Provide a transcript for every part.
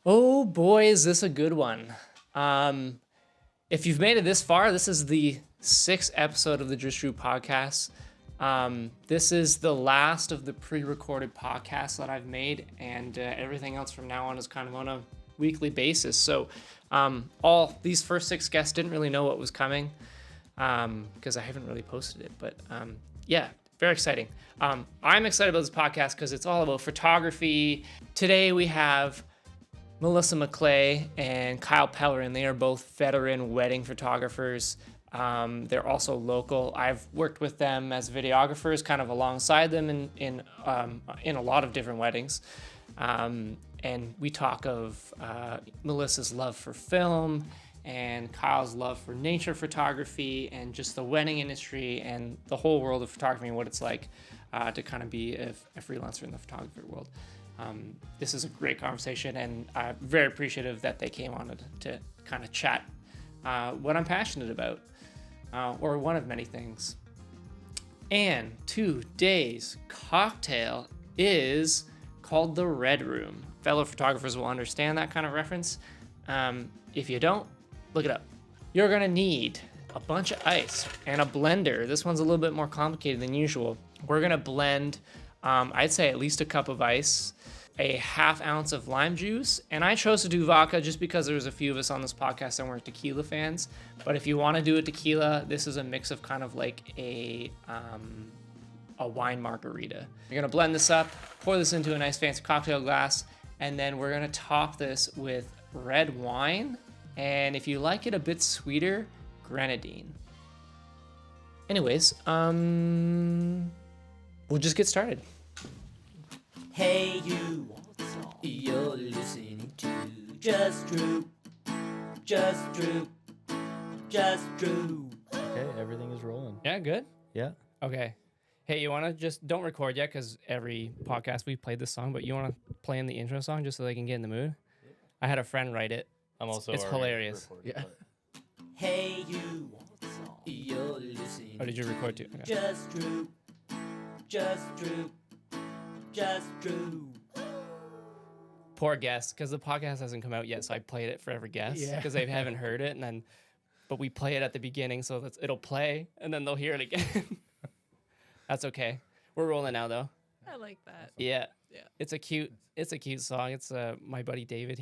Oh boy, is this a good one. If you've made it this far, this is the 6th episode of the Just Drew podcast. This is the last of the pre-recorded podcasts that I've made, and everything else from now on is kind of on a weekly basis. So all these first 6 guests didn't really know what was coming because I haven't really posted it. But yeah, very exciting. I'm excited about this podcast because it's all about photography. Today we have Melissa McLay and Kyle Pellerin. They are both veteran wedding photographers. They're also local. I've worked with them as videographers, kind of alongside them in a lot of different weddings. And we talk of Melissa's love for film and Kyle's love for nature photography and just the wedding industry and the whole world of photography and what it's like to kind of be a freelancer in the photography world. This is a great conversation, and I'm very appreciative that they came on to kind of chat what I'm passionate about, or one of many things. And today's cocktail is called the Red Room. Fellow photographers will understand that kind of reference. If you don't, look it up. You're gonna need a bunch of ice and a blender. This one's a little bit more complicated than usual. We're gonna blend, I'd say at least a cup of ice, a ½ ounce of lime juice, and I chose to do vodka just because there's a few of us on this podcast that weren't tequila fans. But if you want to do a tequila, this is a mix of kind of like a wine margarita. You're gonna blend this up, pour this into a nice fancy cocktail glass, and then we're gonna top this with red wine, and if you like it a bit sweeter, grenadine. Anyways, we'll just get started. Hey you, you're listening to Just Drew, Just Drew, Just Drew. Okay, everything is rolling. Yeah, good? Yeah. Okay. Hey, you want to just don't record yet because every podcast we've played this song, but you want to play in the intro song just so they can get in the mood? I had a friend write it. I'm also. It's hilarious. Yeah. Hey you, you're listening. Oh, did you record too? Okay. Just Drew, Just Drew, Just Drew. Poor guest, because the podcast hasn't come out yet, so I played it for every guest because they haven't heard it, but we play it at the beginning so that it'll play and then they'll hear it again. That's okay. We're rolling now though. I like that. Yeah. Yeah. It's a cute song. It's my buddy David.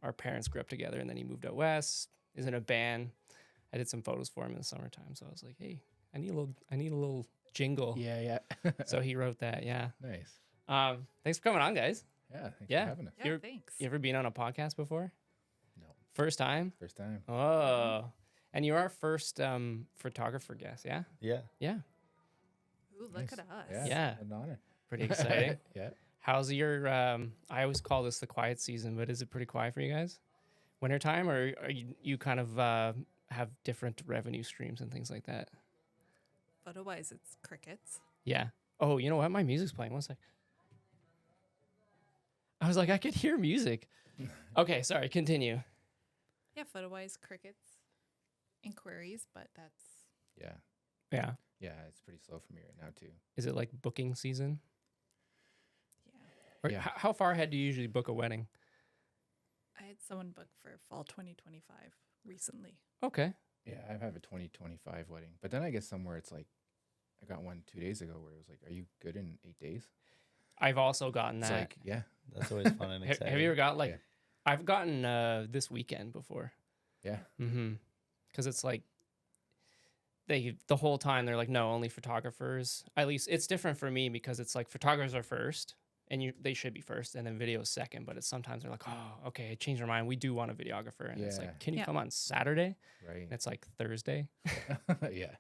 Our parents grew up together and then he moved out west. He's in a band. I did some photos for him in the summertime, so I was like, hey, I need a little jingle. Yeah. So he wrote that. Yeah. Nice. Thanks for coming on, guys. Yeah. Thanks Yeah. for having us. Yeah, thanks. You ever been on a podcast before? No. First time? First time. Oh. And you're our first photographer guest, yeah? Yeah. Yeah. Ooh, look at us. Yeah. An honor. Pretty exciting. Yeah. How's your I always call this the quiet season, but is it pretty quiet for you guys? Wintertime, or are you kind of have different revenue streams and things like that? Otherwise, it's crickets. Yeah. Oh, you know what? My music's playing. One sec. I was like, I could hear music. Okay, sorry. Continue. Yeah, otherwise crickets, inquiries, but that's Yeah. Yeah. Yeah. It's pretty slow for me right now too. Is it like booking season? yeah. Or Yeah. how far ahead do you usually book a wedding? I had someone book for fall 2025 recently. Okay. Yeah. I have a 2025 wedding, but then I get somewhere it's like, I got one 2 days ago where it was like, are you good in 8 days? I've also gotten It's that. like, yeah. That's always fun and exciting. Have you ever got like? Yeah. I've gotten this weekend before. Yeah. Mm-hmm. Because it's like the whole time they're like, no, only photographers. At least it's different for me because it's like photographers are first, and they should be first, and then video is second. But it's sometimes they're like, oh, okay, I changed our mind. We do want a videographer, and it's Yeah. like, can you Yeah. come on Saturday? Right. And it's like Thursday. Yeah.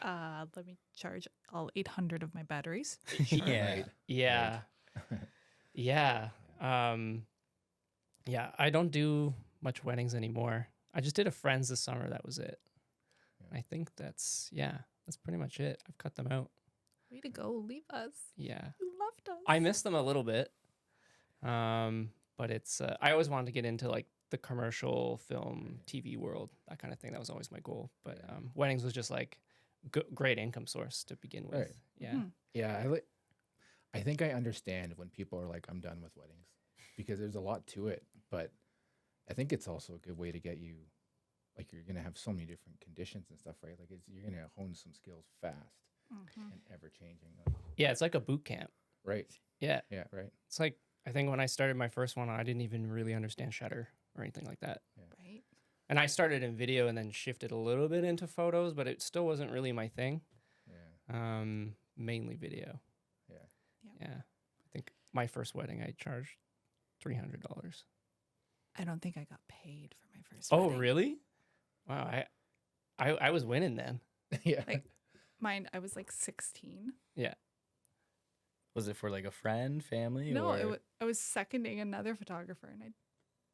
Let me charge all 800 of my batteries. Yeah. Right. Yeah. Yeah. Yeah. I don't do much weddings anymore. I just did a friend's this summer. That was it. Yeah. I think that's pretty much it. I've cut them out. Way to go. Leave us. Yeah. You loved us. I miss them a little bit. But it's, I always wanted to get into like the commercial film, TV world, that kind of thing. That was always my goal. But Yeah. weddings was just like great income source to begin with. Right. Yeah. Mhm. Yeah, I think I understand when people are like, I'm done with weddings, because there's a lot to it. But I think it's also a good way to get you, like you're gonna have so many different conditions and stuff, right? Like you're gonna hone some skills fast and ever changing. Yeah, it's like a boot camp. Right. Yeah. Yeah. Right. It's like, I think when I started my first one, I didn't even really understand shutter or anything like that. Right. And I started in video and then shifted a little bit into photos, but it still wasn't really my thing. Yeah. Mainly video. Yeah. Yeah. I think my first wedding, I charged $300. I don't think I got paid for my first. Oh, wedding. really? Wow. I was winning then. Yeah. Like mine, I was like 16. Yeah. Was it for like a friend, family? No, or... I was seconding another photographer, and I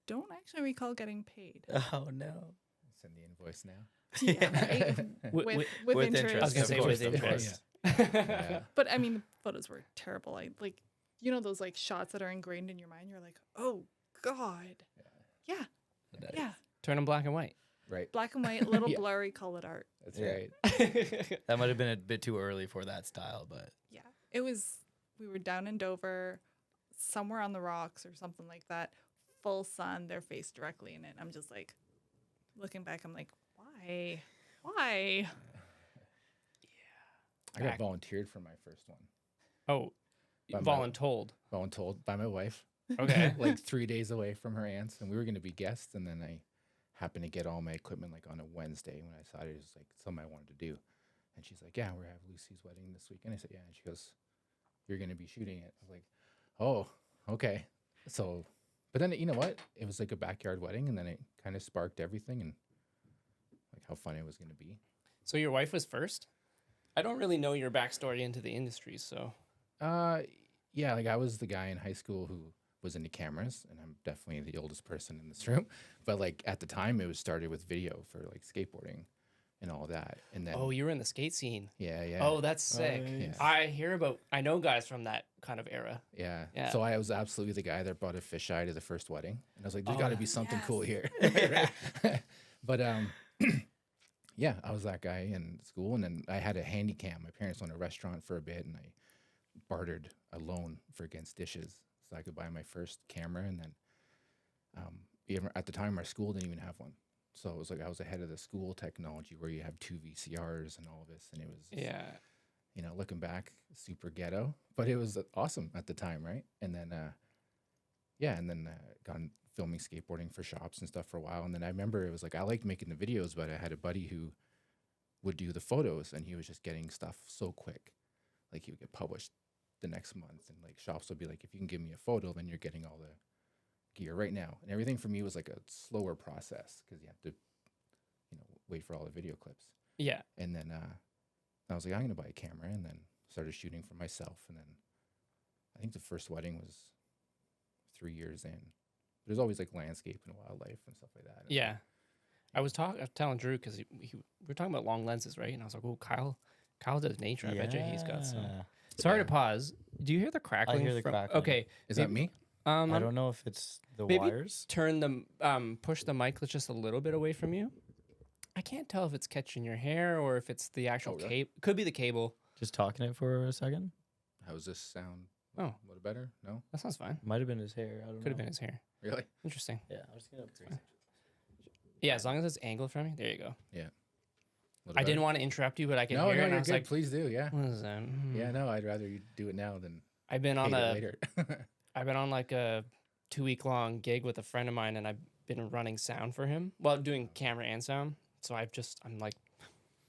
don't actually recall getting paid. Oh no. Send the invoice now. Yeah, right? With with interest, I was gonna of say course, with of course. interest. Yeah. But I mean, the photos were terrible. I like, you know, those like shots that are ingrained in your mind. You're like, oh God, yeah, Nice. yeah, Turn them black and white. Right. black and white, a little Yeah. blurry, call it art. That's Yeah. right. That might have been a bit too early for that style, but Yeah, it was. We were down in Dover, somewhere on the rocks or something like that. Full sun, their face directly in it. I'm just like, looking back, I'm like, why? Why? I got volunteered for my first one. Oh, By my- voluntold. Voluntold by my wife. Okay. Like 3 days away from her aunt's, and we were going to be guests. And then I happened to get all my equipment like on a Wednesday when I decided it was like something I wanted to do. And she's like, "Yeah, we're having Lucy's wedding this week." And I said, "Yeah." And she goes, "You're going to be shooting it." I was like, "Oh, okay." So, but then you know what? It was like a backyard wedding, and then it kind of sparked everything and like how fun it was going to be. So your wife was first? I don't really know your backstory into the industry, so. Yeah, like I was the guy in high school who was into cameras, and I'm definitely the oldest person in this room. But like at the time, it was started with video for like skateboarding and all that. And then Oh, you were in the skate scene. yeah. Oh, that's sick. Yeah. I know guys from that kind of era. Yeah. Yeah. So I was absolutely the guy that brought a fisheye to the first wedding, and I was like, "There's Oh, got to be something cool here." But yeah, I was that guy in school, and then I had a handy cam. My parents owned a restaurant for a bit, and I bartered a loan for against dishes so I could buy my first camera. And then even at the time, our school didn't even have one, so it was like I was ahead of the school technology where you have 2 VCRs and all this, and it was just, Yeah. you know, looking back, super ghetto, but it was awesome at the time, right? And then, got on filming skateboarding for shops and stuff for a while. And then I remember it was like I liked making the videos, but I had a buddy who would do the photos, and he was just getting stuff so quick, like he would get published the next month, and like shops would be like, "If you can give me a photo, then you're getting all the gear right now." And everything for me was like a slower process because you have to, you know, wait for all the video clips. Yeah. And then I was like, I'm going to buy a camera, and then started shooting for myself. And then I think the first wedding was 3 years in. But it was always like landscape and wildlife and stuff like that. Yeah. I was telling Drew because we were talking about long lenses, right? And I was like, "Oh, Kyle does nature. I bet you he's got some." Yeah. Sorry to pause. Do you hear the crackling? hear the crackling. Okay. Is that me? I don't know if it's the maybe wires. turn the push the mic just a little bit away from you. I can't tell if it's catching your hair or if it's the actual really? cable. Could be the cable. Just talking it for a second. How's this sound? Oh. A little better? No? That sounds fine. Might have been his hair. I don't know. Could have been his hair. Really? Interesting. Yeah, I'm just gonna. Yeah, as long as it's angled from you. There you go. Yeah. I didn't want to interrupt you, but I can No, hear no, it. And I you're was good. like, Please do. Yeah. what is that? Yeah, no, I'd rather you do it now than I've been on hate it a later. I've been on like a 2-week-long gig with a friend of mine, and I've been running sound for him. Well, doing camera and sound. So I'm like,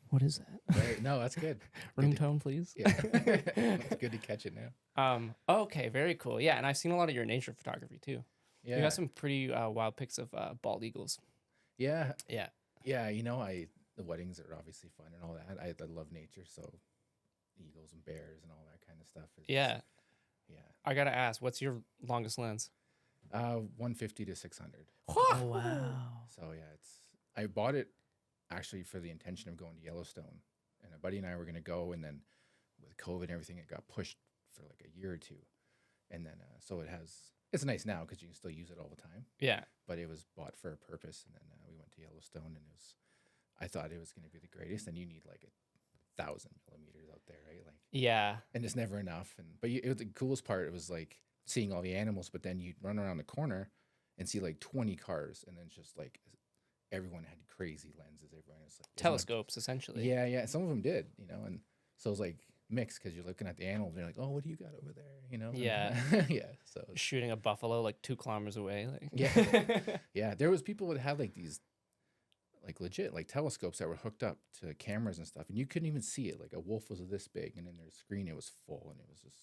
what is that? Right. No, that's good. Good to- Ringtone, please. Yeah. It's good to catch it now. Okay, very cool. Yeah, and I've seen a lot of your nature photography too. Yeah. You got some pretty wild pics of bald eagles. Yeah. Yeah. Yeah, you know, the weddings are obviously fun and all that. I love nature, so eagles and bears and all that kind of stuff. Yeah. Yeah. I gotta ask, what's your longest lens? 150 to 600. Oh wow. So yeah, I bought it actually for the intention of going to Yellowstone, and a buddy and I were gonna go, and then with COVID and everything, it got pushed for like a year or two, and then so it's nice now because you can still use it all the time. Yeah. But it was bought for a purpose, and then we went to Yellowstone, and I thought it was going to be the greatest, and you need like 1,000 millimeters out there, right? Like, Yeah. and it's never enough. But the coolest part, it was like seeing all the animals, but then you'd run around the corner, and see like 20 cars, and then it's just like everyone had crazy lenses. Everyone was like Telescopes, essentially. Yeah, yeah. Some of them did, and so it was like mixed because you're looking at the animals and you're like, oh, what do you got over there? And, Yeah. yeah. So Shooting a buffalo like 2 kilometers away. Like. yeah, yeah. There was people that had like these, like legit like telescopes that were hooked up to cameras and stuff, and you couldn't even see it. Like a wolf was this big, and in their screen it was full, and it was just,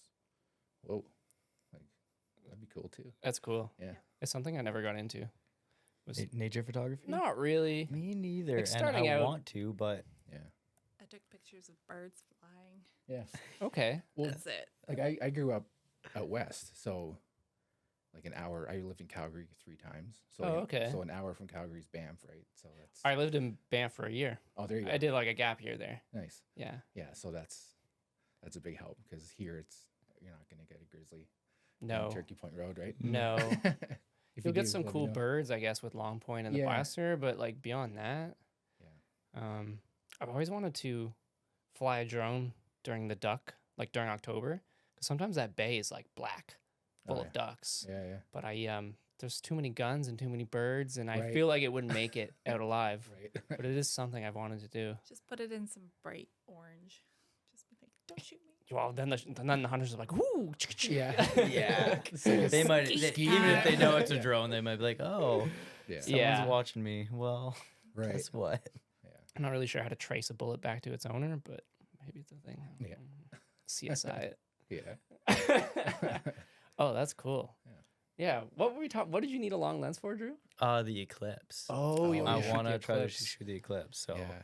whoa, like that'd be cool too. That's cool. Yeah. It's something I never got into. Was Nature photography? not really. Me neither. Like, and starting I out- want to, but Yeah. I took pictures of birds flying. Yeah. Okay. Well, That's it. like I grew up out west, so like an hour. I lived in Calgary 3 times. So Oh, okay. So an hour from Calgary's Banff, right? So that's I lived in Banff for a year. oh, there you go. I did like a gap year there. Nice. Yeah. Yeah. So that's a big help because here you're not gonna get a grizzly. on No. Turkey Point Road, right? No. If You'll you get do, some let me cool know. birds, I guess, with Long Point and the Yeah. blaster, but like beyond that, Yeah. I've always wanted to fly a drone during the duck, like during October, because sometimes that bay is like black, full Oh, of yeah. ducks. Yeah, yeah. But there's too many guns and too many birds, and I Right. feel like it wouldn't make it out alive. Right. But it is something I've wanted to do. Just put it in some bright orange. Just be like, don't shoot me. Well, then the hunters are like, "Whoo!" Yeah. yeah, It's like a they might Ski even if they know it's a Yeah. drone, they might be like, "Oh, Yeah. someone's Yeah. watching me." Well, Right. guess what? I'm not really sure how to trace a bullet back to its owner, but maybe it's a thing. Yeah. CSI Yeah. it. Oh, that's cool. Yeah. Yeah. What were we talking? What did you need a long lens for, Drew? The eclipse. Oh, you Oh, wanna I shoot want the to try to eclipse. shoot the eclipse. So Yeah.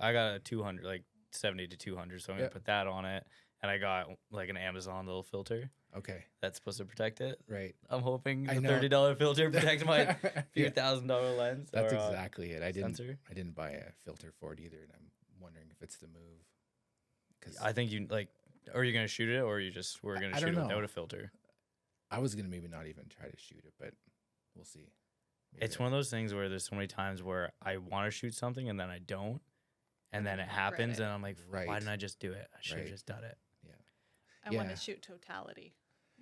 I got a 200, like 70 to 200. So I'm gonna Yep. put that on it, and I got like an Amazon little filter Okay. that's supposed to protect it. Right. I'm hoping I the know. $30 filter protects my few Yeah. $1,000 lens. That's or, exactly it. I sensor. didn't buy a filter for it either, and I'm wondering if it's the move. Because I think you like. Are you gonna shoot it, or we're gonna I shoot don't it know. without a filter? I was gonna maybe not even try to shoot it, but we'll see. Maybe It's one of those things where there's so many times where I want to shoot something and then I don't, and then it regret happens, it. and I'm like, why Right. didn't I just do it? I should have Right. just done it. I want Yeah. to shoot totality.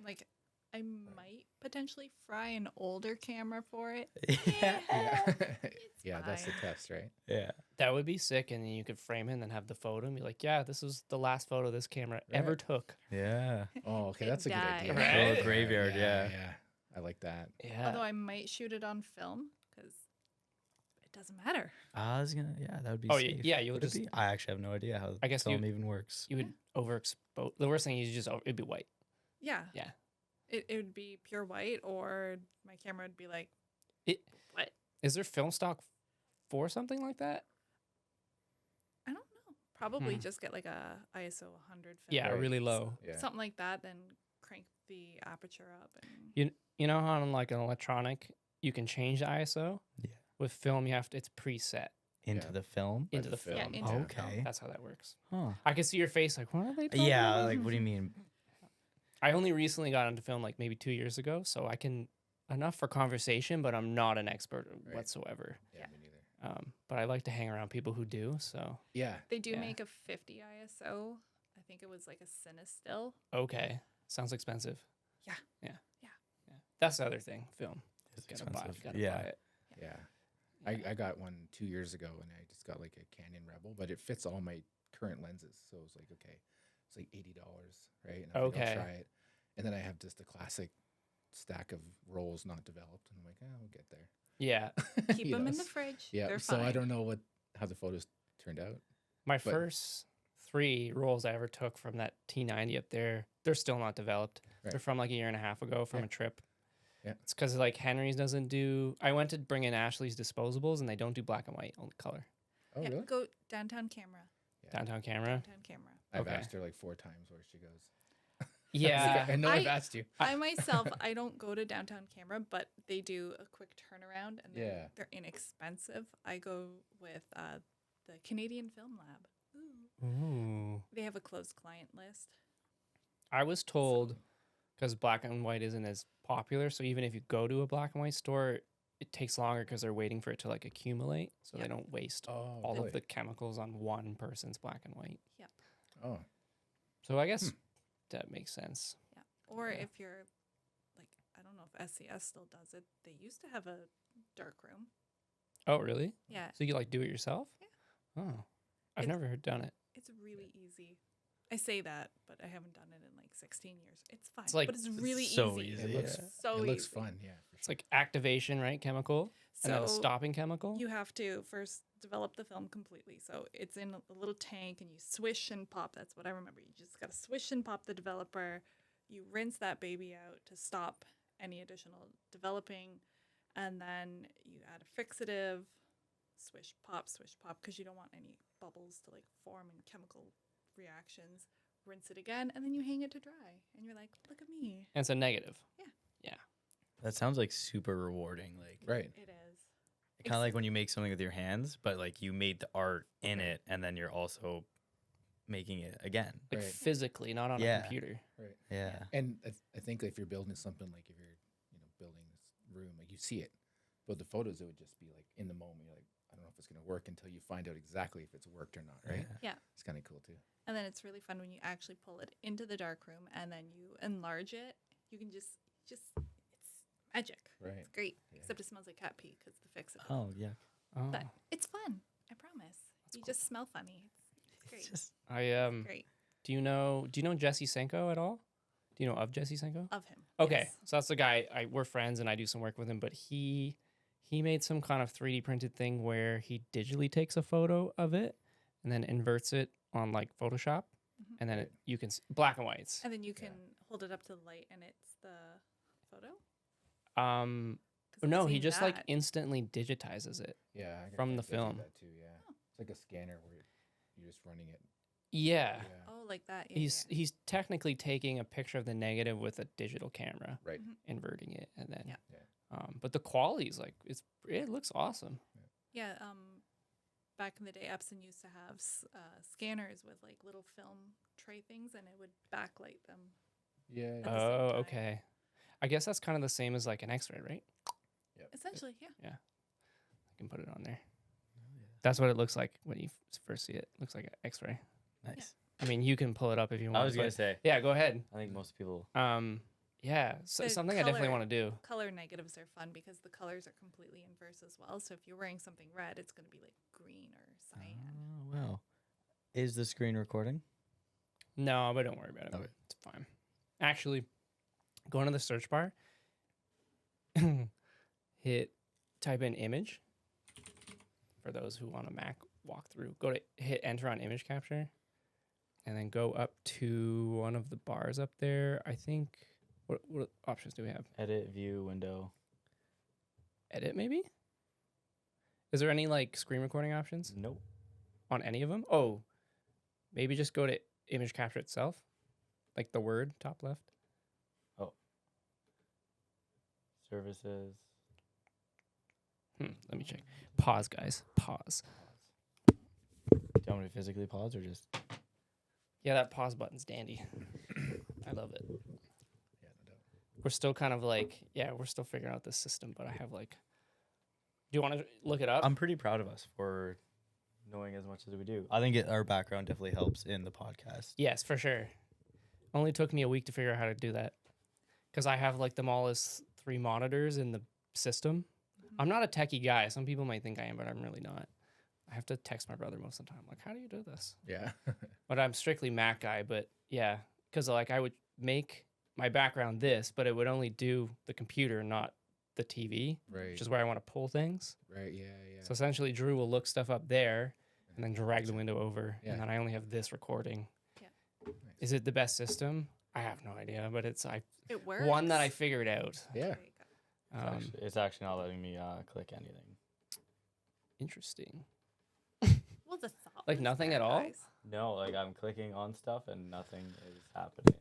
Like, I might potentially fry an older camera for it. yeah. Yeah, that's the fine. test, right? Yeah. That would be sick, and then you could frame it and then have the photo and be like, "Yeah, this is the last photo this camera ever Right. took." Yeah. Oh, okay, It that's a good died. idea. Right? Little graveyard, yeah. Yeah, I like that. Yeah. Although I might shoot it on film because it doesn't matter. I was gonna. Yeah, that would be. Oh, safe. yeah, you'll Would it just- be? I actually have no idea how I guess film you- even works. You would overexpose. The worst thing is it'd be white. Yeah. Yeah. It would be pure white, or my camera would be like, Is there film stock for something like that? I don't know. Probably Hmm. just get like a ISO 100 film. Yeah, Right. really low. Yeah. Something like that, then crank the aperture up. And You know how on like an electronic you can change the ISO? Yeah. With film, it's preset Into Yeah. the film. By into the film. Yeah, into the Okay. film. That's how that works. Huh. I can see your face like, what are they talking Yeah. about? Like, what do you mean? I only recently got into film like maybe 2 years ago, so I can enough for conversation, but I'm not an expert Right. whatsoever. Yeah, me neither. But I like to hang around people who do. So Yeah. they do Yeah. make a 50 ISO. I think it was like a Cinestill. okay, sounds expensive. Yeah. Yeah. Yeah. Yeah. That's the other thing. Film. It's Gotta buy expensive. it. Yeah. Buy it. Yeah. I got one 2 years ago, and I just got like a Canon Rebel, but it fits all my current lenses. So it was like, okay, it's like $80, right? And I was like, Okay. I'll try it. And then I have just a classic stack of rolls not developed, and I'm like, we'll get there. Yeah. Keep You them know, in the fridge. Yeah. They're So I fine. don't know how the photos turned out. My first 3 rolls I ever took from that T90 up there, they're still not developed. Right. They're from like a year and a half ago from Yeah. a trip. Yeah. It's because like Henry's doesn't do. I went to bring in Ashley's disposables, and they don't do black and white, only color. Oh, Yeah, really? go downtown camera. Yeah. Downtown camera. Downtown camera. I've Okay. asked her like 4 times where she goes. Yeah. I know I've I- asked you. I myself, I don't go to downtown camera, but they do a quick turnaround and Yeah. they're inexpensive. I go with the Canadian Film Lab. Ooh. They have a closed client list. I was told because black and white isn't as popular, so even if you go to a black and white store, it takes longer because they're waiting for it to like accumulate, so they Yep. don't waste Oh, all really? of the chemicals on one person's black and white. Oh, So I guess that makes sense. Yeah. Or Yeah. if you're like, I don't know if SCS still does it. They used to have a dark room. Oh, really? Yeah, So you like do it yourself? Yeah. Oh, I've It's- never done it. it's really easy. I say that, but I haven't done it in like 16 years. It's fine, like- but it's really so easy. easy. It looks, So it looks easy. fun. Yeah. For It's like activation, right? Chemical, and then a So stopping chemical. you have to first develop the film completely. So it's in a little tank and you swish and pop. That's what I remember. You just got to swish and pop the developer. You rinse that baby out to stop any additional developing. And then you add a fixative, swish, pop, because you don't want any bubbles to like form in chemical reactions. Rinse it again, and then you hang it to dry. And you're like, look at me. And it's a negative. That sounds like super rewarding. Like Right. It is. kind of like when you make something with your hands, but like you made the art in it, and then you're also making it again. Like Right. physically, not on a Yeah. computer. Right. Yeah. And I think if you're building something like if you're, building this room, like you see it, but the photos, it would just be like in the moment. You're like, I don't know if it's going to work until you find out exactly if it's worked or not. Right. Yeah. It's kind of cool too. And then it's really fun when you actually pull it into the dark room and then you enlarge it. You can just it's magic. Right. It's great. Yeah. Except it smells like cat pee because the fix of it. Oh yeah. Oh, But it's fun. I promise. You just smell funny. It's great. It's just I Great. Do you know Jesse Senko at all? Do you know of Jesse Senko? Of him. Okay, Yes. so that's the guy. We're friends, and I do some work with him. But he made some kind of 3D printed thing where he digitally takes a photo of it and then inverts it on like Photoshop, Mhm. and then Right. you can black and whites. And then you can hold it up to the light and it's the photo. 'Cause I've No, he seen just like that. instantly digitizes it. Yeah. I got From the friends that do film. That too. Yeah. It's like a scanner where you're just running it. Yeah. Yeah. Oh, like that. Yeah, He's technically taking a picture of the negative with a digital camera, Right. Mhm. inverting it, and then. Yeah. But the quality is like it looks awesome. Yeah. Back in the day, Epson used to have scanners with like little film tray things, and it would backlight them. Yeah. At yeah. the same Oh, time. okay. I guess that's kind of the same as like an X-ray, right? Essentially, yeah. I can put it on there. That's what it looks like when you first see it. Looks like an X-ray. nice. I mean, you can pull it up if you want. I was gonna but- say. Yeah, go ahead. I think most people. Yeah, so The something I definitely color- want to do. Color negatives are fun because the colors are completely inverse as well. So if you're wearing something red, it's going to be like green or cyan. Oh wow. Is the screen recording? No, but don't worry about it. Okay. It's fine. Actually, go into the search bar, type in image. For those who want a Mac walkthrough, hit enter on image capture, and then go up to one of the bars up there. I think, what options do we have? Edit, view, window. Edit, maybe? Is there any like screen recording options Nope. on any of them? Oh, maybe just go to image capture itself, like the word top left. Services. Let me check. Pause, guys. Pause. Do you want me to physically pause or just? Yeah, that pause button's dandy. I love it. Yeah. No doubt. We're still kind of like, we're still figuring out this system, but I have like, do you want to look it up? I'm pretty proud of us for knowing as much as we do. I think our background definitely helps in the podcast. Yes, for sure. Only took me a week to figure out how to do that because I have like them all as 3 monitors in the system. I'm not a techie guy. Some people might think I am, but I'm really not. I have to text my brother most of the time. Like, how do you do this? Yeah. But I'm strictly Mac guy. But yeah, because like I would make my background this, but it would only do the computer, not the TV, Right. which is where I want to pull things. Right. Yeah. Yeah. So essentially, Drew will look stuff up there and then drag the window over, Yeah. and then I only have this recording. Yeah. Nice. Is it the best system? I have no idea, but it's It works. one that I figured out. Yeah. There you go. It's actually not letting me click anything. Interesting. Well, the thought Like was nothing there, at all? guys. No, like I'm clicking on stuff and nothing is happening.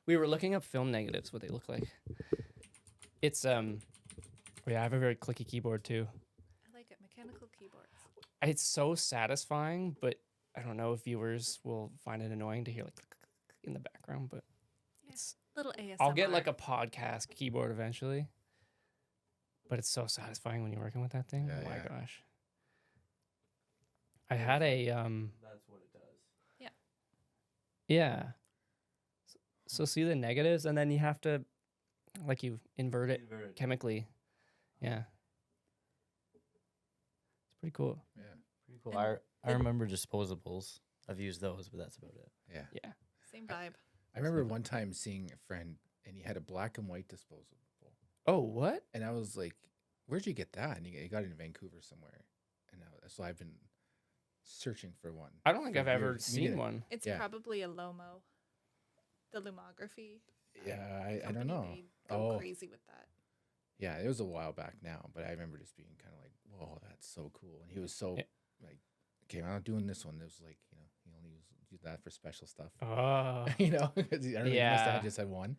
We were looking up film negatives, what they look like. It's yeah, I have a very clicky keyboard too. I like it. Mechanical keyboards. It's so satisfying, but I don't know if viewers will find it annoying to hear like click, click, click in the background. But Yeah. it's Little ASMR. I'll get like a podcast keyboard eventually. But it's so satisfying when you're working with that thing. Yeah, Oh my yeah. gosh. I had a That's what it does. yeah. So see the negatives, and then you have to, like, you invert it chemically. Yeah. It's pretty cool. Yeah. Pretty cool. And I remember disposables. I've used those, but that's about it. Yeah. Yeah. Same vibe. I remember one time seeing a friend and he had a black and white disposable. Oh, what? And I was like, where'd you get that? And he got it in Vancouver somewhere. And so I've been searching for one. I don't think for I've ever years. Me seen neither. one. It's Yeah. probably a Lomo. The lumography. Yeah, I don't company, know. They go Oh. crazy with that. Yeah, it was a while back now, but I remember just being kind of like, whoa, that's so cool. And he was so Yeah. like, okay, I'm not doing this one. It was like, he only used that for special stuff. Oh, 'Cause I don't know, he must Yeah. have just had one.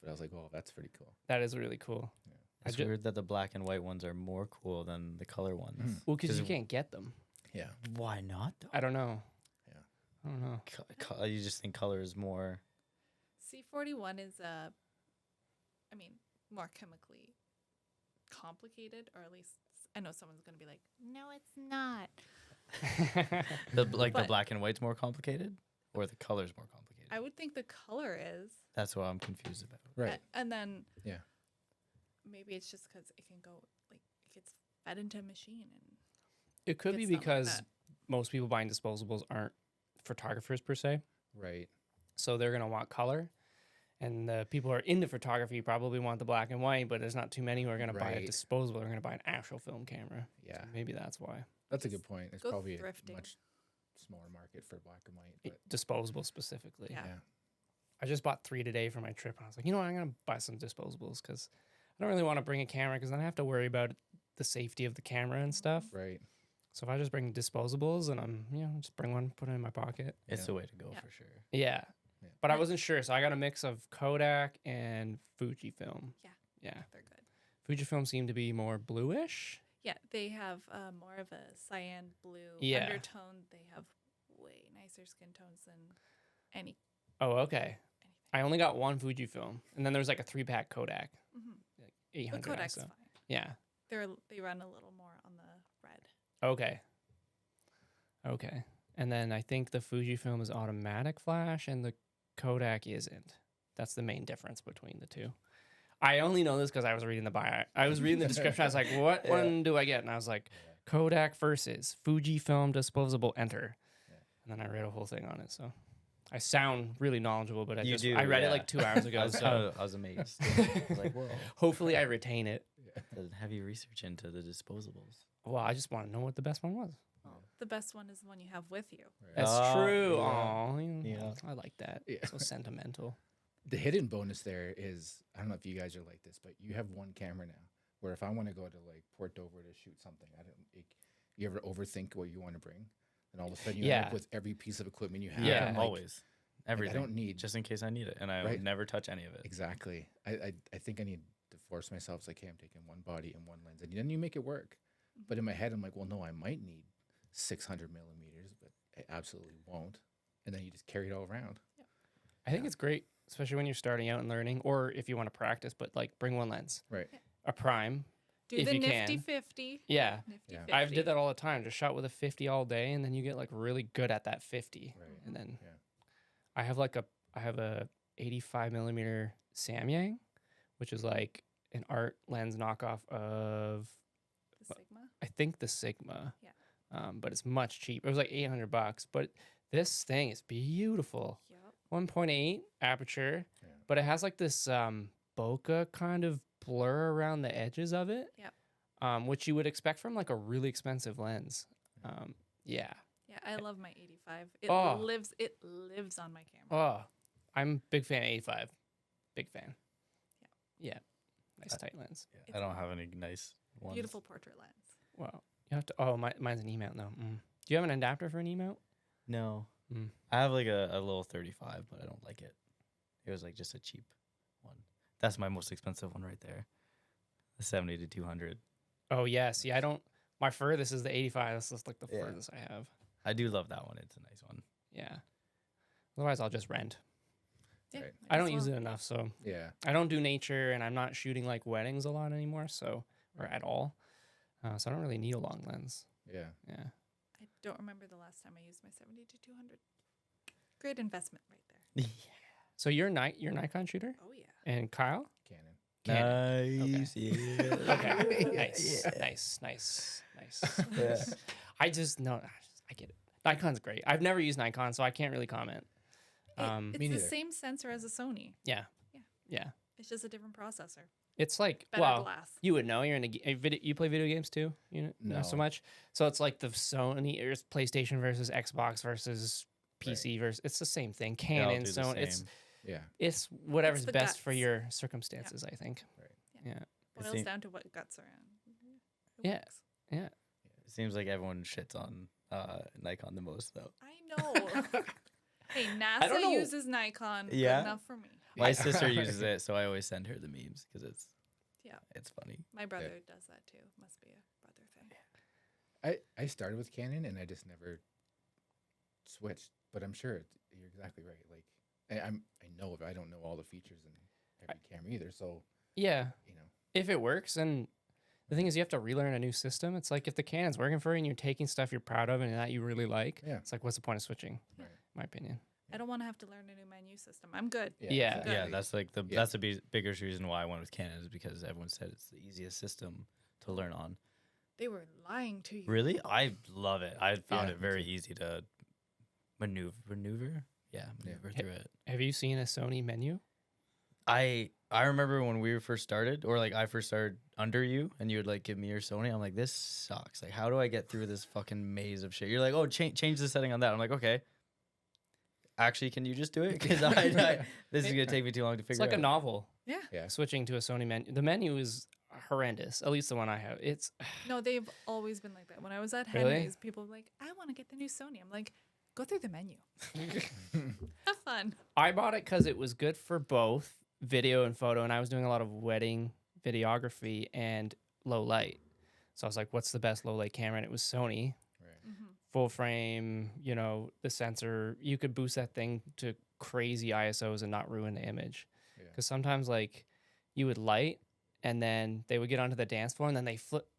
But I was like, oh, that's pretty cool. that is really cool. It's weird that the black and white ones are more cool than the color ones. Well, because you 'Cause- can't get them. Yeah. Why not? Though? I don't know. Yeah. I don't know. You just think color is more. C41 is more chemically complicated, or at least I know someone's gonna be like, no, it's not. The But- black and white's more complicated, or the color's more complicated. I would think the color is. That's what I'm confused about. Right. And then Yeah. maybe it's just because it can go like it gets fed into a machine and It could be It's not like because that. most people buying disposables aren't photographers per se. Right. So they're going to want color. And the people who are into photography probably want the black and white, but there's not too many who are going to buy a Right. disposable. They're going to buy an actual film camera. Yeah. So maybe that's why. That's a Just good point. It's go probably a thrifting. much smaller market for black and white. But Disposable specifically. Yeah. yeah. I just bought 3 today for my trip. And I was like, you know what? I'm going to buy some disposables because I don't really want to bring a camera because then I have to worry about the safety of the camera and stuff. Right. So if I just bring disposables and I'm, just bring one, put it in my pocket. It's Yeah. the way to go Yeah. for sure. Yeah. Yeah. But I wasn't sure. So I got a mix of Kodak and Fujifilm. Yeah. Yeah. they're good. Fujifilm seemed to be more bluish. Yeah, they have more of a cyan blue Yeah. undertone. They have way nicer skin tones than any Oh, okay. anything. I only got one Fujifilm. And then there's like a 3-pack Kodak. Mhm. Like But 800 Kodak's ISO. fine. Yeah. They run a little more on the red. Okay. Okay. And then I think the Fujifilm is automatic flash and the Kodak isn't. That's the main difference between the two. I only know this because I was reading the bio. I was reading the description. I was like, what one do I get? And I was like, Kodak versus Fujifilm disposable enter. And then I read a whole thing on it. So I sound really knowledgeable, but I read it like 2 hours ago. So I was amazed. I was like, whoa. hopefully I retain it. The heavy research into the disposables. Well, I just want to know what the best one was. The best one is the one you have with you. That's Oh, true. yeah. Aw, Yeah. I like that. Yeah. So sentimental. The hidden bonus there is, I don't know if you guys are like this, but you have one camera now. Where if I want to go to like Port Dover to shoot something, you ever overthink what you want to bring, and all of a sudden you end Yeah. up with every piece of equipment you have. Yeah. I'm like, Always. Everything. I don't need just in case I need it, and I Right. would never touch any of it. exactly. I think I need to force myself. It's like, hey, I'm taking one body and one lens, and then you make it work. But in my head, I'm like, well, no, I might need 600 millimeters, but I absolutely won't. And then you just carry it all around. I think it's great, especially when you're starting out and learning, or if you want to practice, but like bring one lens, Right. a prime. Do If the you nifty can. 50. Yeah. Nifty Yeah. 50. I did that all the time. Just shot with a 50 all day, and then you get like really good at that 50. Right. And then Yeah. I have a 85 millimeter Samyang, which is like an art lens knockoff of The Sigma. I think the Sigma. Yeah. But it's much cheaper. It was like $800, but this thing is beautiful. Yep. 1.8 aperture, Yeah. but it has like this bokeh kind of blur around the edges of it. Yep. Which you would expect from like a really expensive lens. Yeah. Yeah, I love my 85. It Oh. lives on my camera. Oh, I'm a big fan of 85. Big fan. Yeah. Nice tight lens. I don't have any nice ones. Beautiful portrait lens. Well, you have to. Oh, mine's an E-mount though. Do you have an adapter for an E-mount? No. Mm. I have like a little 35, but I don't like it. It was like just a cheap one. That's my most expensive one right there. The 70 to 200. Oh yeah. See, I don't. My furthest is the 85. That's just like the Yeah. furthest I have. I do love that one. It's a nice one. Yeah. Otherwise, I'll just rent. Yeah, Right. I don't use it enough, so Yeah. I don't do nature, and I'm not shooting like weddings a lot anymore, so or at all. So I don't really need a long lens. Yeah. Yeah. I don't remember the last time I used my 70 to 200. Great investment right there. So you're Nikon shooter, Oh yeah. and Kyle. Canon. Nice. Yeah. Okay. Nice. Nice. Yeah. I just no. I get it. Nikon's great. I've never used Nikon, so I can't really comment. It's Me the neither. same sensor as a Sony. Yeah. Yeah. Yeah. It's just a different processor. It's like Better glass. you would know. You're in a video. You play video games too. Not so No. much. So it's like the Sony or PlayStation versus Xbox versus PC versus. It's the same thing. They all Canon, do the Sony. It's same. Yeah. it's whatever's It's the best for guts. your circumstances. I think. Right. Yeah. Boils seem- down to what guts are in. It Yeah. works. Yeah. It seems like everyone shits on Nikon the most, though. I know. Hey, NASA don't know. uses Nikon. Yeah? Good enough for me. My sister uses it, so I always send her the memes because Yeah. it's funny. My brother does that too. Must be a brother thing. I started with Canon and I just never switched. But I'm sure you're exactly right. Like I know I don't know all the features in every camera either. So Yeah. you know. If it works, and the thing is, you have to relearn a new system. It's like if the Canon's working for you and you're taking stuff you're proud of and that you really like, Yeah. it's like, what's the point of switching? Right. In my opinion. I don't want to have to learn a new menu system. I'm good. Yeah. Yeah, exactly. that's like Yeah. that's the biggest reason why I went with Canon is because everyone said it's the easiest system to learn on. They were lying to you. Really, I love it. I found Yeah, it me very too. easy to maneuver. Yeah, maneuver through it. Have you seen a Sony menu? I remember when we first started, or like I first started under you, and you would like give me your Sony. I'm like, this sucks. Like, how do I get through this fucking maze of shit? You're like, oh, change the setting on that. I'm like, okay. Actually, can you just do it? Because this is gonna take me too long to figure It's like out. a novel. Yeah. Yeah. Switching to a Sony menu. The menu is horrendous. At least the one I have. It's No, they've always been like that. When I was at Really? Henry's, people were like, I want to get the new Sony. I'm like, go through the menu. Have fun. I bought it because it was good for both video and photo, and I was doing a lot of wedding videography and low light. So I was like, what's the best low light camera? And it was Sony. Right. Full frame, the sensor. You could boost that thing to crazy ISOs and not ruin the image. Yeah. Because sometimes, like, you would light, and then they would get onto the dance floor, and then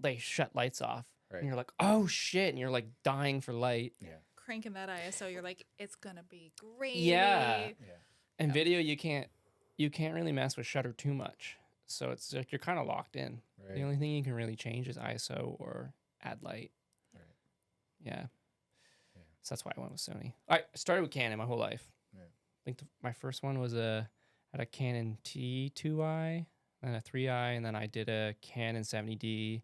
they shut lights off. Right. And you're like, oh shit, and you're like dying for light. Yeah. Cranking that ISO, you're like, it's gonna be great. Yeah. Yeah. And video, you can't really mess with shutter too much. So it's like you're kind of locked in. Right. The only thing you can really change is ISO or add light. Right. Yeah. Yeah. So that's why I went with Sony. I started with Canon my whole life. Yeah. I think my first one was had a Canon T2i, then a 3i, and then I did a Canon 70D, and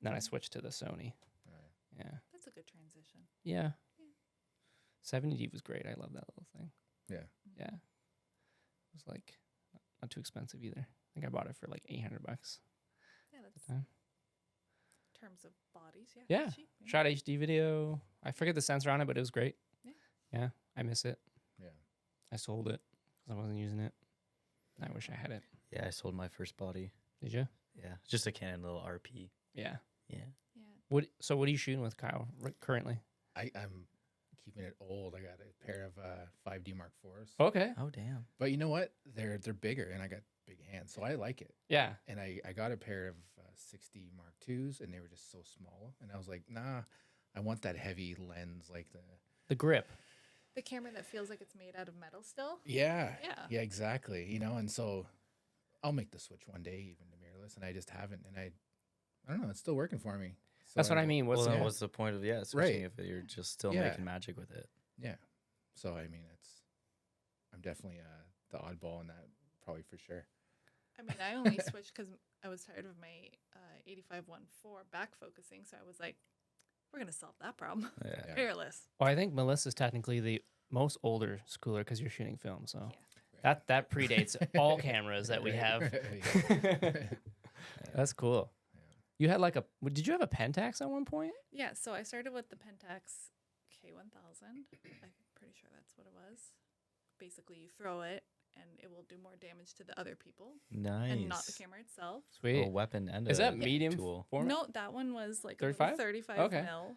then I switched to the Sony. Right. Yeah. That's a good transition. Yeah. 70D was great. I love that little thing. Yeah. Yeah. It was like not too expensive either. I think I bought it for like $800 Yeah, at that's the time. in terms of bodies. Yeah. Yeah. cheap, yeah. Shot HD video. I forget the sensor on it, but it was great. Yeah. Yeah. I miss it. Yeah. I sold it because I wasn't using it. I wish I had it. Yeah, I sold my first body. Did you? Yeah, just a Canon little RP. Yeah. Yeah. Yeah. So what are you shooting with, Kyle, currently? I'm keeping it old. I got a pair of 5D Mark IVs. Okay. Oh damn. But you know what? They're bigger, and I got big hands, so I like it. Yeah. And I got a pair of 60 Mark IIs, and they were just so small. And I was like, nah, I want that heavy lens, like The grip. The camera that feels like it's made out of metal still. yeah, Yeah. exactly. And so I'll make the switch one day, even to mirrorless, and I just haven't. And I don't know, it's still working for me. So That's what I mean. Well, then yeah. what's the point of switching Right. if you're just still Yeah. making magic with it? Yeah. So I mean, I'm definitely the oddball in that, probably for sure. I mean, I only switched because I was tired of my 85-1.4 back focusing. So I was like, we're going to solve that problem. Yeah. Yeah. Mirrorless. Well, I think Melissa's technically the most older schooler because you're shooting film. So Yeah. that predates all cameras that we have. That's cool. You had like did you have a Pentax at one point? Yeah. So I started with the Pentax K1000. I'm pretty sure that's what it was. Basically, you throw it and it will do more damage to the other people Nice. and not the camera itself. Sweet. A weapon and Is a that medium tool. format? No, that one was like 35? 35 Okay. mil.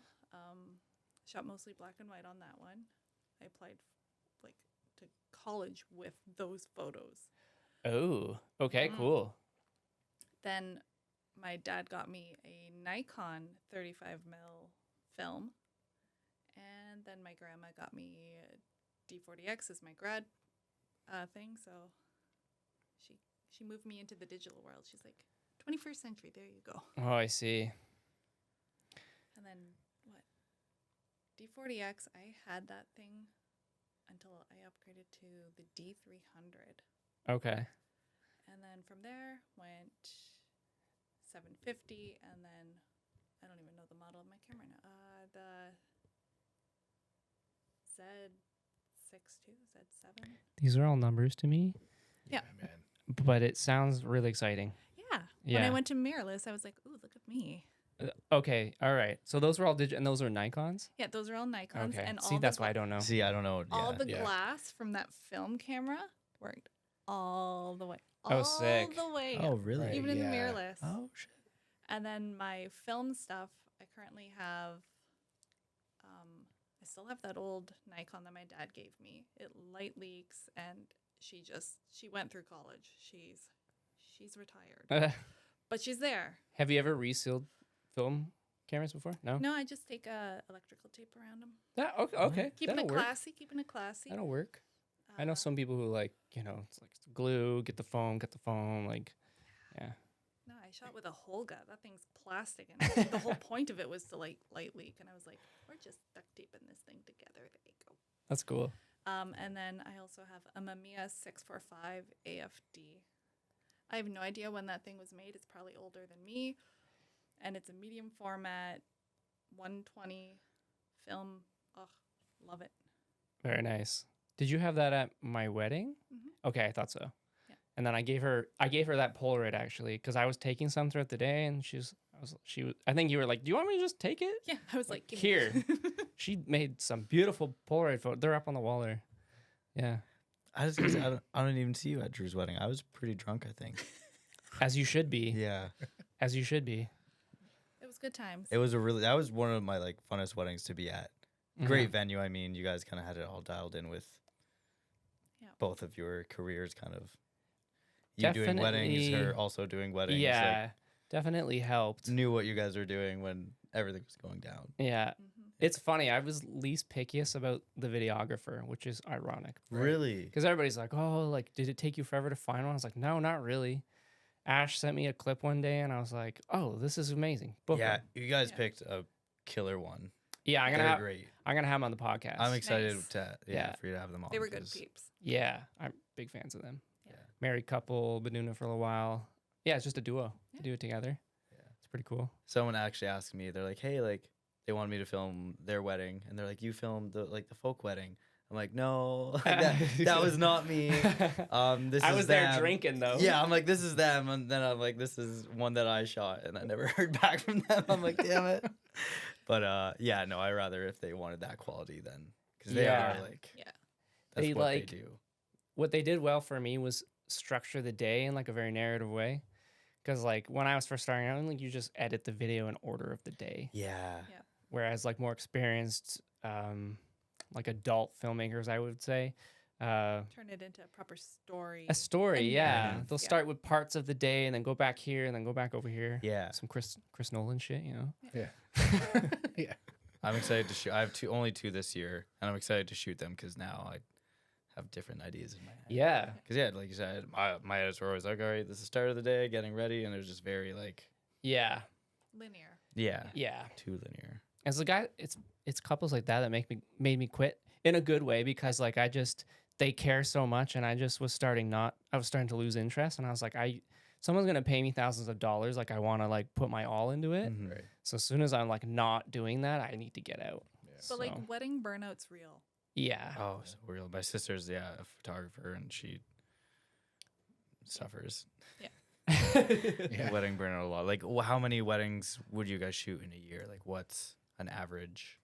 Shot mostly black and white on that one. I applied like to college with those photos. Oh, okay, Mhm. cool. Then my dad got me a Nikon 35 mil film, and then my grandma got me a D40X as my grad thing. So she moved me into the digital world. She's like, 21st century. There you go. Oh, I see. And then what? D40X. I had that thing until I upgraded to the D300, Okay. and then from there went 750, and then I don't even know the model of my camera now. The Z62, Z7. These are all numbers to me, Yeah. man. but it sounds really exciting. Yeah. When Yeah. I went to mirrorless, I was like, ooh, look at me. Okay. All right. So those were all digital, and those are Nikons. Yeah, those are all Nikons. Okay. And See, all that's the why I don't know. See, I don't know. all Yeah. the Yeah. glass from that film camera worked all the way. Oh, all sick. the way. Oh, really? Right. Even in the Yeah. mirrorless. Oh shit. And then my film stuff, I currently have, I still have that old Nikon that my dad gave me. It light leaks, and she went through college. She's retired, but she's there. Have you ever resealed film cameras before? No. No, I just take electrical tape around them. That, okay. Okay. Keeping That'll it work. classy, keeping it classy. That'll work. I know some people who like, it's like glue, get the foam, like, yeah. No, I shot with a Holga. That thing's plastic, and the whole point of it was to light leak. And I was like, we're just duct taping this thing together. There you go. That's cool. And then I also have a Mamiya 645 AFD. I have no idea when that thing was made. It's probably older than me. And it's a medium format, 120 film. Oh, love it. Very nice. Did you have that at my wedding? Mhm. Okay, I thought so. Yeah. And then I gave her that Polaroid actually because I was taking some throughout the day, and I think you were like, "Do you want me to just take it?" Yeah, I was like, give Here. me. She made some beautiful Polaroid photos. They're up on the wall there. Yeah, I was gonna say, I don't even see you at Drew's wedding. I was pretty drunk, I think. as you should be. Yeah. As you should be. It was good times. That was one of my like funnest weddings to be at. Great venue. I mean, you guys kind of had it all dialed in with Yeah. both of your careers, kind of. You doing weddings, Definitely. her also doing weddings. Yeah, definitely helped. Like, knew what you guys were doing when everything was going down. Yeah. Mhm. It's funny. I was least pickiest about the videographer, which is ironic. Really? Because everybody's like, oh, like, did it take you forever to find one? I was like, no, not really. Ash sent me a clip one day, and I was like, oh, this is amazing. Book Yeah, 'em. you guys Yeah. picked a killer one. Yeah, I'm They're gonna great. have him on the podcast. I'm excited Nice. to Yeah. for you to have them on. They were good 'cause- peeps. Yeah, I'm big fans of them. Yeah. Married couple, been doing it for a little while. Yeah, it's just a duo. Yeah. To do it together. Yeah. It's pretty cool. Someone actually asked me, they're like, hey, like, they wanted me to film their wedding, and they're like, you filmed the folk wedding. I'm like, no, that was not me. This I is was there them. drinking though. Yeah, I'm like, this is them, and then I'm like, this is one that I shot, and I never heard back from them. I'm like, damn it. But yeah, no, I rather if they wanted that quality then, because they Yeah. are like, Yeah. that's They what like- they do. What they did well for me was structure the day in like a very narrative way. Because like when I was first starting out, like you just edit the video in order of the day. Yeah. Yeah. Whereas like more experienced, like adult filmmakers, I would say, Turn it into a proper story. a story. And Yeah, narrative, they'll yeah. start with parts of the day and then go back here and then go back over here. Yeah. Some Chris Nolan shit, you know. Yeah. Yeah. I'm excited to shoot. I have only two this year, and I'm excited to shoot them because now I have different ideas in my head. Yeah, Because yeah, like you said, my edits were always like, all right, this is the start of the day, getting ready, and it was just very like, yeah, Linear. yeah, yeah. too linear. As a guy, it's couples like that made me quit in a good way because like they care so much and I just was starting to lose interest and I was like someone's gonna pay me thousands of dollars, like I want to like put my all into it. Mhm. Right. So as soon as I'm like not doing that, I need to get out. Yeah. But like So, wedding burnout's real. yeah, Oh, so real. My sister's a photographer, and she suffers Yeah. wedding burnout a lot. Like, how many weddings would you guys shoot in a year? Like, what's an average?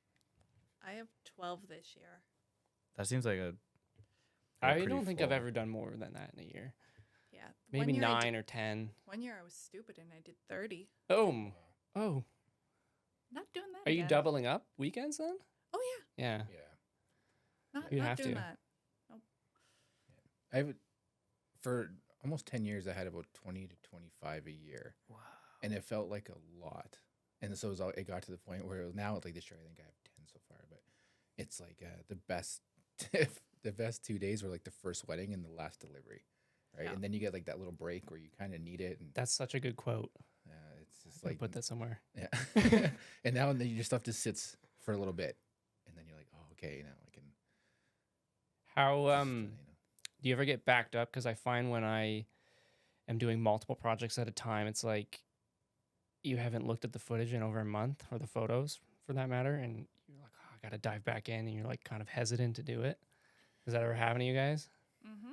I have 12 this year. That seems like a I pretty don't think I've full. ever done more than that in a year. Yeah. Maybe One year I 9 or 10. One year I was stupid and I did 30. Oh, Not doing that. are you again. doubling up weekends then? Oh yeah. Yeah. Yeah. Not, You'd not have doing to. that. I've for almost 10 years I had about 20 to 25 a year. wow. And it felt like a lot. And so it got to the point where now like this year I think I have 10 so far, but it's like the best the best 2 days were like the first wedding and the last delivery, right? Yeah. And then you get like that little break where you kind of need it, and That's such a good quote. it's just Like like put that somewhere. yeah. And now and then your stuff just sits for a little bit, and then you're like, oh, okay, now I can. How you know. do you ever get backed up? Because I find when I am doing multiple projects at a time, it's like you haven't looked at the footage in over a month, or the photos for that matter, and you're like, oh, I got to dive back in, and you're like kind of hesitant to do it. Does that ever happen to you guys? Mm-hmm.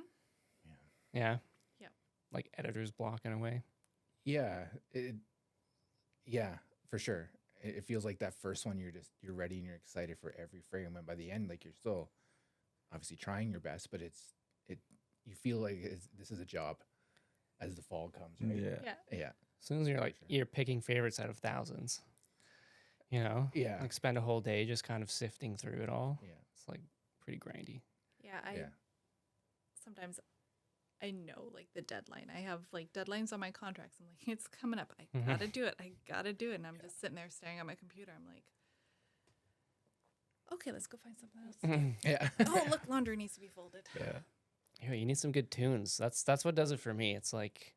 Yeah. Yep. Like editors blocking away. Yeah, yeah, for sure. It feels like that first one, you're ready and you're excited for every frame, and by the end, like you're still obviously trying your best, but you feel like this is a job as the fall comes, right? Yeah. Yeah, As soon as you're like sure. you're picking favorites out of thousands, you know, yeah, like spend a whole day just kind of sifting through it all. yeah, It's like pretty grindy. Yeah. yeah. Sometimes I know like the deadline. I have like deadlines on my contracts. I'm like, it's coming up. I Mhm. gotta do it. I gotta do it. And I'm just sitting there staring at my computer. I'm like, okay, let's go find something else. to do. Yeah. Oh, look, laundry needs to be folded. Yeah. Yeah, you need some good tunes. That's what does it for me. It's like,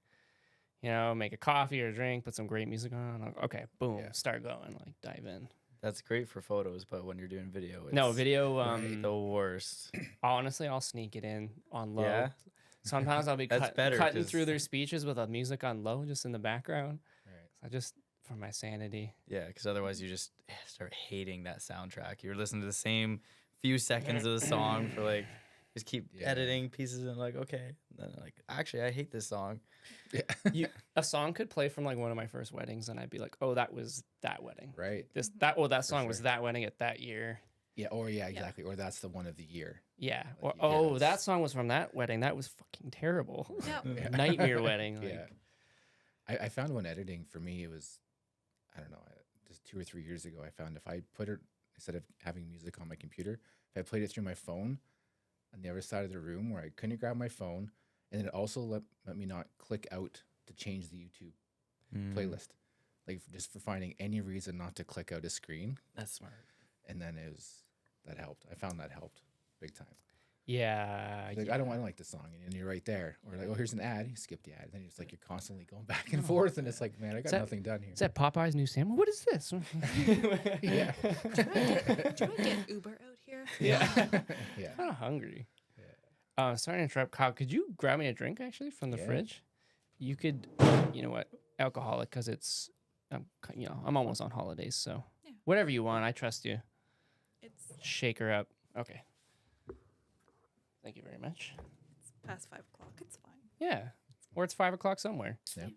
you know, make a coffee or a drink, put some great music on. Okay, boom, Yeah. start going, like dive in. That's great for photos, but when you're doing video, it's No video. the worst. Honestly, I'll sneak it in on low. Yeah? Sometimes I'll be That's better, cutting 'cause- through their speeches with the music on low, just in the background. Right. I just for my sanity. Yeah, because otherwise you just start hating that soundtrack. You're listening to the same few seconds of the song for like, just keep Yeah. editing pieces and like, okay. And then like, actually, I hate this song. Yeah. A song could play from like one of my first weddings, and I'd be like, "Oh, that was that wedding. Right. That song was sure. that wedding at that year." Yeah. Or yeah, exactly. Or that's the one of the year. Yeah. Like, Or you hear oh, this- that song was from that wedding. That was fucking terrible. Yep. Yeah. Nightmare wedding. Like, Yeah. I found when editing for me, it was, I don't know, just 2 or 3 years ago, I found if I put it, instead of having music on my computer, if I played it through my phone on the other side of the room where I couldn't grab my phone, and then it also let me not click out to change the YouTube playlist. Like just for finding any reason not to click out a screen. That's smart. And then that helped. I found that helped big time. yeah. Like, I don't like this song, and you're right there. Or like, oh, here's an ad. You skip the ad. And then it's like you're constantly going back and forth, and it's like, man, I got that- nothing done here. Is that Popeye's new sandwich? What is this? Yeah. Do I get Uber out here? Yeah. Yeah. Kind of hungry. Sorry to interrupt, Kyle. Could you grab me a drink actually from the Yeah. fridge? You could, you know what, alcoholic, because it's, I'm almost on holidays, so Yeah. whatever you want, I trust you. It's Shake her up. Okay. Thank you very much. past 5 o'clock. It's fine. Yeah, or it's 5 o'clock somewhere. Yeah.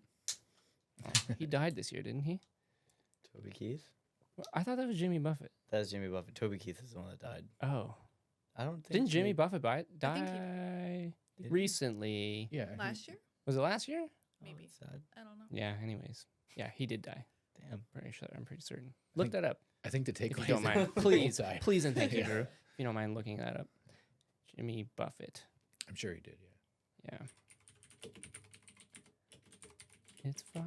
He died this year, didn't he? Toby Keith? Well, I thought that was Jimmy Buffett. That's Jimmy Buffett. Toby Keith is the one that died. Oh, I don't think. didn't Jimmy Buffett I think die Did he? recently? Yeah. Last year? Was it last year? Maybe. that's sad. I don't know. Yeah. Anyways, yeah, he did die. Damn. Pretty sure. I'm pretty certain. Look think- that up. I think the If takeaway you don't is that mind, he please, died. please, and thank you, Yeah. Drew. If you don't mind looking that up, Jimmy Buffett. I'm sure he did. Yeah. Yeah. It's 5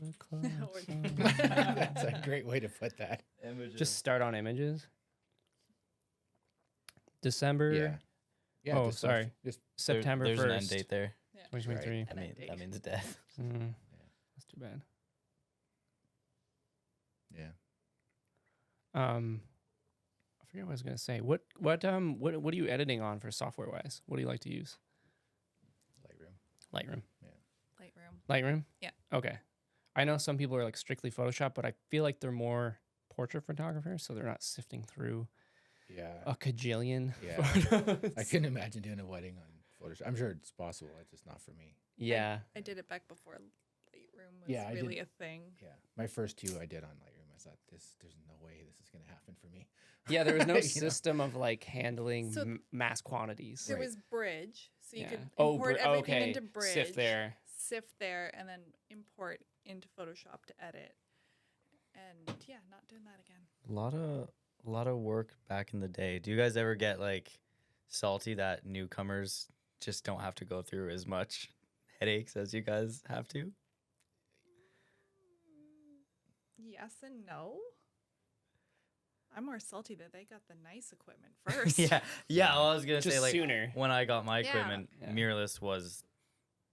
o'clock. We're- somewhere. That's a great way to put that. Just start on images. December, Yeah. Yeah. Oh, just sorry. Just September There's 1st, an end date there. 2023. An I mean, end date. that means death. That's too bad. yeah. I forget what I was gonna say. What are you editing on for software wise? What do you like to use? Lightroom. Lightroom. Lightroom. Lightroom? Yeah. Okay. I know some people are like strictly Photoshop, but I feel like they're more portrait photographers, so they're not sifting through Yeah. a cajillion Yeah. photos. I couldn't imagine doing a wedding on Photoshop. I'm sure it's possible. It's just not for me. Yeah. I did it back before Lightroom was Yeah, I really did- a thing. Yeah. My first 2 I did on Lightroom. I thought there's no way this is gonna happen for me. Yeah, there was no You know? system of like handling So mass quantities. There Right. was Bridge, so you Yeah. could Oh, import Bri- everything okay. into Bridge, Sift there. sift there, and then import into Photoshop to edit. And yeah, not doing that again. A lot of work back in the day. Do you guys ever get like salty that newcomers just don't have to go through as much headaches as you guys have to? Yes and no. I'm more salty that they got the nice equipment first. yeah, yeah. Well, I was gonna Just say like sooner. when I got my Yeah. equipment, Yeah. mirrorless was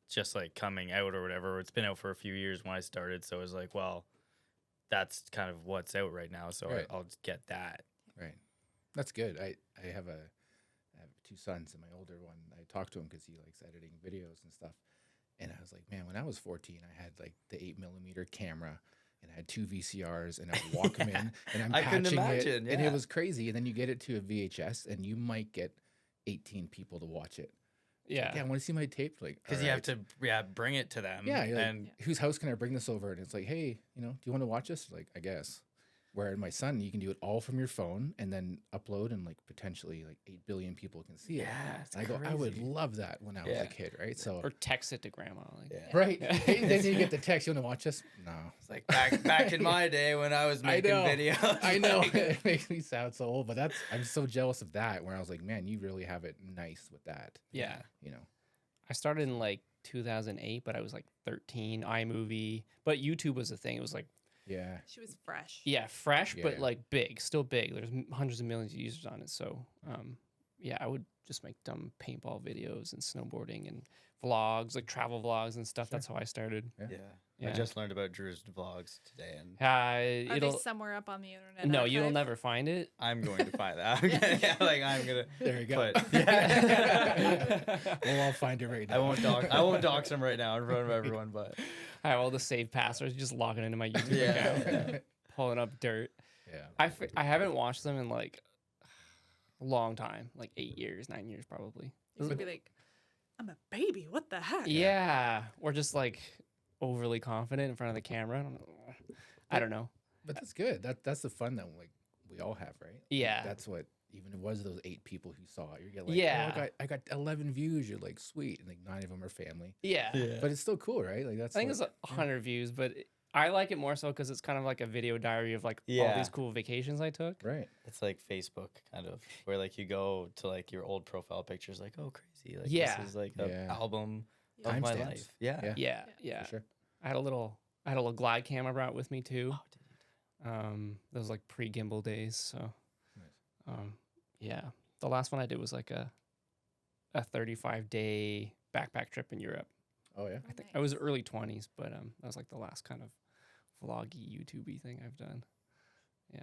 just like coming out or whatever. It's been out for a few years when I started, so it was like, well, that's kind of what's out right now. So Right. I'll just get that. Right. That's good. I have two sons, and my older one, I talked to him because he likes editing videos and stuff. And I was like, man, when I was 14, I had like the 8mm camera, and I had two VCRs, and I would Walkman, and I'm I couldn't patching imagine, it, and yeah. it was crazy. And then you get it to a VHS, and you might get 18 people to watch it. Yeah. Yeah, I want to see my tape. Like, Because you have to bring it to them. Yeah, you're like, and whose house can I bring this over? And it's like, hey, do you want to watch this? Like, I guess. Where my son, you can do it all from your phone and then upload, and like potentially like 8 billion people can see it. Yeah, it's And I go, I would crazy. love that when I was Yeah. a kid, right? So, Or text it to grandma. Like, Yeah. right. Hey, then you get the text. You want to watch this? No. it's like back in my day when I was making know. videos. I know like- it makes me sound so old, but I'm so jealous of that. Where I was like, man, you really have it nice with that. Yeah. I started in like 2008, but I was like 13. iMovie, but YouTube was a thing. It was like, Yeah. She was fresh. yeah, fresh, but Yeah. like big, still big. There's hundreds of millions of users on it. So, yeah, I would just make dumb paintball videos and snowboarding and vlogs, like travel vlogs and stuff. That's how I started. Yeah. Yeah. I just learned about Drew's vlogs today, and Are they It'll somewhere up on the internet? no, you'll archive? never find it. I'm going to find that. Yeah, like I'm gonna. There you go. But, yeah. We'll all find it right now. I won't dox him right now in front of everyone, but I have all the saved passwords. Just logging into my YouTube Yeah. account, pulling up dirt. Yeah. I haven't watched them in like a long time, like 8 years, 9 years probably. You should be like, I'm a baby. What the heck? Yeah, or just like overly confident in front of the camera. I don't know. But that's good. That's the fun that like we all have, right? Like, Yeah. that's what even it was those 8 people who saw it. You get like, Yeah. oh, I got 11 views. You're like, sweet, and like 9 of them are family. Yeah, But it's still cool, right? Like that's. I think what- it's 100 views, but I like it more so because it's kind of like a video diary of like all Yeah. these cool vacations I took. right. it's like Facebook kind of where like you go to like your old profile pictures, like oh crazy, like Yeah. this is like a Yeah. album of my Timestamps. life. Yeah. Yeah. Yeah, For yeah. sure. I had a little glide cam I brought with me too. Oh, dude. Those like pre-gimbal days. So, Nice. yeah. The last one I did was like a 35-day backpack trip in Europe. Oh yeah. I think I was early 20s, but that was like the last kind of vloggy YouTubey thing I've done. Yeah.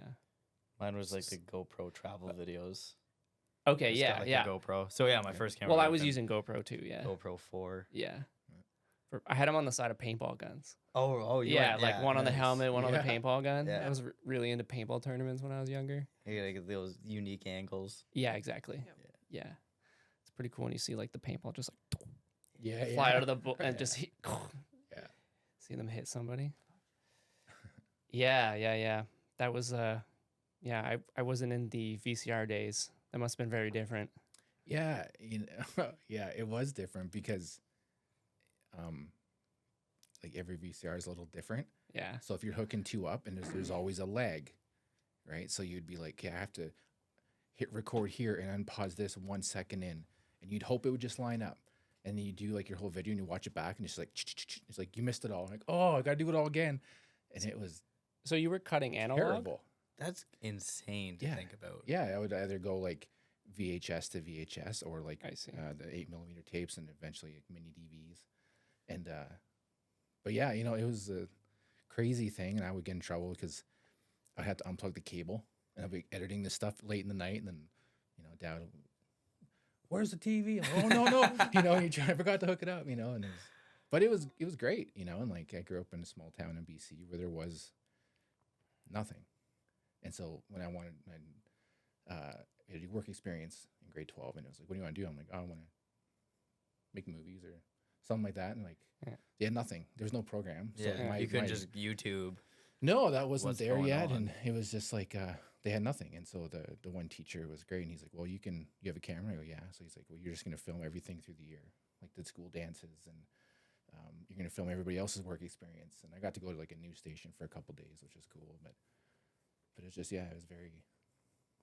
Mine was like the GoPro travel videos. Okay. Just Yeah. got, like, yeah. a GoPro. So yeah, my first camera. Well, I would've was been using GoPro too. Yeah. GoPro 4. Yeah. I had them on the side of paintball guns. Oh, you Yeah, went- like one on the nice. helmet, one on the Yeah. paintball gun. Yeah. I was really into paintball tournaments when I was younger. You gotta get those unique angles. Yeah, exactly. Yep. Yeah. It's pretty cool when you see like the paintball just like Yeah. fly yeah. out of the and Yeah. just hit, Yeah. see them hit somebody. Yeah. That was yeah, I wasn't in the VCR days. That must have been very different. Yeah, yeah, it was different because, like every VCR is a little different. Yeah. So if you're hooking 2 up, and there's always a lag, right? So you'd be like, okay, I have to hit record here and unpause this 1 second in, and you'd hope it would just line up, and then you do like your whole video and you watch it back, and it's like, it's like you missed it all. Like, oh, I gotta do it all again, and it was So you were cutting analog? terrible. That's insane to Yeah. think about. Yeah, I would either go like VHS to VHS or like I see. the 8mm tapes and eventually like mini DVs. And but yeah, it was a crazy thing, and I would get in trouble because I had to unplug the cable, and I'd be editing this stuff late in the night, and then Dad, where's the TV? Oh no, I forgot to hook it up, and it was great, and like I grew up in a small town in BC where there was nothing. And so when I wanted to do work experience in grade 12, and it was like, what do you want to do? I'm like, oh, I want to make movies or something like that. And like, they had nothing. There was no program. So Yeah, you couldn't just YouTube. No, that wasn't what's there going yet. on. And it was just like, they had nothing. And so the one teacher was great. And he's like, well, you have a camera? I go, yeah. So he's like, well, you're just going to film everything through the year, like the school dances, and you're going to film everybody else's work experience. And I got to go to like a news station for a couple days, which was cool. But it's just, yeah, it was very,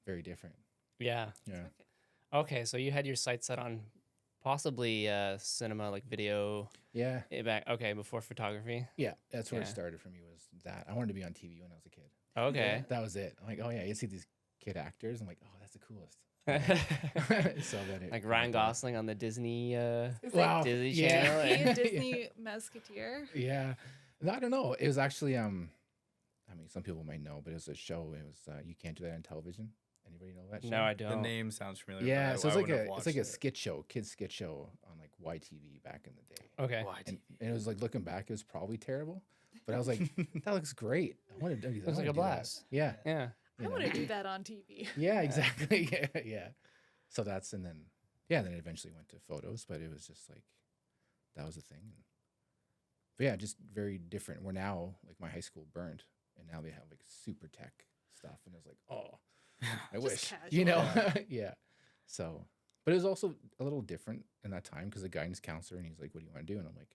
very different. Yeah. Yeah. Okay, so you had your sights set on possibly cinema, like video Yeah. back. Okay, before photography. Yeah. That's where it Yeah. started for me, was that. I wanted to be on TV when I was a kid. Okay. That was it. I'm like, oh yeah, you see these kid actors. I'm like, oh, that's the coolest. So then it Like kinda Ryan grew. Gosling on the Disney Wow. Disney Yeah. Channel. He a Disney Musketeer. Yeah. No, I don't know. It was actually I mean, some people might know, but it was a show. It was You Can't Do That on Television. Anybody know that show? No, I The don't. name sounds familiar. Yeah, but so it's I like wouldn't have it's like watched a it. skit show, kids skit show on like YTV back in the day. Okay. Why And it was like looking back, it was probably terrible, but I was like, that looks great. I want to do that. Looks like a blast. Yeah. Yeah. I you want know. to do that on TV. Yeah, exactly. Yeah. So that's and then then it eventually went to photos, but it was just like that was the thing. But yeah, just very different. We're now like my high school burned, and now they have like super tech stuff, and I was like, oh, I Just wish, casual. you know, yeah. So, but it was also a little different in that time because the guidance counselor, and he's like, what do you want to do? And I'm like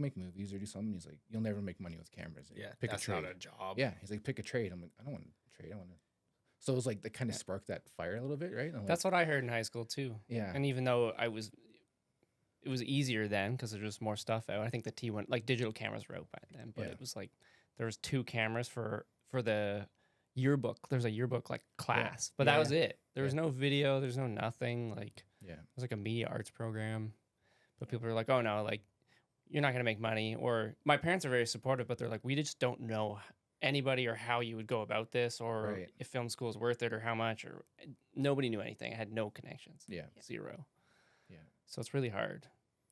make movies or do something. He's like, you'll never make money with cameras. Yeah, pick that's a trade. not a job. Yeah, he's like, pick a trade. I'm like, I don't want to trade. I want to. So it was like that kind of sparked that fire a little bit, right? And I'm like, That's what I heard in high school too. yeah. And even though it was easier then because there was more stuff out. I think the T1 like digital cameras were out by then, but Yeah. it was like there was 2 cameras for the yearbook. There's a yearbook like class, but that Yeah, was it. There yeah. was no video. There's no nothing. Like Yeah. it was like a media arts program, but people were like, "Oh no, like you're not gonna make money." Or my parents are very supportive, but they're like, "We just don't know anybody or how you would go about this, or Right. if film school is worth it, or how much." Or nobody knew anything. I had no connections. Yeah. Zero. Yeah. So it's really hard.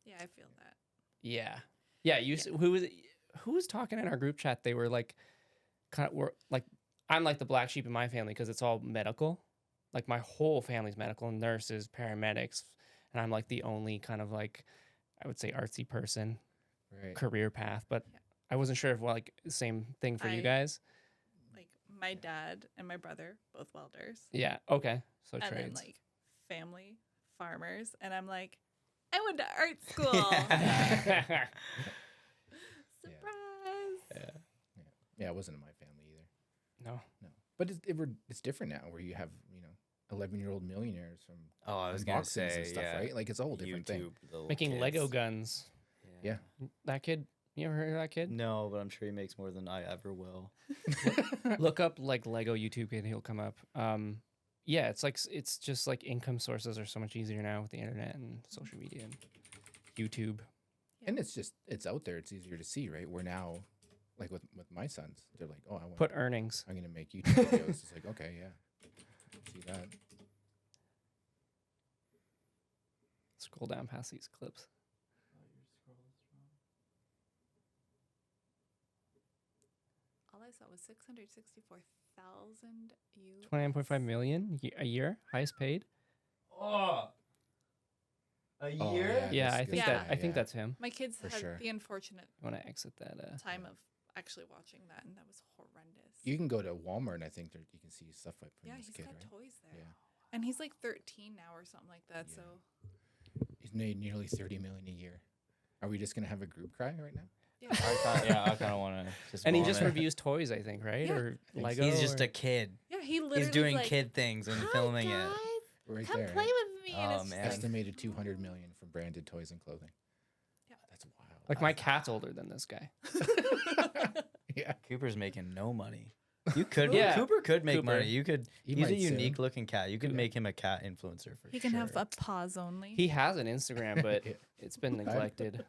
Yeah, I feel that. Yeah, yeah. Who was talking in our group chat? They were like, we're like, I'm like the black sheep in my family because it's all medical. Like my whole family's medical, nurses, paramedics, and I'm like the only kind of like, I would say artsy person, Right. career path. But Yeah. I wasn't sure if like same thing for you I- guys. Like my dad and my brother, both welders, Yeah. Okay. So and then trades. like family farmers, and I'm like, I went to art school. Yeah. Surprise! Yeah, it wasn't in my family either. No. No. But it's different now where you have, 11-year-old millionaires from Oh, I was gonna unboxings say and stuff, yeah. right? Like it's a whole different thing. YouTube, the little Making Lego kids. guns. Yeah. That kid. You ever heard of that kid? No, but I'm sure he makes more than I ever will. Look up like Lego YouTube kid, he'll come up. Yeah, it's just like income sources are so much easier now with the internet and social media and YouTube. And it's out there. It's easier to see, right? We're now like with my sons, they're like, "Oh, Put earnings. I'm going to make YouTube videos." It's like, "Okay, yeah." See that. Scroll down past these clips. All I saw was 664,000 you. 29.5 million a year, highest paid. Oh, a Oh, year? Yeah, that's I good think Yeah. I think yeah. that's him. My kids For had sure. the unfortunate I want to exit that. time of actually watching that, and that was horrendous. You can go to Walmart and I think you can see stuff like from Yeah, this he's kid, got right? toys there. Yeah. And he's like 13 now or something like that. Yeah. So He's made nearly 30 million a year. Are we just going to have a group cry right now? yeah. I kind of want to just. And he just vomit. reviews toys, I think, right? Yeah. Or so. Lego. He's just or- a kid. Yeah, he literally He's doing like, kid things and "Hi, filming guys, Right Come there. play right? with me. And Oh, it's just man. like, Estimated 200 million from branded toys and clothing. Yeah. That's wild. like my cat's older than this guy. Yeah. Cooper's making no money. You could, Yeah. Cooper could make Cooper. money. You could. He He's a might soon. unique looking cat. You could Yeah. make him a cat influencer for he sure. can have a pause only. He has an Instagram, but Yeah. it's been neglected.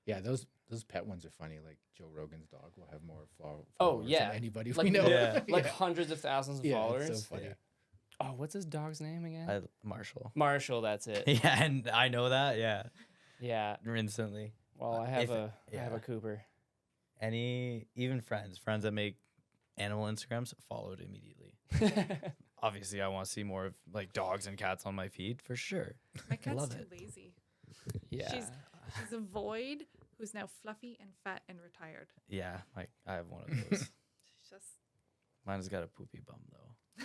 Yeah, those pet ones are funny. Like Joe Rogan's dog will have more followers Oh, than yeah. anybody Like, we know. Yeah. Like hundreds of thousands of Yeah, followers. it's so funny. Yeah. Oh, what's his dog's name again? Marshall. Marshall, that's it. Yeah, and I know that. Yeah, Yeah. instantly. Well, I have If- I have yeah. a Cooper. Even friends that make animal Instagrams followed immediately. Obviously, I want to see more of like dogs and cats on my feed for sure. My cat's love too it. lazy. Yeah. She's a void who's now fluffy and fat and retired. Yeah, like I have one of those. She's just Mine has got a poopy bum though.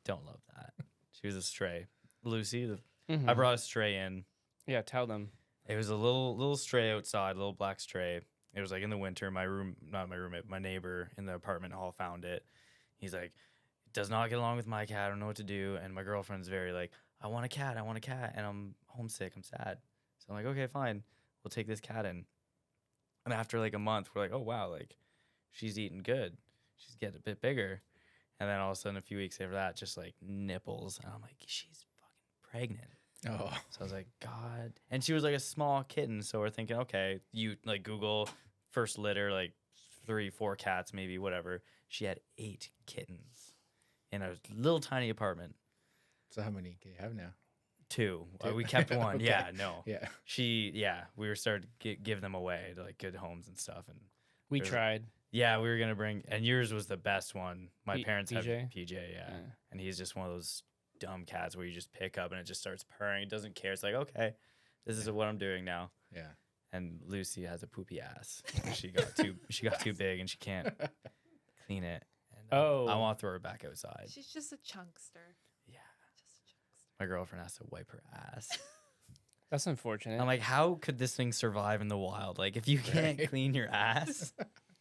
Don't love that. She was a stray. Lucy, I Mhm. brought a stray in. Yeah, tell them. It was a little stray outside, a little black stray. It was like in the winter. Not my roommate, my neighbor in the apartment hall found it. He's like, it does not get along with my cat. I don't know what to do. And my girlfriend's very like, I want a cat. And I'm homesick. I'm sad. So I'm like, okay, fine. We'll take this cat in. And after like a month, we're like, oh wow, like she's eating good. She's getting a bit bigger. And then all of a sudden, a few weeks after that, just like nipples. And I'm like, she's fucking pregnant. Oh, So I was like, God. And she was like a small kitten. So we're thinking, okay, you like Google first litter, like 3, 4 cats, maybe, whatever. She had 8 kittens in a little tiny apartment. so how many do you have now? 2. Two? We kept one. Okay. Yeah, no. Yeah. We were starting to give them away to like good homes and stuff. And We There's- tried. yeah, we were going to bring, and yours was the best one. My P- parents have PJ? PJ, yeah. Yeah. And he's just one of those dumb cats where you just pick up and it just starts purring. It doesn't care. It's like, okay, this is what I'm doing now. Yeah. And Lucy has a poopy ass. She got too big and she can't clean it. And I Oh. want to throw her back outside. She's just a chunkster. Yeah. Just a chunkster. My girlfriend has to wipe her ass. That's unfortunate. I'm like, how could this thing survive in the wild? Like, if you can't Right. clean your ass.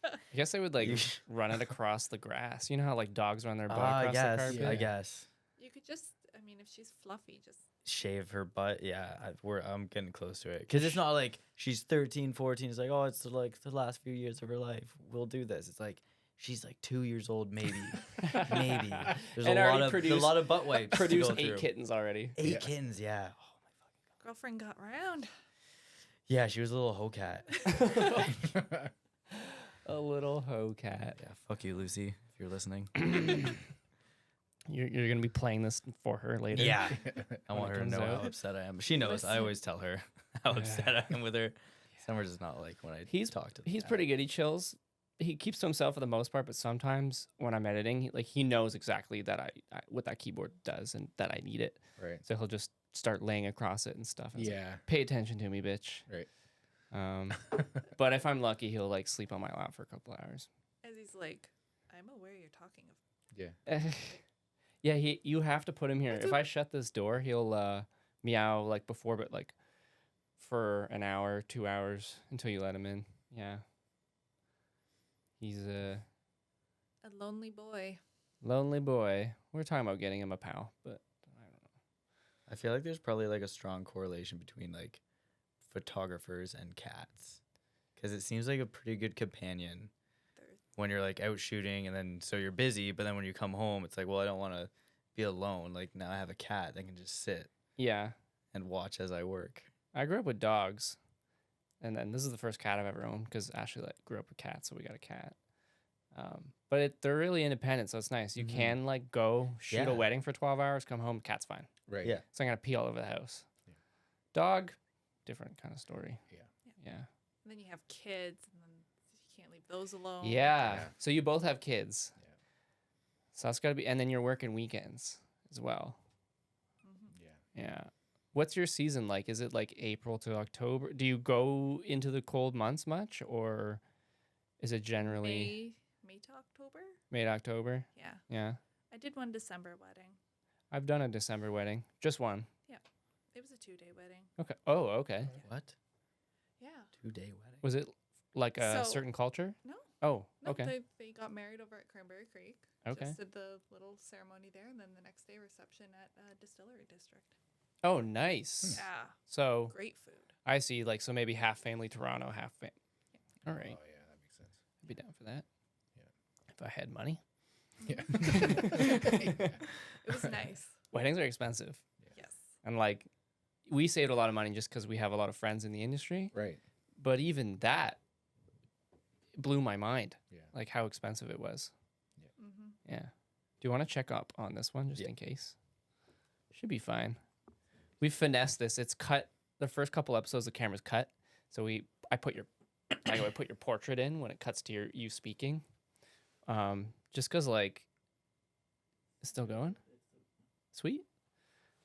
I guess they would like You- run it across the grass. You know how like dogs run their butt I across guess. the carpet? Yeah. I guess. You could just, I mean, if she's fluffy, just Shave her butt. Yeah, I'm getting close to it. Because it's not like she's 13, 14. It's like, oh, it's like the last few years of her life. We'll do this. It's like, she's like 2 years old, maybe. Maybe. There's And a already lot of produced- a lot of butt wipes. to Produce go 8 through. kittens already. 8 Yeah. kittens, yeah. girlfriend got round. Yeah, she was a little hoe cat. A little hoe cat. Yeah, fuck you, Lucy, if you're listening. You're gonna be playing this for her later. Yeah. I When want it her to comes know out. how upset I am. She knows. I always tell her how upset I am with her. Summer does not like when I talk to them. He's pretty good. He chills. He keeps to himself for the most part, but sometimes when I'm editing, he knows exactly that I what that keyboard does and that I need it. Right. So he'll just start laying across it and stuff. And it's like, Yeah. pay attention to me, bitch. Right. But if I'm lucky, he'll like sleep on my lap for a couple hours. As he's like, I'm aware you're talking of. Yeah. Yeah, you have to put him here. That's If I shut this door, he'll meow like before, but like for an hour, 2 hours until you let him in. Yeah. He's a A lonely boy. lonely boy. We're talking about getting him a pal, but I don't know. I feel like there's probably like a strong correlation between like photographers and cats. Because it seems like a pretty good companion They're when you're like out shooting and then so you're busy, but then when you come home, it's like, well, I don't want to be alone. Like now I have a cat that can just sit Yeah. and watch as I work. I grew up with dogs. And then this is the first cat I've ever owned because Ashley grew up with cats, so we got a cat. But they're really independent, so it's nice. You Mhm. can like go shoot Yeah. a wedding for 12 hours, come home, cat's fine. Right. Yeah. So I'm gonna pee all over the house. Yeah. Dog, different kind of story. Yeah. Yeah. And then you have kids, and then you can't leave those alone. Yeah. Yeah. So you both have kids. Yeah. So that's gotta be, and then you're working weekends as well. Mhm. Yeah. Yeah. What's your season like? Is it like April to October? Do you go into the cold months much, or is it generally May to October. May to October? Yeah, Yeah. I did one December wedding. I've done a December wedding, just one. It was a 2-day wedding. Okay. Oh, okay. What? Yeah. 2-day wedding? Was it like a So- certain culture? No. Oh, No, okay. they got married over at Cranberry Creek. Okay. Just did the little ceremony there, and then the next day reception at Distillery District. Oh, nice. Yeah, So great food. I see. Like, so maybe half family Toronto, half family. All right. Oh yeah, that makes sense. I'd be down for that. Yeah. If I had money. Yeah. It was nice. Weddings are expensive. Yes. And like, we saved a lot of money just because we have a lot of friends in the industry. Right. But even that blew my mind. Yeah. Like how expensive it was. Mm-hmm. Yeah. Do you want to check up on this one just Yeah. in case? Should be fine. We've finessed this. It's cut. The first couple episodes, the camera's cut. So I put your portrait in when it cuts to you speaking. Just because like it's still going. Sweet.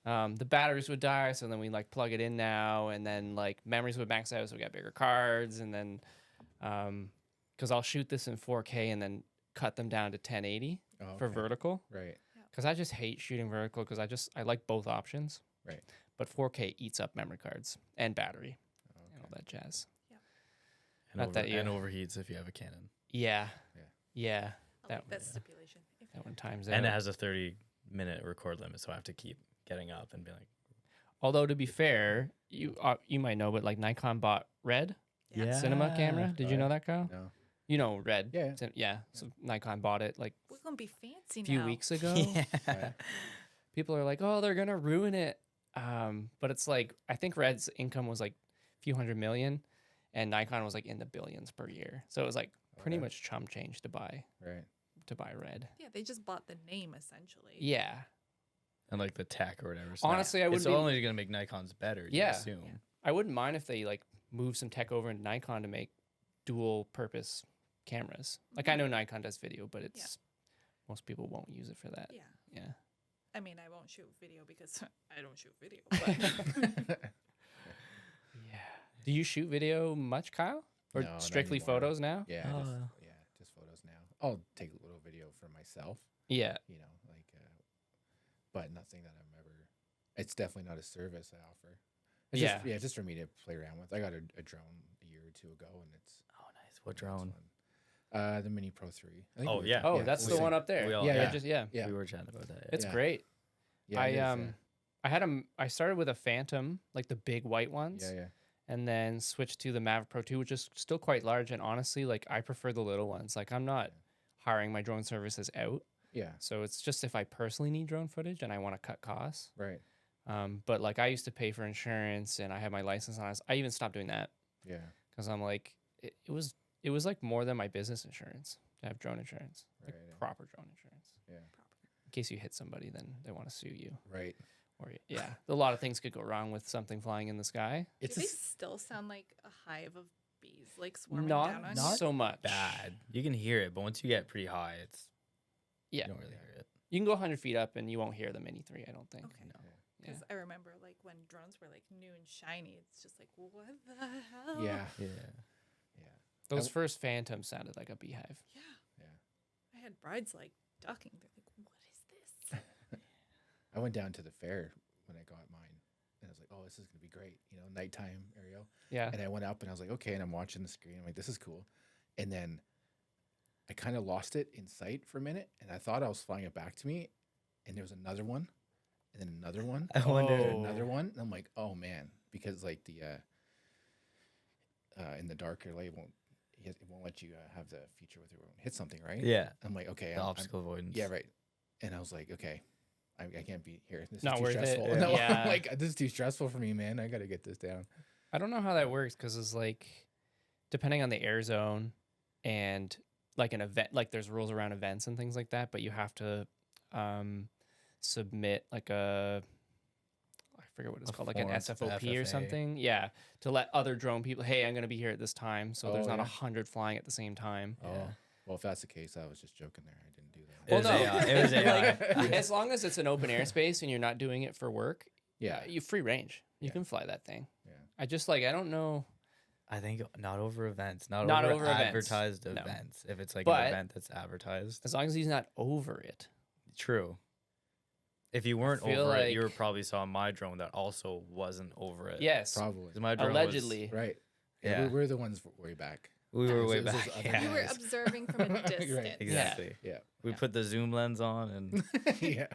The batteries would die, so then we like plug it in now, and then like memories would max out, so we got bigger cards, and then because I'll shoot this in 4K and then cut them down to 1080 Oh, for okay. vertical. Right. Because I just hate shooting vertical because I like both options. Right. But 4K eats up memory cards and battery Oh, and all that jazz. And, Not that you- and overheats if you have a Canon. Yeah. Yeah. Yeah. I'll That make that one, stipulation. If That you one have times And it out. has a 30-minute record limit, so I have to keep getting up and be like, Although to be fair, you might know, but like Nikon bought Red Yeah. cinema camera. Did you know that, Kyle? No. You know, Red. Yeah. Yeah. So Nikon bought it like We're gonna be fancy a few now. weeks ago. Yeah. People are like, oh, they're gonna ruin it. But it's like I think Red's income was like a few hundred million, and Nikon was like in the billions per year. So it was like pretty Okay. much chump change to buy Right. Red. Yeah, they just bought the name essentially. Yeah. And like the tech or whatever. So Honestly, I would it's be. only gonna make Nikons better. You Yeah. assume. I wouldn't mind if they like move some tech over into Nikon to make dual purpose cameras. Like I know Nikon does video, but it's most people won't use it for that. Yeah. Yeah. I mean, I won't shoot video because I don't shoot video. But Yeah. Do you shoot video much, Kyle? Or No, not strictly anymore. photos now? Yeah. Oh. Just photos now. I'll take a little video for myself. Yeah. You know, like, but nothing that I'm ever. It's definitely not a service I offer. It's Yeah. Just, just for me to play around with. I got a drone a year or two ago, and it's Oh, nice. What it's drone? fun. The Mini Pro 3. I think Oh, we were yeah. Oh, yeah, that's we the one up there. we all- Yeah, yeah. yeah. Just yeah. Yeah. We were chatting about that. It's Yeah. great. Yeah, it is, I had I started with a Phantom, like the big white ones. yeah. And then switched to the Mavic Pro 2, which is still quite large. And honestly, like I prefer the little ones. Like I'm not hiring my drone services out. Yeah. So it's just if I personally need drone footage and I want to cut costs. Right. But like I used to pay for insurance and I had my license on. I even stopped doing that Yeah. because I'm like, it was like more than my business insurance to have drone insurance, like Right. proper drone insurance. Yeah. In case you hit somebody, then they want to sue you. Right. Or yeah, a lot of things could go wrong with something flying in the sky. It's do a they s- still sound like a hive of bees like swarming down on Not you? so much. Bad. You can hear it, but once you get pretty high, it's Yeah. you don't really hear it. You can go 100 feet up and you won't hear the Mini 3, I don't think. Okay. No. Yeah. Because I remember like when drones were like new and shiny, it's just like what the hell? Yeah. Yeah. Yeah. Those first Phantoms sounded like a beehive. Yeah. Yeah. I had brides like ducking. They're like, what is this? I went down to the fair when I got mine, and I was like, "Oh, this is gonna be great," you know, nighttime aerial. Yeah. And I went up, and I was like, "Okay," and I'm watching the screen. I'm like, "This is cool," and then I kind of lost it in sight for a minute, and I thought I was flying it back to me, and there was another one, and then another one, I wonder. and another one, and I'm like, "Oh man," because like the in the darker light it won't let you have the feature with it won't hit something, right? Yeah. I'm like, okay, The obstacle avoidance. yeah, right. And I was like, okay, I can't be here. This Not is too worth it. stressful. Yeah. No, Yeah. I'm like, this is too stressful for me, man. I got to get this down. I don't know how that works because it's like, depending on the air zone and like an event, like there's rules around events and things like that, but you have to submit like I forget what it's A called, like an form to the SFOP or FFA. something. Yeah. To let other drone people, hey, I'm going to be here at this time. So there's Oh, not yeah. 100 flying at the same time. Oh, Yeah. well, if that's the case, I was just joking there. I didn't do that. It was AI. It was AI. Like, as long as it's an open airspace and you're not doing it for work, Yeah. you free range. You Yeah. can fly that thing. Yeah. I just like, I don't know. I think not over events, not Not over over events. advertised No. events. If it's like But- an event that's advertised, As long as he's not over it. true. If you weren't feel over it, you like- probably saw my drone that also wasn't over it. Yes. Probably. 'Cause my drone Allegedly. Right. Yeah. We're the ones way back. we were way This is back. other Yeah. You were guys. observing from a distance. Exactly. Yeah. We Yeah. put the zoom lens on and yeah.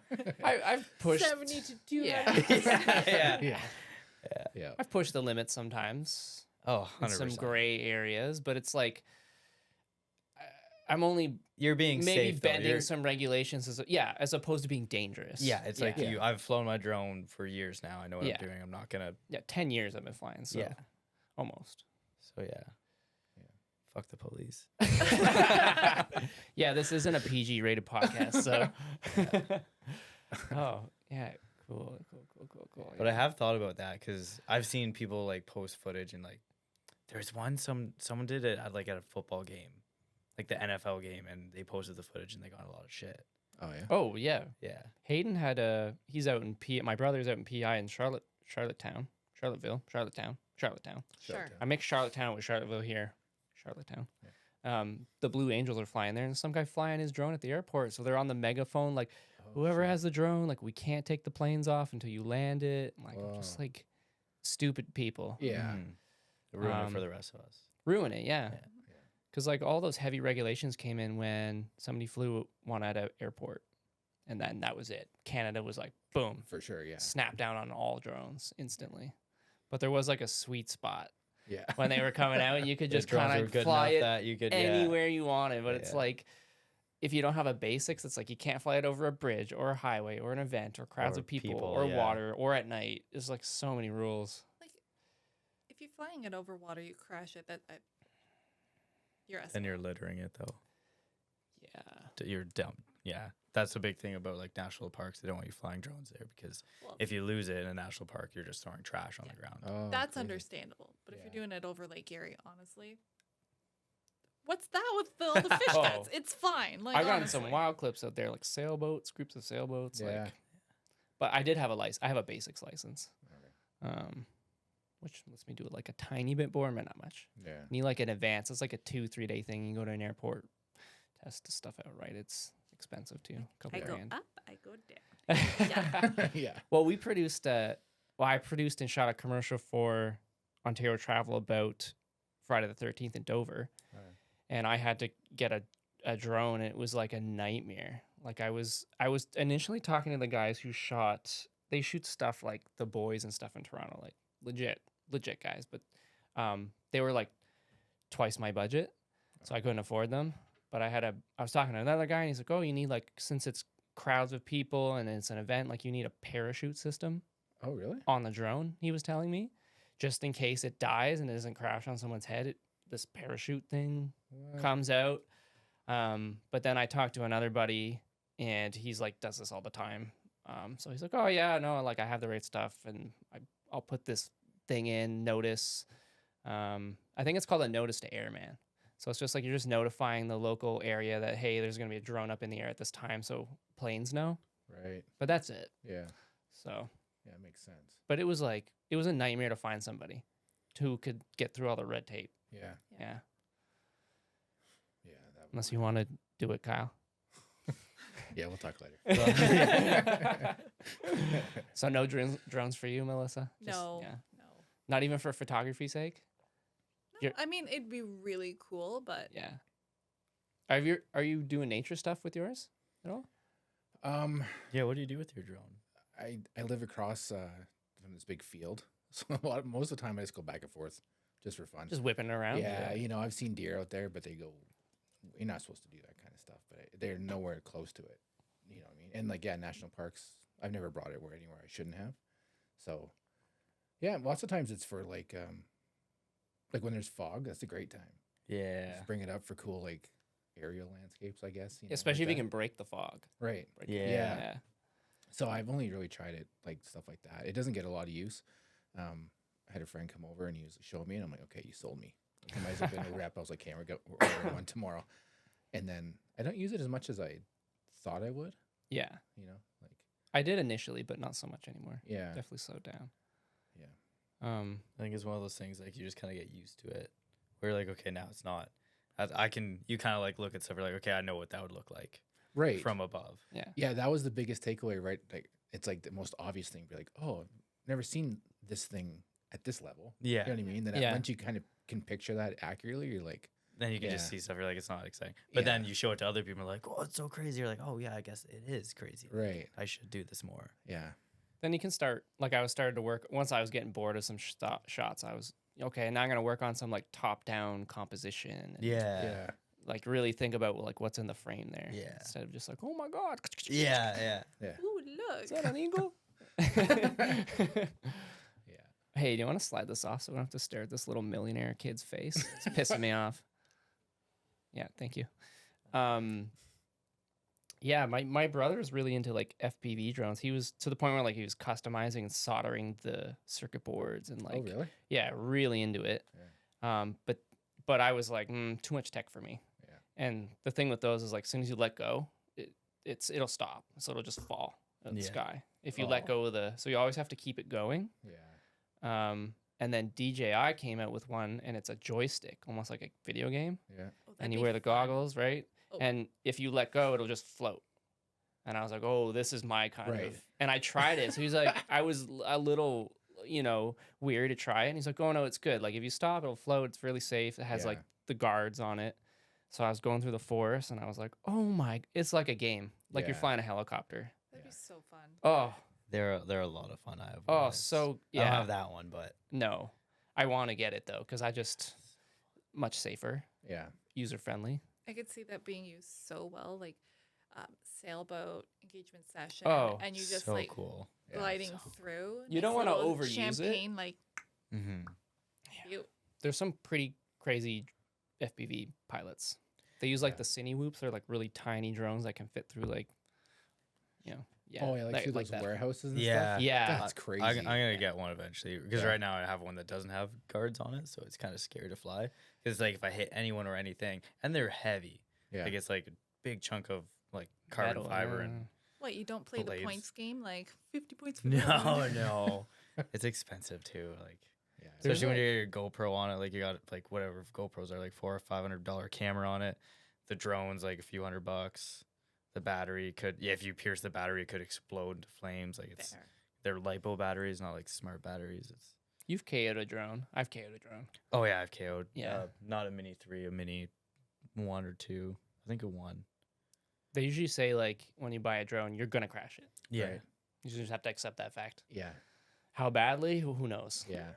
I've pushed. 70 to 200. Yeah. yeah. Yeah. Yeah. I've pushed the limits sometimes Oh, in 100%. some gray areas, but it's like I'm only You're being maybe safe, though. bending You're- some regulations as opposed to being dangerous. Yeah, it's like Yeah. I've flown my drone for years now. I know what Yeah. I'm doing. I'm not gonna. 10 years I've been flying, so Yeah. almost. So yeah. Fuck the police. Yeah, this isn't a PG rated podcast, so oh, yeah, cool. But I have thought about that because I've seen people like post footage and like there's someone did it at like at a football game, like the NFL game, and they posted the footage and they got a lot of shit. Oh, yeah. Oh, yeah. Yeah. Hayden had he's out in my brother's out in PI in Charlottetown. Sure. I mix Charlottetown with Charlottesville here. Charlottetown. The Blue Angels are flying there, and some guy flying his drone at the airport. So they're on the megaphone, like, whoever has the drone, like, we can't take the planes off until you land it. And, like, I'm just Whoa. like, stupid people. Yeah. Mhm. Ruin it for Um, the rest of us. Ruin it, yeah. Yeah. Because, like, all those heavy regulations came in when somebody flew one at an airport. And then that was it. Canada was like, boom, For sure. Yeah. snap down on all drones instantly. But there was, like, a sweet spot. Yeah. when they were coming out. You could The just drones kind were of good fly enough it that you could anywhere you wanted. But it's Yeah. like, if you don't have a basics, it's like you can't fly it over a bridge or a highway or an event or crowds Or of people, people, or yeah. water or at night. There's like so many rules. Like, if you're flying it over water, you crash it. You're And you're littering it though. Yeah. You're dumb. Yeah, that's the big thing about like national parks. They don't want you flying drones there because Well, if you lose it in a national park, you're just throwing trash on the ground. Oh, that's crazy. understandable. But if Yeah. you're doing it over Lake Erie, honestly, what's that with all the fish Oh. guts? It's fine. Like, I got in some honestly. wild clips out there, like sailboats, groups of sailboats. Yeah. Like, but I did have a license. I have a basics license, which lets me do it like a tiny bit more, but not much. Yeah. Need like an advance. It's like a 2-3 day thing. You go to an airport, test the stuff out. Right, it's expensive too. A couple I go grand. up, I go down. Yeah. Well, we produced. I produced and shot a commercial for Ontario Travel about Friday the 13th in Dover, and I had to get a drone. And it was like a nightmare. Like I was initially talking to the guys who shot. They shoot stuff like The Boys and stuff in Toronto, like legit guys. But they were like twice my budget, so I couldn't afford them. But I was talking to another guy, and he's like, "Oh, you need like, since it's crowds of people and it's an event, like you need a parachute system Oh, really? on the drone." He was telling me, just in case it dies and it doesn't crash on someone's head, this parachute thing What? comes out. But then I talked to another buddy, and he's like, does this all the time. So he's like, "Oh yeah, no, like I have the right stuff, and I'll put this thing in notice." I think it's called a notice to airman. So it's just like you're just notifying the local area that, hey, there's gonna be a drone up in the air at this time, so planes know. Right. But that's it. Yeah. So, Yeah, it makes sense. but it was a nightmare to find somebody who could get through all the red tape. Yeah. Yeah. Yeah. That Unless you want to do it, Kyle. Yeah, we'll talk later. So no drones for you, Melissa? No, Yeah. no. Not even for photography's sake? No, You're- I mean, it'd be really cool, but Yeah. Are you doing nature stuff with yours at all? Yeah, what do you do with your drone? I live across from this big field, so most of the time I just go back and forth, just for fun. Just whipping it around? Yeah, you know, I've seen deer out there, but they go, you're not supposed to do that kind of stuff, but they're nowhere close to it. You know what I mean? And like, yeah, national parks, I've never brought it anywhere I shouldn't have. So, yeah, lots of times it's for like when there's fog, that's a great time. Yeah. Just bring it up for cool, like aerial landscapes, I guess. You know, Especially like if you that. can break the fog. Right. Break Yeah. yeah. So I've only really tried it, like stuff like that. It doesn't get a lot of use. I had a friend come over and he was showing me, and I'm like, okay, you sold me. I might as well been a rep. I was like, okay, we're ordering one tomorrow. And then I don't use it as much as I thought I would. Yeah. You know, like I did initially, but not so much anymore. yeah, Definitely slowed down. yeah, I think it's one of those things like you just kind of get used to it. Where you're like, okay, now it's not. You kind of like look at stuff. You're like, okay, I know what that would look like right. from above. Yeah. Yeah, that was the biggest takeaway, right? Like it's like the most obvious thing. Be like, oh, I've never seen this thing at this level. Yeah. You know what I mean? Then Yeah. once you kind of can picture that accurately, you're like, Then you can just Yeah. see stuff. You're like, it's not exciting. But then Yeah. you show it to other people. Like, oh, it's so crazy. You're like, oh yeah, I guess it is crazy. right, I should do this more. yeah, Then you can start, like I was started to work, once I was getting bored of some shots, I was, okay, now I'm going to work on some like top-down composition. And, yeah, like really think about like what's in the frame there. Yeah. Instead of just like, oh my God. Yeah. ooh, Is look. that an eagle? yeah. Hey, do you want to slide this off so we don't have to stare at this little millionaire kid's face? It's pissing me off. Yeah, thank you. Yeah, my brother's really into like FPV drones. He was to the point where like he was customizing and soldering the circuit boards and like Oh, really? yeah, really into it. But I was like, too much tech for me. Yeah. And the thing with those is like as soon as you let go, it'll stop. So it'll just fall out of the Yeah. sky. If you let go of so you always have to keep it going. Yeah, And then DJI came out with one, and it's a joystick, almost like a video game. yeah. Oh, that'd And you be wear the fun. goggles, right? Oh. And if you let go, it'll just float. And I was like, oh, this is my kind Right. of. And I tried it. So he's like, I was a little, weary to try it. And he's like, oh, no, it's good. Like if you stop, it'll float. It's really safe. It has like Yeah. the guards on it. So I was going through the forest, and I was like, oh my, it's like a game. Like you're Yeah. flying a helicopter. That'd Yeah. be so fun. Oh, They're a lot of fun. I have. oh, one. so I don't yeah. have that one, but No. I want to get it though, because I just much safer, Yeah. user friendly. I could see that being used so well, like sailboat engagement session, Oh, and you just so like cool. Yeah, gliding so through. You don't nice wanna little overuse it. champagne, like Mm-hmm. you. There's some pretty crazy FPV pilots. They use like Yeah. the cine whoops. They're like really tiny drones that can fit through like, you know, yeah. Oh, yeah, like through those that. warehouses and Yeah. stuff? Yeah. That's crazy. I'm gonna get one eventually because Yeah. right now I have one that doesn't have guards on it, so it's kind of scary to fly. Because like if I hit anyone or anything, and they're heavy, Yeah. like it's like a big chunk of like carbon Metal, fiber and What, you don't play Blades. the points game, like 50 points for that no, one? no, it's expensive too. Like Yeah. There's especially when you get your GoPro on it, like you got like whatever GoPros are like $400 or $500 camera on it. The drone's like a few $100. The battery could if you pierce the battery, it could explode into flames. Like it's Fair. they're lipo batteries, not like smart batteries. It's You've KO'd a drone. I've KO'd a drone. oh yeah, I've KO'd. Yeah. Not a Mini 3, a Mini 1 or 2. I think a 1. They usually say like when you buy a drone, you're gonna crash it. Yeah. Right. You just have to accept that fact. Yeah. How badly? Who knows? Yeah.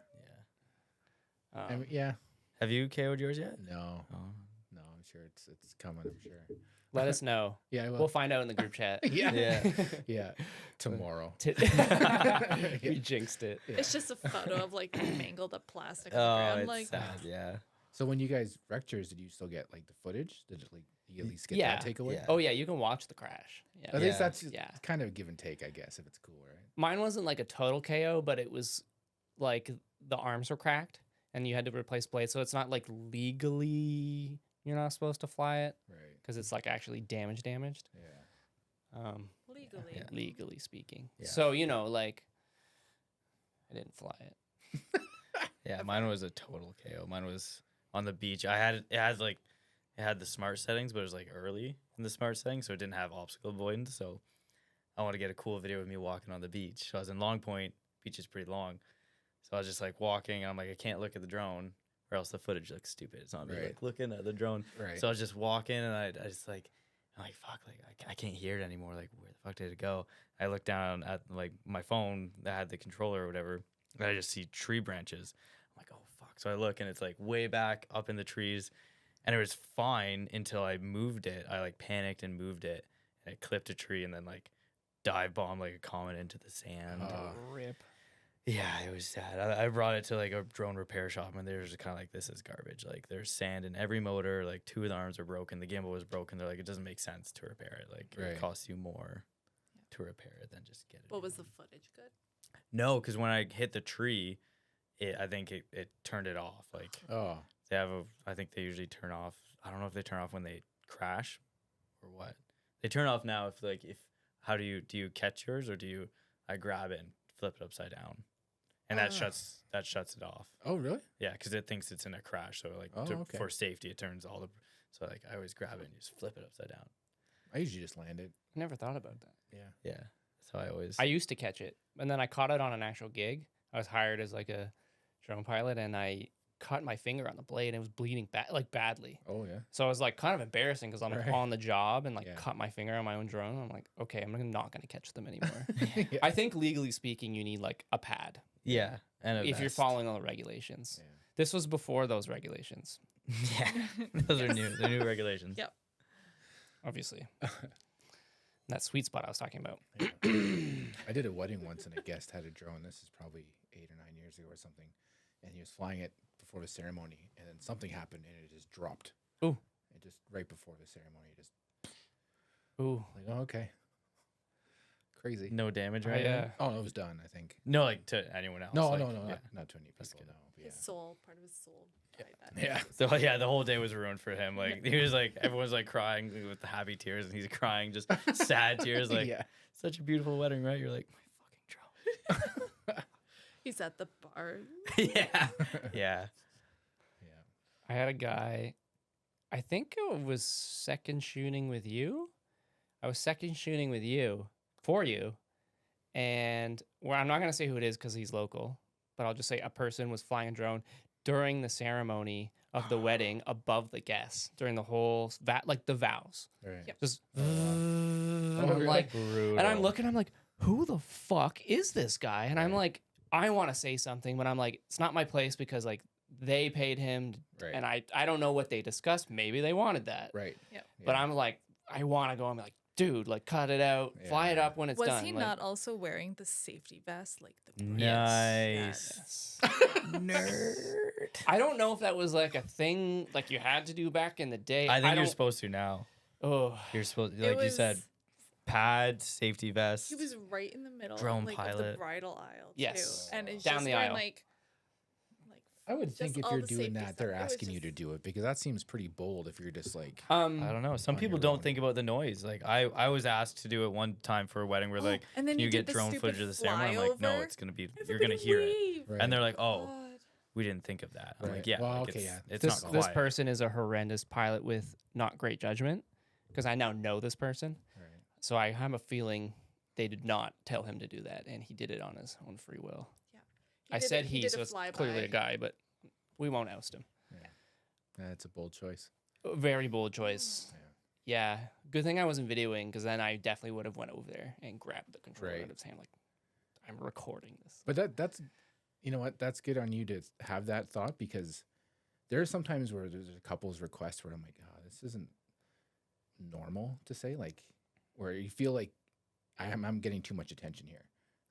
Yeah. I mean, yeah. Have you KO'd yours yet? No. Oh. No, I'm sure it's coming, I'm sure. Let us know. Yeah, We'll find out in the group chat. yeah. Yeah. Yeah. Tomorrow. We jinxed it. Yeah. It's just a photo of like mangled up plastic on the Oh, ground. it's Like, sad. Yeah. So when you guys wrecked yours, did you still get like the footage? Did it like you at least get Yeah. that takeaway? Yeah. Oh yeah, you can watch the crash. Yeah. At least Yeah. that's Yeah. kind of give and take, I guess, if it's cool, right? Mine wasn't like a total KO, but it was like the arms were cracked and you had to replace blades. So it's not like legally you're not supposed to fly it Right. because it's like actually damaged. Yeah. legally. Yeah. Legally speaking. Yeah. So you know, like I didn't fly it. Yeah, mine was a total KO. Mine was on the beach. it had the smart settings, but it was like early in the smart settings, so it didn't have obstacle avoidance. So I want to get a cool video of me walking on the beach. So I was in Long Point. Beach is pretty long. So I was just like walking, and I'm like, I can't look at the drone, or else the footage looks stupid. It's not me Right. like looking at the drone. Right. So I was just walking, and I just like, I'm like, fuck, like I can't hear it anymore. Like, where the fuck did it go? I look down at like my phone that had the controller or whatever, and I just see tree branches. I'm like, oh fuck. So I look, and it's like way back up in the trees, and it was fine until I moved it. I like panicked and moved it, and it clipped a tree, and then like dive bombed like a comet into the sand. Rip. Yeah, it was sad. I brought it to like a drone repair shop, and they were just kind of like, this is garbage. Like, there's sand in every motor. Like, 2 of the arms are broken. The gimbal was broken. They're like, it doesn't make sense to repair it. Like, Right. it costs you more to repair it than just get it. But was the footage good? No, because when I hit the tree, I think it turned it off. Like, Oh. they have I think they usually turn off. I don't know if they turn off when they crash or what. They turn off now how do you catch yours, or I grab it and flip it upside down? And that shuts it off. Oh, really? Yeah, because it thinks it's in a crash. So like okay. for safety, it turns all the. So like I always grab it and just flip it upside down. I usually just land it. Never thought about that. Yeah. Yeah, so I always. I used to catch it, and then I caught it on an actual gig. I was hired as like a drone pilot, and I cut my finger on the blade, and it was bleeding badly. Oh, yeah. So it was like kind of embarrassing because I'm Right. on the job and like Yeah. cut my finger on my own drone. I'm like, okay, I'm not gonna catch them anymore. Yeah. I think legally speaking, you need like a pad Yeah, and a if you're vest. following all the regulations. Yeah. This was before those regulations, Yeah, those are new. They're new regulations. Yep. obviously. That sweet spot I was talking about. I did a wedding once, and a guest had a drone. This is probably 8 or 9 years ago or something. And he was flying it before the ceremony, and then something happened, and it just dropped. Ooh. It just right before the ceremony, just Ooh. like, oh, okay. Crazy. No damage, Oh, right? yeah. Oh, no, it was done, I think. No, like to anyone else. No, like, no, yeah. not to any people. good. No, but His yeah. soul, part of his soul. died that Yeah. day. So yeah, the whole day was ruined for him. Like he was like, everyone's like crying with the happy tears, and he's crying just sad tears. Like Yeah. such a beautiful wedding, right? You're like, my fucking drone. He's at the bar. yeah, yeah. Yeah. I had a guy, I think it was second shooting with you. I was second shooting with you, for you. And I'm not going to say who it is because he's local, but I'll just say a person was flying a drone during the ceremony of the wedding above the guests during the whole, like the vows. Right. Yep. Just, Oh, and I'm really? like, Brutal. and I'm looking, I'm like, who the fuck is this guy? And I'm like, I want to say something, but I'm like, it's not my place because like they paid him, Right. and I don't know what they discussed. Maybe they wanted that, Right. but I'm like, I want to go. I'm like, dude, like cut it out, fly it Yeah. up when it's Was done. he like, not also wearing the safety vest, like the Nice. Nerd. I don't know if that was like a thing like you had to do back in the day. I think you're don't- supposed to now. Oh, You're supposed, It like you said, was- pads, safety vest. He was right in the middle, Drone like of pilot. the bridal aisle, Yes. too. And it's Down just the when, aisle. like I would just think if all you're the doing safety that, stuff. they're It was asking you to just- do it because that seems pretty bold if you're just like, I don't know. Some on people your don't own. think about the noise. Like I was asked to do it one time for a wedding where like, and then can you did get the drone stupid footage of the ceremony? I'm like, no, flyover. it's gonna be you're gonna hear it. Right. And they're like, oh, God. we didn't think of that. I'm Right. like, yeah, Well, like, okay, it's, yeah. it's this not this quiet. person is a horrendous pilot with not great judgment because I now know this person. Right. So I have a feeling they did not tell him to do that, and he did it on his own free will. He I did said a- he, did so a it's clearly a flyby. guy, but we won't oust him. That's a bold choice. A very bold choice. Yeah. Good thing I wasn't videoing because then I definitely would have went over there and grabbed the controller Right. out of his hand like, I'm recording this. But that's, you know what? That's good on you to have that thought because there are some times where there's a couple's request where I'm like, oh, this isn't normal to say, like, where you feel like I'm getting too much attention here.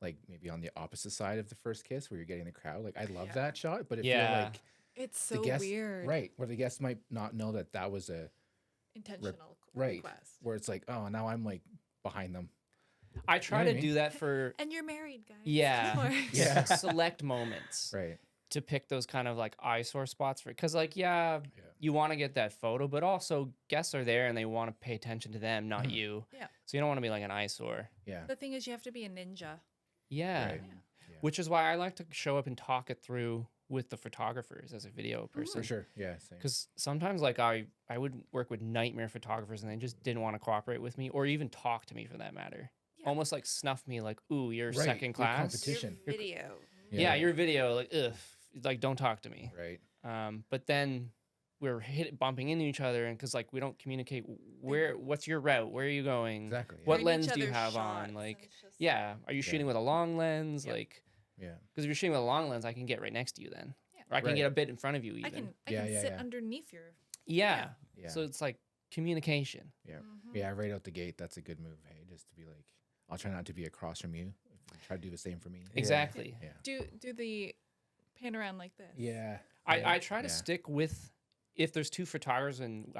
Like maybe on the opposite side of the first kiss where you're getting the crowd. Like I love Yeah. that shot, but it Yeah. feel like It's the so guest, weird. right? Where the guest might not know that that was a Intentional right. request. Where it's like, oh, now I'm like behind them. I try what to I mean? do that for And you're married, guys. Yeah. No worries. Yeah. select moments Right. to pick those kind of like eyesore spots for because like yeah, Yeah. you want to get that photo, but also guests are there and they want to pay attention to them, not Mhm. you. Yeah. So you don't want to be like an eyesore. Yeah. The thing is, you have to be a ninja. Yeah. Right. Yeah. Which is why I like to show up and talk it through with the photographers as a video person. For sure. Yeah. Same. Because sometimes like I would work with nightmare photographers and they just didn't want to cooperate with me or even talk to me for that matter. Yeah. Almost like snuff me like, ooh, you're Right, second your class. competition. Your video. Yeah, your video, like, ugh, like don't talk to me. Right. But then we're bumping into each other, and because like we don't communicate what's your route, where are you going, Exactly. what Bring lens each do you other's have shots, on, and like it's just- yeah, are you shooting with a long lens, Yep. like Yeah. because if you're shooting with a long lens, I can get right next to you then, Yeah. or I can Right. get a bit in front of you even. I can Yeah, yeah, sit yeah. underneath your. yeah. Yeah. So it's like communication. Yeah. Mhm. Yeah. Right out the gate. That's a good move. Hey, just to be like, I'll try not to be across from you. Try to do the same for me. Exactly. Yeah. Do the pan around like this. Yeah. I try to Yeah. stick with if there's two photographers and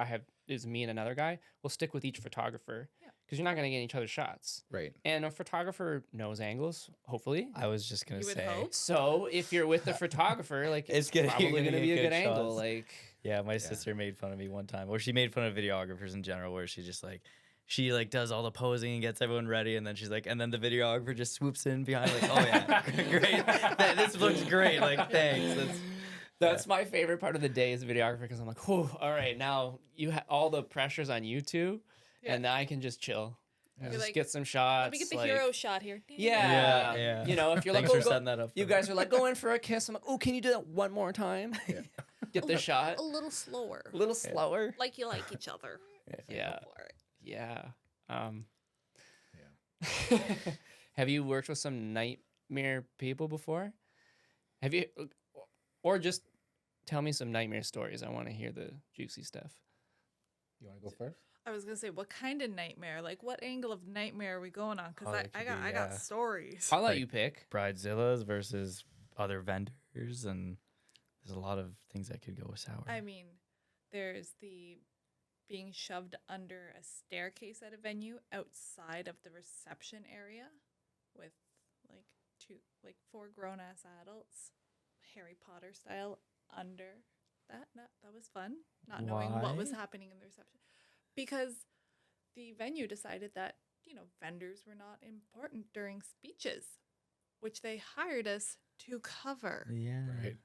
is me and another guy, we'll stick with each photographer Yeah. because you're not gonna get each other's shots. Right. And a photographer knows angles, hopefully. I was just gonna You would say, hope. So if you're with the photographer, like It's it's gonna- probably you're gonna, gonna be a get good good angle. shots. Like yeah, my sister made fun of me one time, or she made fun of videographers in general, where she just like. She like does all the posing and gets everyone ready, and then she's like, and then the videographer just swoops in behind, like, oh yeah, great, this looks great, like thanks. that's my favorite part of the day is the videographer because I'm like, whew, all right, now all the pressure's on you two, Yeah. and now I can just chill. You're Just like, get some shots. Let me get the like- hero shot here. Yeah. Yeah. You know, if you're like, Thanks oh, for setting that up. you for guys are like, go in for a kiss. I'm like, oh, can you do that one more time? Yeah. Get the shot. A little slower. A little slower. Like you like each other. Yeah. Go for it. Yeah. Have you worked with some nightmare people before? Have you, or just tell me some nightmare stories? I want to hear the juicy stuff. You want to go first? I was gonna say, what kind of nightmare? Like, what angle of nightmare are we going on? Because Oh, it I could got be, I got yeah. stories. I'll let Like- you pick. Bridezillas versus other vendors, and there's a lot of things that could go sour. I mean, there's the being shoved under a staircase at a venue outside of the reception area with like four grown ass adults, Harry Potter style, under that. That was fun. Not knowing what was Why? happening in the reception. Because the venue decided that, vendors were not important during speeches, which they hired us to cover. yeah. Right.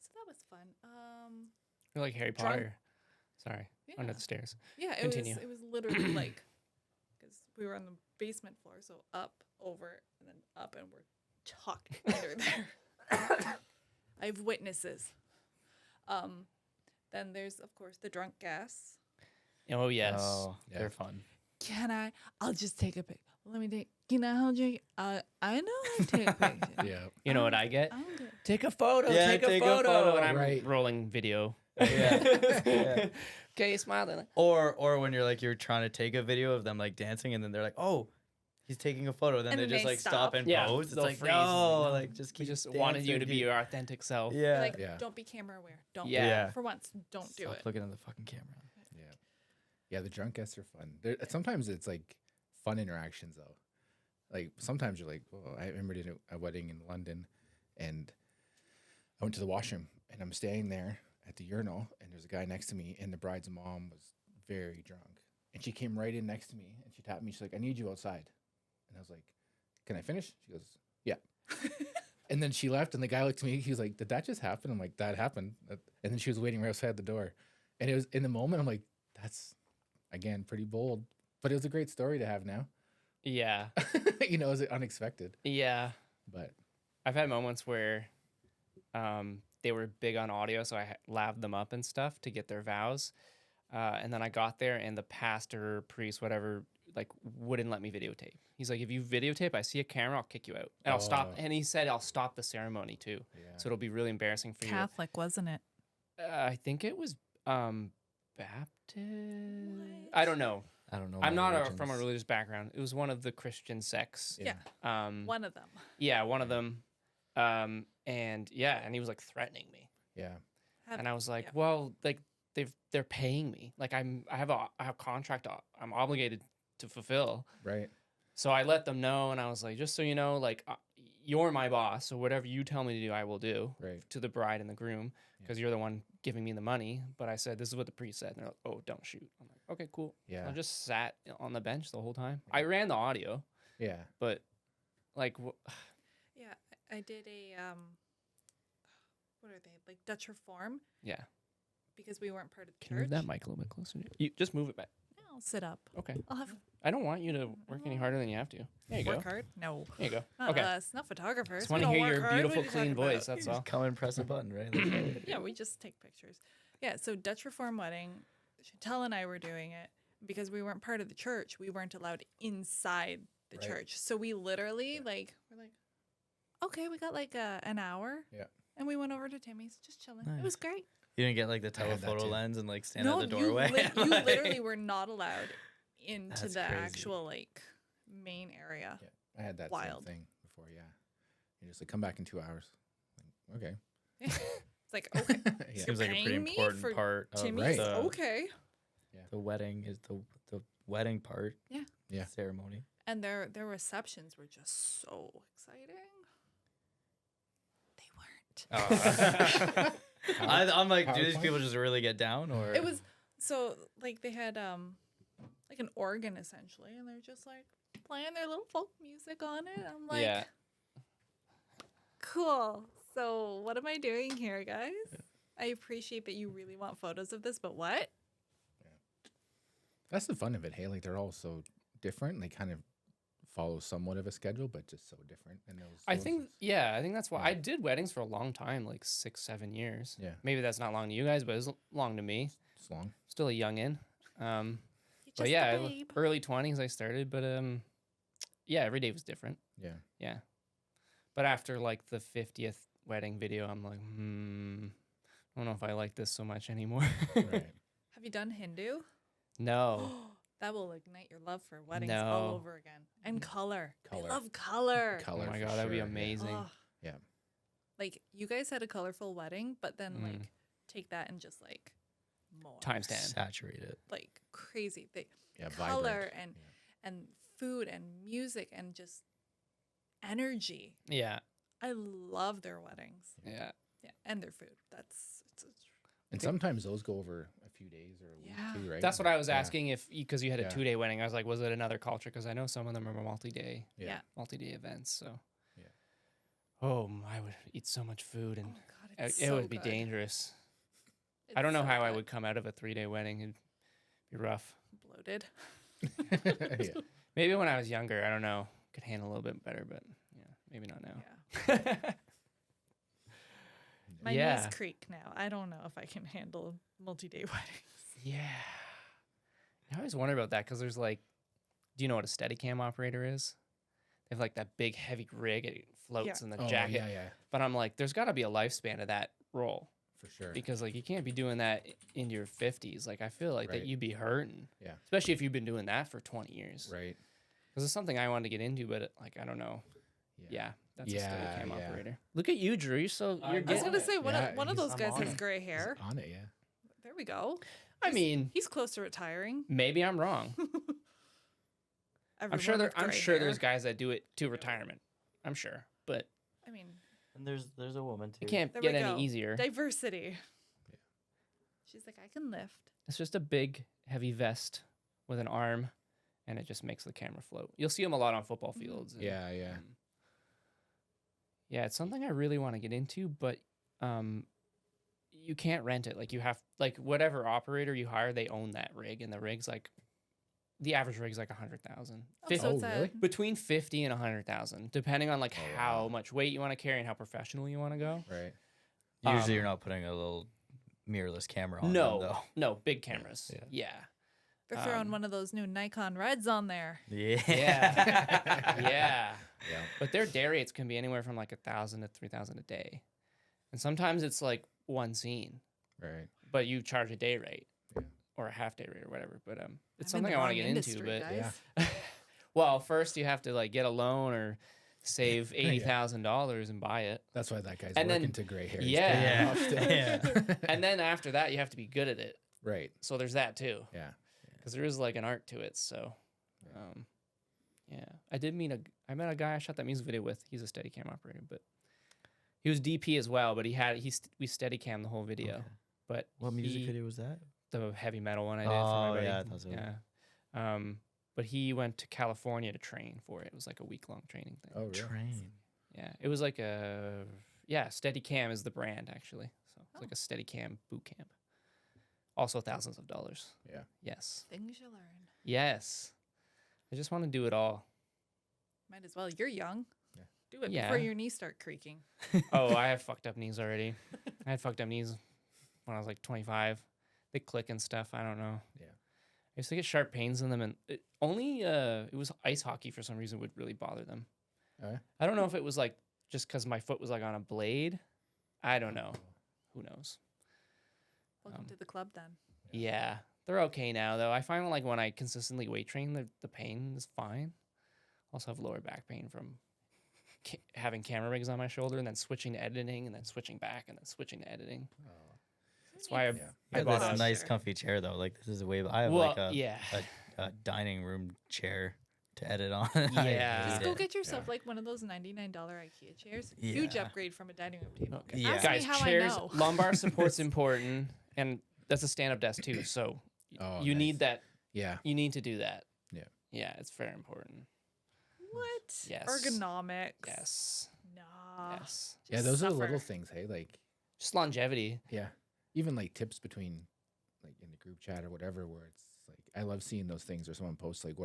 So that was fun. You're like Harry Drunk- Potter. Sorry. Under Yeah. the stairs. Yeah, Continue. it was literally like, because we were on the basement floor, so up, over, and then up, and we're tucked under there. I have witnesses. Then there's of course the drunk gas. Oh, yes. Oh, Yeah. they're fun. I'll just take a pic. Let me take. Can I hold you? I know how to take pictures. Yeah. You know what I get? I'm good. Take a photo. Yeah, take a take a photo. photo. And I'm Right. rolling video. Yeah. Okay, smiling. Or when you're trying to take a video of them like dancing, and then they're like, oh, he's taking a photo, then And they then just they like stop stop. and Yeah, pose. It's they'll like freeze. no, Like, like just We keep. just wanted you to be dancing, your authentic self. Yeah. Like, Yeah. don't be camera aware. Don't. Yeah. Yeah. For once, don't do Stop it. looking at the fucking camera. Yeah. Yeah, the drunk guests are fun. Sometimes it's like fun interactions though. Like sometimes you're like, oh, I remember doing a wedding in London and I went to the washroom and I'm standing there at the urinal and there's a guy next to me and the bride's mom was very drunk. And she came right in next to me and she tapped me. She's like, I need you outside. And I was like, can I finish? She goes, yeah. And then she left and the guy looked at me. He was like, did that just happen? I'm like, that happened. And then she was waiting right outside the door. And it was in the moment, I'm like, that's, again, pretty bold. But it was a great story to have now. Yeah. You know, it was unexpected. Yeah. But I've had moments where they were big on audio, so I laved them up and stuff to get their vows. And then I got there, and the pastor, priest, whatever, like wouldn't let me videotape. He's like, if you videotape, I see a camera, I'll kick you out. And I'll stop. Oh. And he said, I'll stop the ceremony too. yeah. So it'll be really embarrassing for Catholic, wasn't it? you. I think it was Baptist. I don't know. I don't know. I'm my not from a religions. religious background. It was one of the Christian sects. Yeah. One of them. Yeah, one of them. And yeah, and he was like threatening me. Yeah. And I was like, yeah. well, like they're paying me. Like I have a contract I'm obligated to fulfill. Right. So I let them know, and I was like, just so you know, like you're my boss, so whatever you tell me to do, I will do. Right. To the bride and the groom, because you're the one giving me the money. But I said, this is what the priest said. And they're like, oh, don't shoot. I'm like, okay, cool. Yeah. I just sat on the bench the whole time. I ran the audio, Yeah. but like, Yeah, I did a what are they, like Dutch Reform, yeah. because we weren't part of the Can you church. move that mic a little bit closer? You just move it back. No, I'll sit up. Okay. I'll have I don't want you to work any harder than you have to. There you go. work hard. No, There you go. not Okay. us, not photographers. Just We want to don't hear work your hard. What beautiful, are you clean talking voice. about? That's all. Come and press a button, right? That's all. Yeah, we just take pictures. Yeah, so Dutch Reform wedding, Chantel and I were doing it because we weren't part of the church. We weren't allowed inside the Right. church. So we literally we're like, okay, we got like an hour. Yeah. And we went over to Timmy's, just chilling. It Nice. was great. You didn't get like the I had that telephoto too. lens and like stand at the you, doorway. you like- literally were not allowed into That's the crazy. actual like main area. Yeah. I had that Wild. same thing before. Yeah. You just like come back in 2 hours. Like, okay. It's like, okay, Yeah. Seems like a pretty paying me important for part of Timmy's, the, okay. the wedding is the wedding part. Yeah. Yeah. Ceremony. And their receptions were just so exciting. They weren't. I'm like, do these PowerPoint? people just really get down, or It was so like they had like an organ essentially, and they're just like playing their little folk music on it. I'm like, Yeah. cool. So what am I doing here, guys? I appreciate that you really want photos of this, but what? That's the fun of it. Hey, like they're all so different. They kind of follow somewhat of a schedule, but just so different. And I think that's why I did weddings for a long time, like 6-7 years. Yeah. Maybe that's not long to you guys, but it's long to me. it's long. Still a youngin. You're But just yeah, a babe. early 20s I started, but yeah, every day was different. Yeah. Yeah. But after like the 50th wedding video, I'm like, I don't know if I like this so much anymore. Right. Have you done Hindu? No. That will ignite your love for weddings all No. over again. And color. Color. I love color. Color. Oh my for God, that'd be sure, yeah. amazing. Ugh. Yeah. Like you guys had a colorful wedding, but then Mm. like take that and just like more Times 10. saturate it. like crazy. They Yeah. color Vibrant. and Yeah. and food and music and just energy. Yeah. I love their weddings. Yeah. Yeah, and their food. That's it's And sometimes those go over a few days or a week Yeah. too, right? That's what I was Yeah. asking if because you had a Yeah. 2-day wedding. I was like, was it another culture? Because I know some of them are multi-day Yeah. events. So, Yeah. oh, I would eat so much food, and oh god, it's it so would be good. dangerous. It's I don't know so how I good. would come out of a 3-day wedding. It'd be rough. bloated. Yeah. Maybe when I was younger, I don't know, could handle a little bit better, but yeah, maybe not now. Yeah. My Yeah. knees creak now. I don't know if I can handle multi-day weddings. Yeah. I always wonder about that because there's like Do you know what a Steadicam operator is? They have like that big heavy rig. It floats in the Oh, jacket. yeah. But I'm like, there's got to be a lifespan of that role For sure. because like you can't be doing that into your 50s. Like I feel like Right. that you'd be hurting. Yeah. Especially if you've been doing that for 20 years. Right. Because it's something I wanted to get into, but like I don't know. Yeah, that's a Yeah, Steadicam yeah. operator. Look at you, Drew. You're I was getting gonna it. say one Yeah, of one of he's- those guys I'm on has it. gray He's hair. on it, yeah. There we go. I mean, He's close to retiring. maybe I'm wrong. I'm sure Everyone with I'm gray sure there's hair. guys that do it to retirement. I'm sure, but I mean, And there's a woman too. it can't there get we go. any easier. Diversity. She's like, I can lift. It's just a big, heavy vest with an arm, and it just makes the camera float. You'll see them a lot on football fields. and, Yeah. yeah, it's something I really want to get into, but you can't rent it. Like you have, like whatever operator you hire, they own that rig, and the rig's like, the average rig's like 100,000. Oh, so Oh, it's really? Between 50 and 100,000, depending on like Oh, how wow. much weight you want to carry and how professional you want to go. Right. Usually you're not putting a little mirrorless camera on them, No, though. no, big cameras. Yeah. Yeah. They're throwing Um, one of those new Nikon Reds on there. Yeah. Yeah. yeah. Yeah. But their day rates can be anywhere from like 1,000 to 3,000 a day. And sometimes it's like one scene, Right. but you charge a day rate Yeah. or a half day rate or whatever. But it's I'm in something the I want to wrong get industry, into. But guys. well, first you have to like get a loan or save $80,000 and buy it. That's why that guy's And working then- to gray hair. He's Yeah. paying it off still. And then after that, you have to be good at it. Right. So there's that too. Yeah. Because there is like an art to it. So, yeah, I met a guy I shot that music video with. He's a Steadicam operator, but he was DP as well. But we Steadicam the whole video. Okay. But What music he- video was that? The heavy metal one I did for Oh, my buddy. yeah, I thought so. Yeah. But he went to California to train for it. It was like a week-long training thing. Oh, really? Train. Yeah, it was like Steadicam is the brand actually. So it's like a Steadicam boot camp. Also thousands of dollars. Yeah. Yes. Things you learn. Yes. I just want to do it all. Might as well. You're young. Yeah. Do it Yeah. before your knees start creaking. Oh, I have fucked up knees already. I had fucked up knees when I was like 25. They click and stuff. I don't know. Yeah. I used to get sharp pains in them, and it was ice hockey for some reason would really bother them. Oh, yeah? I don't know if it was like just because my foot was like on a blade. I don't know. Who knows? Welcome to the club then. Yeah, they're okay now though. I find like when I consistently weight train, the pain is fine. Also have lower back pain from having camera rigs on my shoulder and then switching to editing and then switching back and then switching to editing. That's why I Yeah. I Yeah, bought this a nice comfy chair though. Like this is I have well, like a, yeah. a dining room chair to edit on. Yeah. Just I go hate it. get yourself like one of those $99 IKEA chairs. Huge Yeah. upgrade from a dining room table. Okay. Yeah. Ask me Guys, how I chairs, know. lumbar support's important, and that's a stand-up desk too. So Oh, you nice. need that. Yeah. You need to do that. Yeah. Yeah, it's very important. What? Yes. Ergonomics. Yes. Nah. Yes. Yeah, Just those are the suffer. little things, hey? Like, Just longevity. yeah. Even like tips between, like in the group chat or whatever, where it's like, I love seeing those things or someone posts, like,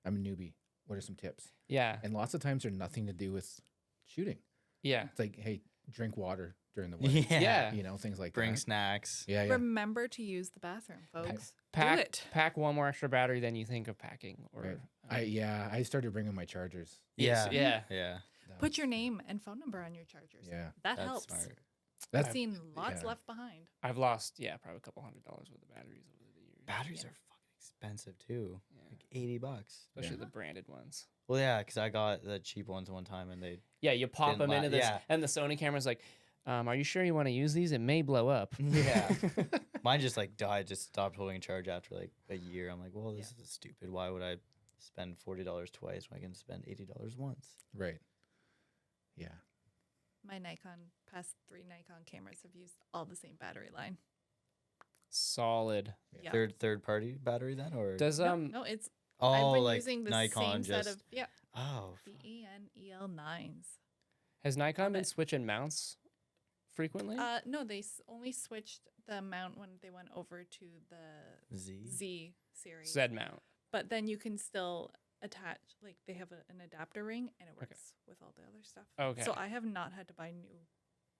I'm a newbie. What are some tips? Yeah. And lots of times they're nothing to do with shooting. Yeah. It's like, hey, drink water during the wedding. Yeah. You know, things like Bring that. snacks. Yeah, yeah. Remember to use the bathroom, folks. Do Pack it. pack one more extra battery than you think of packing. Or Right. I started bringing my chargers. Yes, Yeah. yeah. Yeah. Put your name and phone number on your chargers. Yeah. That That's helps. smart. That's I've seen lots yeah. left behind. I've lost probably a couple $100 worth of batteries over the years. Batteries are fucking expensive too. Yeah. Like $80. Especially Yeah. the branded ones. Well, yeah, because I got the cheap ones one time and they. Yeah, you pop Didn't them into this, yeah. and the Sony camera's like, are you sure you want to use these? It may blow up. Yeah. Mine just like died. Just stopped holding a charge after like a year. I'm like, well, this is stupid. Why would I spend $40 twice when I can spend $80 once? right. Yeah. My past 3 Nikon cameras have used all the same battery line. Solid. Yeah. Third party battery then, or Does No, it's oh I've been like using the Nikon same set just of oh the ENEL9s. has Nikon been it. switching mounts frequently? No, they only switched the mount when they went over to the Z. Z series. Z mount. But then you can still attach, like they have an adapter ring and it works with all the other stuff. Okay. So I have not had to buy new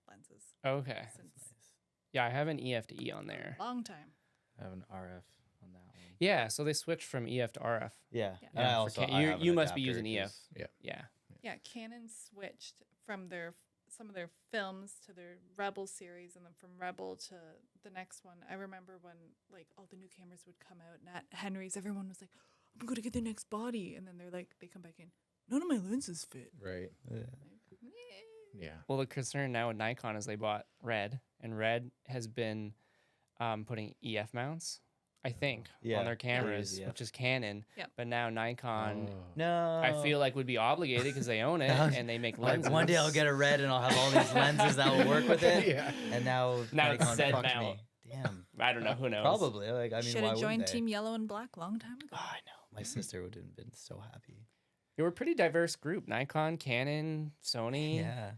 lenses Okay. since Nice. Yeah, I have an EF to E on there. a long time. I have an RF on that one. Yeah, so they switched from EF to RF. Yeah. Yeah. And I For also Can- I you- have an you must be adapter using EF. 'cause- Yeah. Yeah, Canon switched from some of their films to their Rebel series, and then from Rebel to the next one. I remember when like all the new cameras would come out, and at Henry's, everyone was like, "I'm going to get the next body," and then they come back in. None of my lenses fit. Right. Yeah. Like, Yeah. Well, the concern now with Nikon is they bought Red, and Red has been putting EF mounts, I think, Yeah, on their they use cameras, EF. which is Canon. Yep. But now Nikon, Oh. No. I feel like would be obligated because they own it That- and they make like lenses. one day I'll get a Red and I'll have all these lenses that will work with it. Yeah. And now Now it's Nikon said fucked now. me. Damn. I don't know. Who knows? Probably. Like I mean, should why have joined wouldn't they? Team Yellow and Black long time ago. Oh, I know. My sister would have been so happy. They were a pretty diverse group: Nikon, Canon, Sony. Yeah.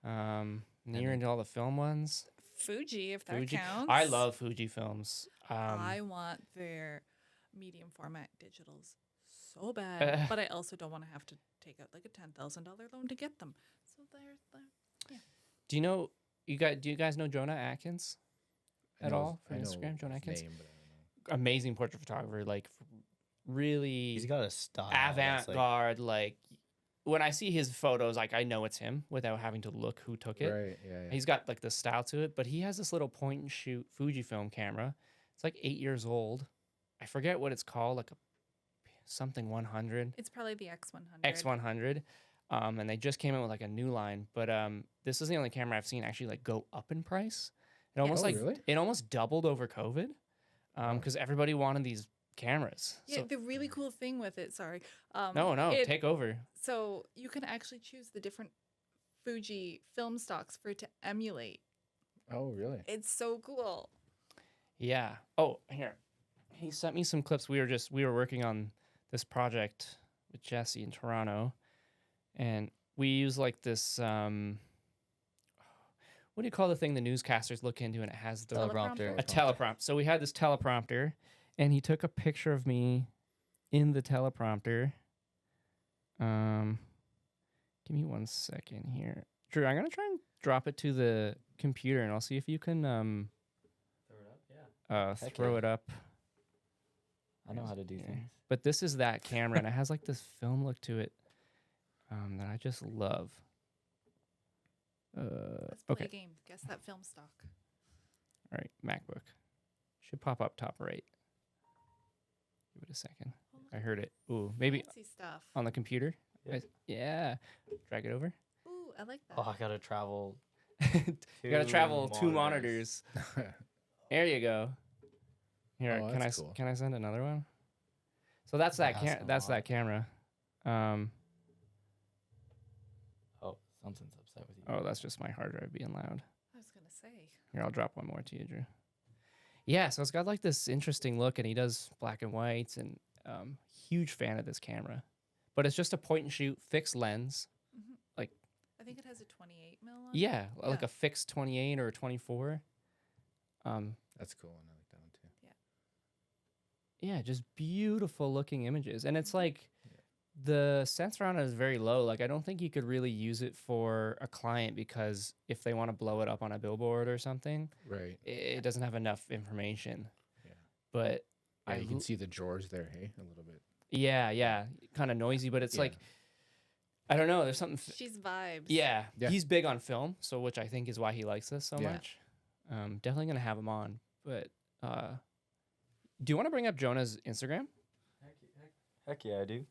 And then you're into all the film ones. Fuji, if that Fuji. counts. I love Fuji films. I want their medium format digitals so bad, but I also don't want to have to take out like a $10,000 loan to get them. So they're Do you know Do you guys know Jonah Atkins I at know all his- from I know Instagram? Jonah his Atkins, name, but I don't know. amazing portrait photographer. Like really He's got a style. that's, like- avant-garde. Like when I see his photos, like I know it's him without having to look who took it. Right. Yeah. Yeah. He's got like the style to it, but he has this little point and shoot Fujifilm camera. It's like 8 years old. I forget what it's called, like a something 100, it's probably the X100. X100. And they just came out with like a new line, but this is the only camera I've seen actually like go up in price. It almost Oh, like really? it almost doubled over COVID, because everybody wanted these cameras. Yeah, So, the really cool thing with it, sorry. no, it- take over. So you can actually choose the different Fuji film stocks for it to emulate. Oh, really? It's so cool. Yeah. Oh, here. He sent me some clips. We were working on this project with Jesse in Toronto, and we use like this what do you call the thing the newscasters look into, and it has the Teleprompter. a teleprompter. So we had this teleprompter, and he took a picture of me in the teleprompter. Give me 1 second here. Drew, I'm gonna try and drop it to the computer, and I'll see if you can Heck throw yeah. it up. I know how to do Yeah. things. But this is that camera, and it has like this film look to it that I just love. Let's play Okay. a game. Guess that film stock. All right, MacBook. Should pop up top right. Give it a second. Oh, look I at heard it. Ooh, maybe fancy stuff. on the computer. Yeah. Yeah. Drag it over. Ooh, I like that. Oh, I gotta travel. You gotta travel two monitors. monitors. There you go. Here, Oh, can that's cool. can I send another one? So that's That that has some that's lot. that camera. Oh, something's upset with you. Oh, that's just my hard drive being loud. I was gonna say. Here, I'll drop one more to you, Drew. Yeah, so it's got like this interesting look, and he does black and whites, and huge fan of this camera. But it's just a point and shoot fixed lens. I think it has a 28 mil on it. Yeah, like Yeah. a fixed 28 or a 24. That's cool. And I like that one too. Yeah, just beautiful looking images. And it's like the sensor on it is very low. Like I don't think you could really use it for a client, because if they want to blow it up on a billboard or something, Right. it doesn't have enough information. Yeah. But Yeah, I you can l- see the drawers there. Hey, a little bit. yeah, kind of noisy, but it's Yeah. like I don't know, there's something She's vibes. yeah, Yeah. he's big on film, so which I think is why he likes this so Yeah. much. Definitely going to have him on, but do you want to bring up Jonah's Instagram? Heck yeah, I do.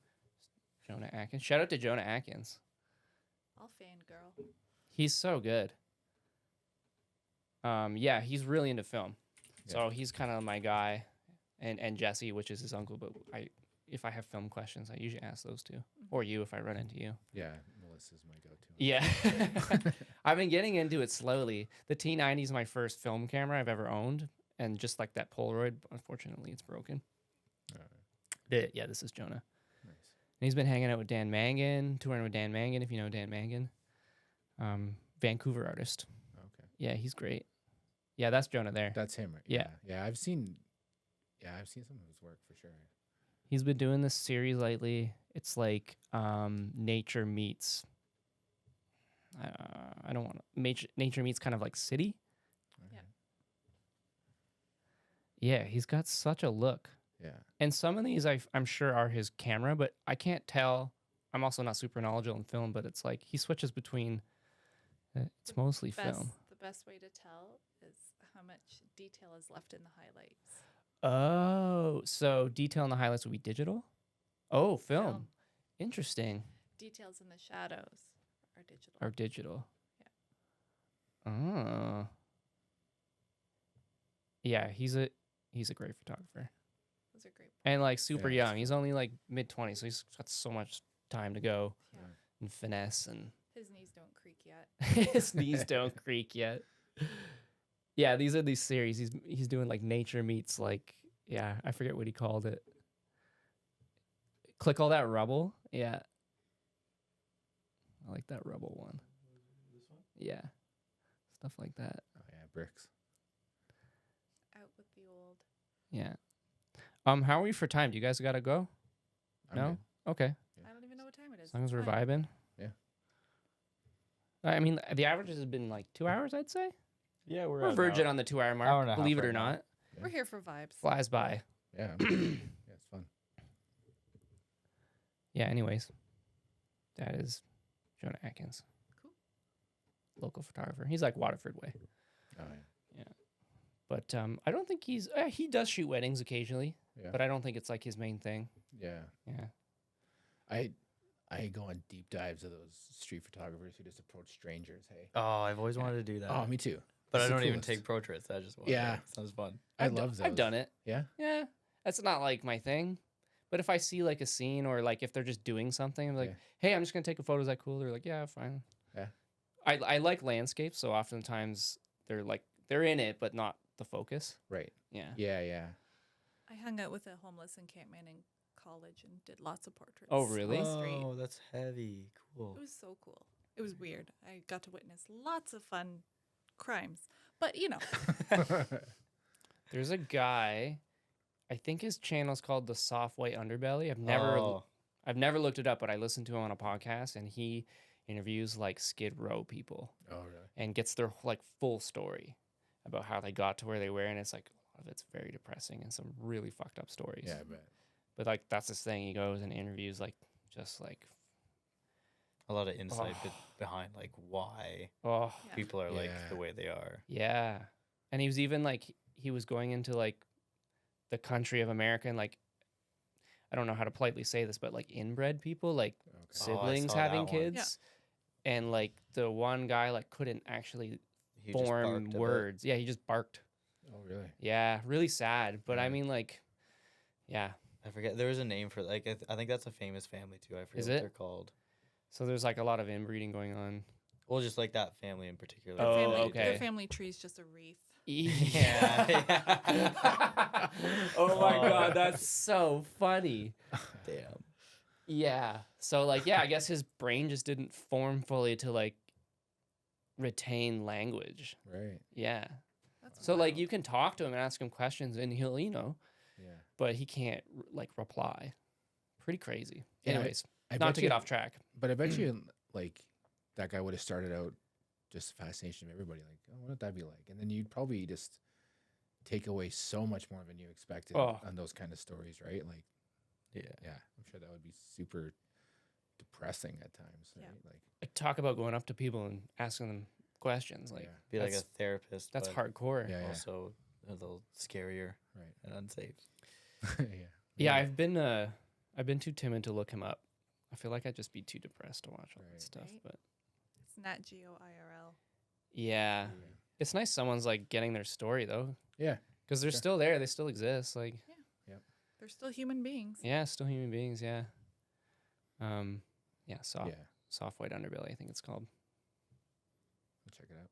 Jonah Atkins. Shout out to Jonah Atkins. I'll fangirl. He's so good. Yeah, he's really into film. So he's kind of my guy, and Jesse, which is his uncle. But if I have film questions, I usually ask those two, or you if I run into you. Yeah, Melissa's my go-to. Yeah, I've been getting into it slowly. The T90 is my first film camera I've ever owned, and just like that Polaroid, unfortunately, it's broken. Yeah, this is Jonah. Nice. And he's been hanging out with Dan Mangan, touring with Dan Mangan, if you know Dan Mangan. Vancouver artist. Okay. Yeah, he's great. Yeah, that's Jonah there. That's him, right? Yeah. Yeah, I've seen some of his work for sure. He's been doing this series lately. It's like nature meets. I don't want to. Nature meets kind of like city. Yeah. Yeah, he's got such a look. Yeah. And some of these I'm sure are his camera, but I can't tell. I'm also not super knowledgeable in film, but it's like he switches between. It's mostly film. The best way to tell is how much detail is left in the highlights. Oh, so detail in the highlights would be digital? Oh, film. Film. Interesting. Details in the shadows are digital. Or digital. Yeah. Oh. Yeah, he's a great photographer. Those are great. And like super Yeah, young. He's only like mid-20s, so he's got so much time to go Yeah. and finesse and His knees don't creak yet. his knees don't creak yet. Yeah, these are these series. He's doing like nature meets like I forget what he called it. Click all that rubble. Yeah. I like that rubble one. This one? Yeah. Stuff like that. Oh yeah, bricks. Out with the old. Yeah. How are we for time? Do you guys gotta go? I'm No? good. Okay. I don't even know what time it is. As long as It's we're fine. vibing. Yeah. I mean, the average has been like 2 hours, I'd say. Yeah, We're virgin on the 2 hour hour mark, and a half believe it right or now. not. We're here for vibes. Flies by. Yeah. Yeah, it's fun. Yeah, anyways. That is Jonah Atkins. Cool. Local photographer. He's like Waterford way. Oh yeah. But I don't think he does shoot weddings occasionally, Yeah. but I don't think it's like his main thing. Yeah. Yeah. I go on deep dives of those street photographers who just approach strangers. Hey. Oh, I've always wanted to do that. Oh, me too. but I It's the don't even coolest. take portraits. I just want Yeah. sounds fun. I love those. I've done it. Yeah. Yeah. That's not like my thing. But if I see like a scene or like if they're just doing something, I'm like, Yeah. hey, I'm just gonna take a photo. Is that cool? They're like, yeah, fine. Yeah. I like landscapes, so oftentimes they're in it, but not the focus. Right. Yeah. Yeah. Yeah. I hung out with a homeless encampment in college and did lots of portraits. Oh, really? on the street. Oh, that's heavy. Cool. It was so cool. It was weird. I got to witness lots of fun crimes. But, you know, There's a guy, I think his channel's called The Soft White Underbelly. Oh. I've never looked it up, but I listened to him on a podcast, and he interviews like Skid Row people Oh really? and gets their like full story about how they got to where they were, and it's like a lot of it's very depressing and some really fucked up stories. Yeah, I bet. But like that's his thing. He goes and interviews like just like A lot of insight behind like why oh Yeah. people are like Yeah. the way they are. yeah, and he was even like he was going into like the country of America and like I don't know how to politely say this, but like inbred people like Okay. siblings saw having that one. kids, and like the one guy like couldn't actually He just form barked a bit. words. Yeah, he just barked. Oh really? Yeah, really sad. But I Yeah. mean, like, yeah. I forget. There was a name for like I think that's a famous family too. I forget Is what it? they're called. So there's like a lot of inbreeding going on. Well, just like that family in particular. Oh, family, okay. their family tree is just a wreath. Yeah. Oh my god, that's so funny. Damn. Yeah. So like, yeah, I guess his brain just didn't form fully to like retain language. Right. Yeah. That's So like wild. you can talk to him and ask him questions and he'll, Yeah. but he can't like reply. Pretty crazy. Yeah, Anyways, I not bet to you- get off track. But I bet you like that guy would have started out just fascination of everybody. Like, oh, what would that be like? And then you'd probably just take away so much more than you expected Oh. on those kind of stories, right? Like, Yeah. yeah, I'm sure that would be super depressing at times, Yeah. right? Like, Like, talk about going up to people and asking them questions. Like yeah, Be like a That's- therapist. that's but hardcore. yeah, yeah, Also a little scarier right. and unsafe. Yeah. Yeah, I've been too timid to look him up. I feel like I'd just be too depressed to watch all that Right. stuff. Right. But It's Nat Geo IRL. yeah, it's nice someone's like getting their story though, Yeah. because they're Sure. still there. They still exist. Like They're still human beings. yeah, still human beings. Yeah. Yeah. Soft Yeah. white underbelly. I think it's called. I'll check it out.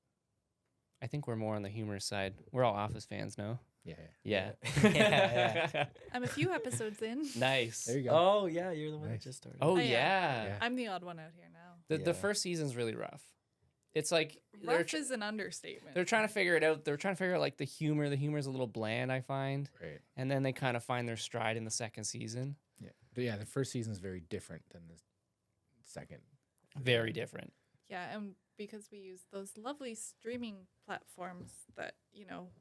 I think we're more on the humorous side. We're all Office fans now. Yeah. Yeah. Yeah, I'm a few episodes in. Nice. There you go. Oh yeah, you're the one Nice. that just started. Oh Oh, yeah. yeah. Yeah. I'm the odd one out here now. The Yeah. first season's really rough. It's like they're Rough is an understatement. they're trying to figure it out. They're trying to figure out like the humor. The humor's a little bland, I find, Right. and then they kind of find their stride in the second season. Yeah. But yeah, the first season is very different than the second. Very different. Yeah, and because we use those lovely streaming platforms that,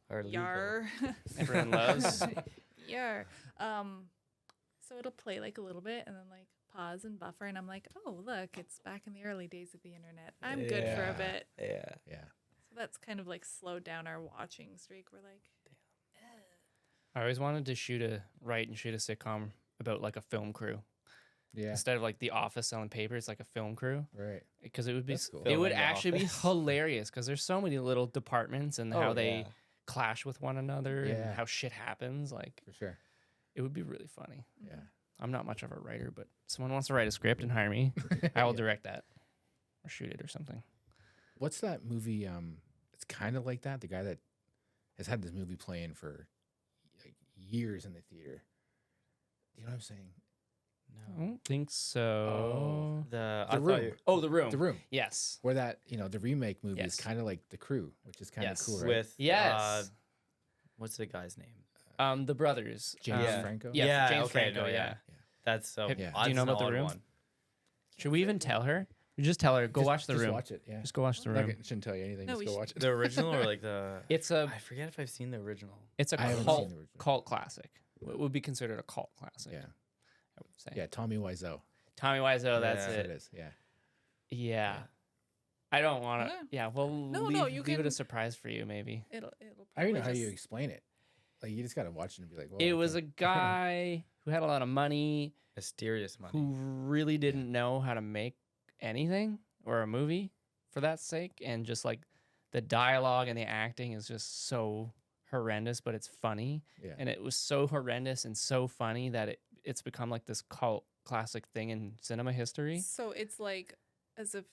Are legal. Yar. Everyone loves. Yar. So it'll play like a little bit and then like pause and buffer. And I'm like, oh, look, it's back in the early days of the internet. I'm good for a Yeah. bit. Yeah. Yeah. So that's kind of like slowed down our watching streak. We're like, I always wanted to write and shoot a sitcom about like a film crew Yeah. instead of like The Office selling paper. It's like a film crew Right. because it would be That's cool. it would Filming The actually be Office. hilarious because there's so many little departments and how Oh, they yeah. clash with one another Yeah. and how shit happens. Like For sure. it would be really funny. Yeah. I'm not much of a writer, but if someone wants to write a script and hire me, I will Yeah. direct that or shoot it or something. What's that movie? It's kind of like that. The guy that has had this movie playing for like years in the theater. You know what I'm saying? I don't think so. The Room. Oh, The Room. The Room. Yes. Where that the remake movie is Yes. kind of like The Crew, which is kind of Yes. cool, right? with Yes. what's the guy's name? The brothers. James Yeah. Franco. Yeah, James okay, Franco, yeah. That's so. Have- Yeah. do you know that's an about The odd Room? one. Should we even tell her? We just tell her, go watch The just Room. Watch it. Yeah. Just go watch The Not Room. gonna- shouldn't tell you anything. No, just we go should- watch it. The original or like the? It's a I forget if I've seen the original. it's a I haven't cult seen the original. cult classic. It would be considered a cult classic. Yeah. I would say. Yeah. Tommy Wiseau. Tommy Wiseau, that's Yeah. That's what it. it is. Yeah. Yeah. I don't want to. Yeah. Yeah, we'll No, leave, you leave it a can- surprise for you, maybe. it'll I don't even know probably how you just- explain it. Like you just gotta watch it and be like, well, It was a okay. guy who had a lot of money, Mysterious money. who really didn't know how to make anything or a movie for that sake, and just like the dialogue and the acting is just so horrendous, but it's funny. Yeah. And it was so horrendous and so funny that it's become like this cult classic thing in cinema history. So it's like as if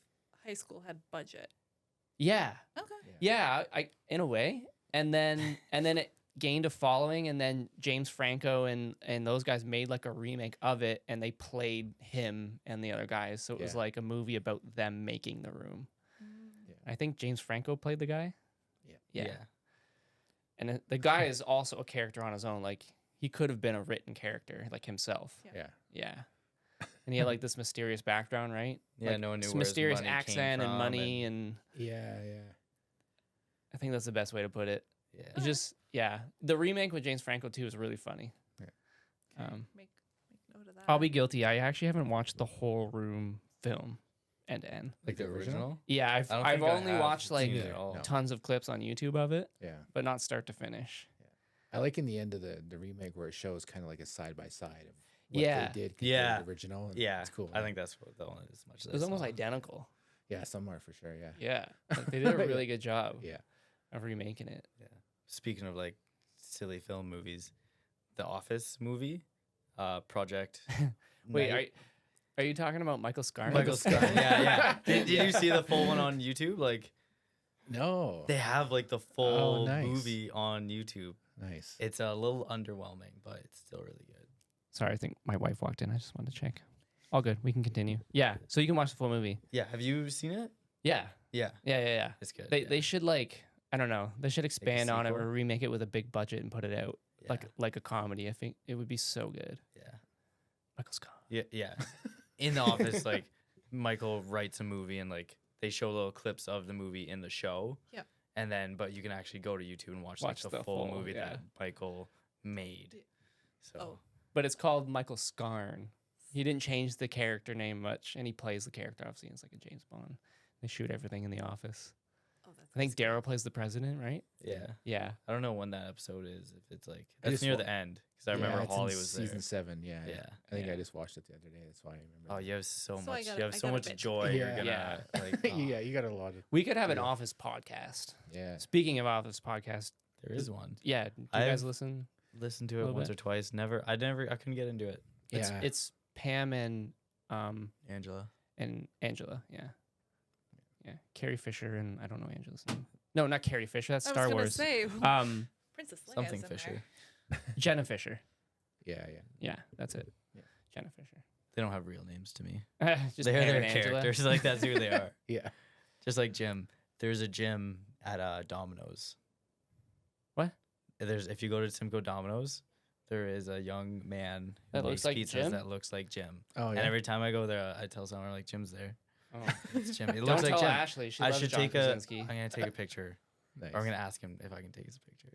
high school had budget. Yeah. Okay. Yeah, I in a way. And then it gained a following, and then James Franco and those guys made like a remake of it, and they played him and the other guys. So it was Yeah. like a movie about them making The Room. Yeah. I think James Franco played the guy. Yeah. Yeah. And the guy is also a character on his own. Like he could have been a written character like himself. Yeah. Yeah. Yeah. And he had like this mysterious background, right? Yeah, Like, no one knew this where his mysterious money came accent and from money, and Yeah. Yeah. I think that's the best way to put it. Yeah. It's just the remake with James Franco too is really funny. Yeah. Make note of that. I'll be guilty. I actually haven't watched the whole Room film end to end. Like the original? Yeah, I don't I've think I only have watched seen like it at all. No. tons of clips on YouTube of it, Yeah. but not start to finish. I like in the end of the remake where it shows kind of like a side by side of what Yeah. they did compared Yeah. to the original. And Yeah, It's cool. I man. think that's what the one as much as It was I almost saw. identical. Yeah, some are for sure. Yeah. Yeah, like, they did a really good job Yeah. of remaking it. Speaking of like silly film movies, The Office movie, Project. Wait, Night- are you talking about Michael Scarn? Michael Scott. Yeah, yeah. Did you see the full one on YouTube? Like No. they have like the full nice. movie on YouTube. Nice. It's a little underwhelming, but it's still really good. Sorry, I think my wife walked in. I just wanted to check. All good. We can continue. Yeah, so you can watch the full movie. Yeah, have you seen it? Yeah, Yeah, yeah. it's good. They should like, I don't know. They should expand on it sequel? or remake it with a big budget and put it out yeah. like a comedy. I think it would be so good. yeah. Michael Scott. Yeah. In The Office, like Michael writes a movie and like they show little clips of the movie in the show. Yep. And then, but you can actually go to YouTube and watch like Watch the the full full, movie yeah. that Michael made. Yeah. So Oh. But it's called Michael Scarn. He didn't change the character name much, and he plays the character obviously. It's like a James Bond. They shoot everything in the office. Oh, that's I think Daryl plays the president, right? yeah, Yeah. I don't know when that episode is. If it's like I that's just near wa- the end because I Yeah, remember it's in Holly was season there. 7. Yeah. Yeah. I think I Yeah. just watched it the other day. That's why I remember. Oh, that. you have so So I much. got You a- have I so got a much bit to joy. do. You're Yeah. gonna Yeah. like. yeah, you got a lot of. We could have an Yeah. Office podcast. Yeah. Speaking of Office podcast, There is one. yeah, do you I guys have- listen? Listened to it Little once bit. or twice. I couldn't get into it. Yeah. It's Pam and Angela. Angela. Yeah. Yeah. Carrie Fisher and I don't know Angela's name. No, not Carrie Fisher. That's I Star was gonna Wars. say Princess Leia's Something in Fisher. there. Jenna Fisher. Yeah. Yeah. Yeah, that's it. Yeah. Jenna Fisher. They don't have real names to me. Just They're Pam their and Angela. characters. Like that's who they are. Yeah. Just like Jim. There's a Jim at Domino's. What? If you go to Simcoe Domino's, there is a young man who That looks makes like pizzas Jim? that looks like Jim. Oh And yeah. every time I go there, I tell someone like Jim's there. Oh. It's Jim. It Don't looks like tell Jim. Ashley. She I loves should John take Krasinski. I'm gonna take a picture. Nice. Or I'm gonna ask him if I can take his picture.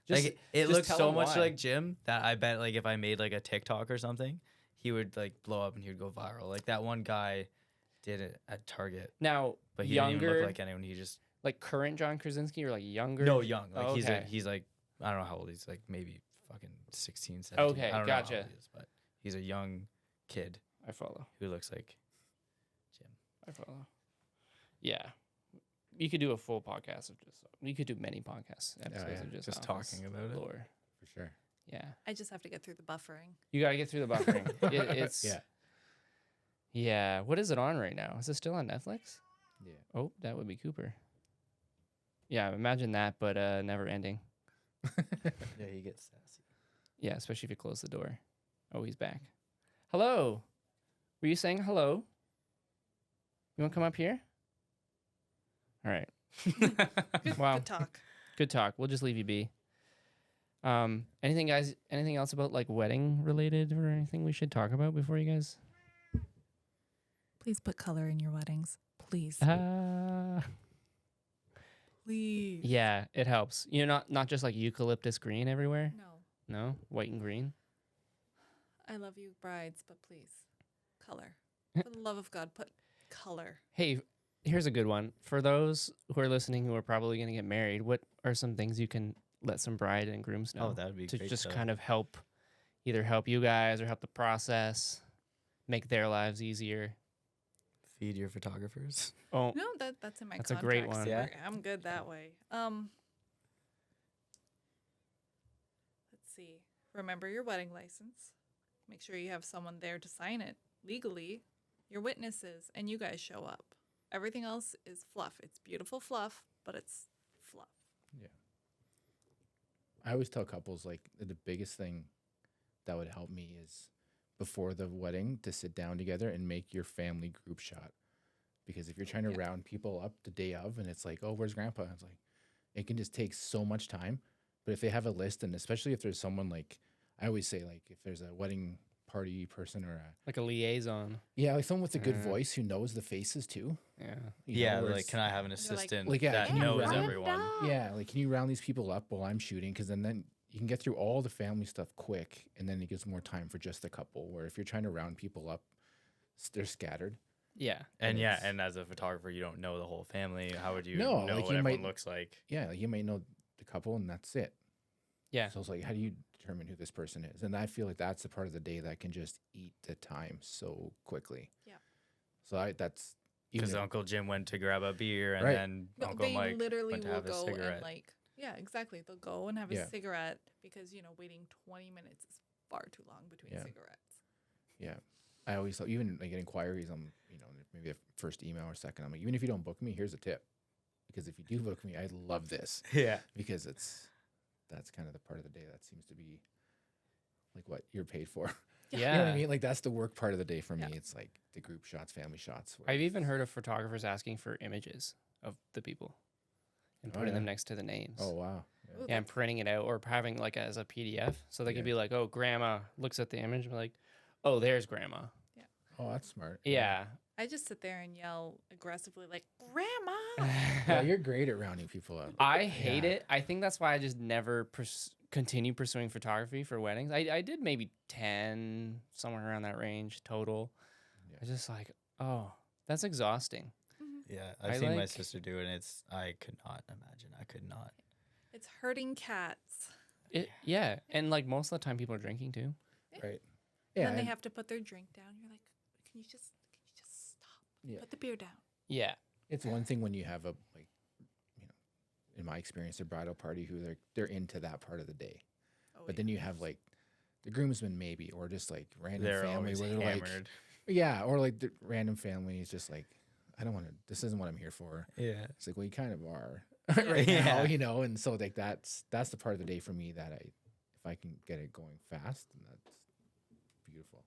Just- Like it just looks tell so him much why. like Jim that I bet like if I made like a TikTok or something, he would like blow up and he would go viral. Like that one guy did it at Target, Now, but he didn't younger, even look like anyone. He just like current John Krasinski or like younger? no young. Like Oh, okay. he's like I don't know how old he's like maybe fucking 16, 17. Okay, I don't gotcha. know how old he is, but he's a young kid I follow. who looks like Jim. I follow. Yeah. You could do a full podcast of just. You could do many podcasts episodes yeah. of just Just Office talking about it. lore. For sure. Yeah. I just have to get through the buffering. You gotta get through the buffering. It's Yeah. Yeah. What is it on right now? Is it still on Netflix? Yeah. Oh, that would be Cooper. Yeah, imagine that, but never ending. Yeah, he gets sassy. Yeah, especially if you close the door. Oh, he's back. Hello. Were you saying hello? You want to come up here? All right. Good, Wow. good talk. Good talk. We'll just leave you be. Anything, guys? Anything else about like wedding related or anything we should talk about before you guys? Please put color in your weddings. Please. Please. Yeah, it helps. You know, not just like eucalyptus green everywhere. No. No, white and green. I love you, brides, but please, color. For the love of God, put color. Hey, here's a good one for those who are listening who are probably going to get married. What are some things you can let some bride and grooms know Oh, that would be to great just stuff. kind of help, either help you guys or help the process, make their lives easier? Feed your photographers. Oh, No, that's in my That's a great contracts. one. Yeah. I'm good that way. Let's see. Remember your wedding license. Make sure you have someone there to sign it legally. Your witnesses, and you guys show up. Everything else is fluff. It's beautiful fluff, but it's fluff. I always tell couples like the biggest thing that would help me is before the wedding to sit down together and make your family group shot. Because if you're trying to Yeah. round people up the day of and it's like, oh, where's grandpa? It's like, it can just take so much time. But if they have a list, and especially if there's someone like, I always say like, if there's a wedding party person or like a liaison. like someone with a good Uh. voice who knows the faces too. Yeah. you know, Yeah, where like it's- can I have an like, assistant like, yeah, that can you knows round everyone? Yeah, like can you round these people up while I'm shooting? Because then you can get through all the family stuff quick, and then it gives more time for just the couple. Where if you're trying to round people up, they're scattered. Yeah. And yeah, it's- and as a photographer, you don't know the whole family. How would you No, know like, what you everyone might- looks like? Yeah, like you might know the couple, and that's it. Yeah. So it's like, how do you determine who this person is? And I feel like that's the part of the day that can just eat the time so quickly. Yeah. So that's even Because if- Uncle Jim went to grab a beer, and Right. then No, Uncle they Mike literally went to will have a go cigarette. and like, yeah, exactly. They'll go and have Yeah. a cigarette because, waiting 20 minutes is far too long between Yeah. cigarettes. yeah. I always thought, even like in inquiries, maybe the first email or second, I'm like, even if you don't book me, here's a tip. Because if you do book me, I love this. yeah, Because that's kind of the part of the day that seems to be like what you're paid for. Yeah. You know what I mean? Like that's the work part of the day for me. Yeah. It's like the group shots, family shots. where I've it's- even heard of photographers asking for images of the people and Oh, putting them yeah. next to the names. Oh wow. Yeah. Ooh, Yeah, and printing it out or having like as a PDF. So they Yeah. could be like, oh, grandma looks at the image and be like, oh, there's grandma. Oh, that's smart. Yeah. I just sit there and yell aggressively, like, Grandma! Yeah, you're great at rounding people up. I hate Yeah. it. I think that's why I just never continue pursuing photography for weddings. I did maybe 10, somewhere around that range total. Yeah. I was just like, oh, that's exhausting. yeah. I I've seen my like- sister do it, and I could not imagine. I could not. It's hurting cats. Yeah. And like most of the time people are drinking too. Right. And Yeah. then they and- have to put their drink down. You're like, can you just stop? Yeah. Put the beer down. Yeah. It's one thing when you have a in my experience, a bridal party who they're into that part of the day. Oh, But then you have like the groomsmen maybe, or just like random They're family always where they're like, hammered. yeah, or like the random family is just like, I don't want to. This isn't what I'm here for. yeah. It's like, well, you kind of are right now, and so like that's the part of the day for me that if I can get it going fast, then that's beautiful.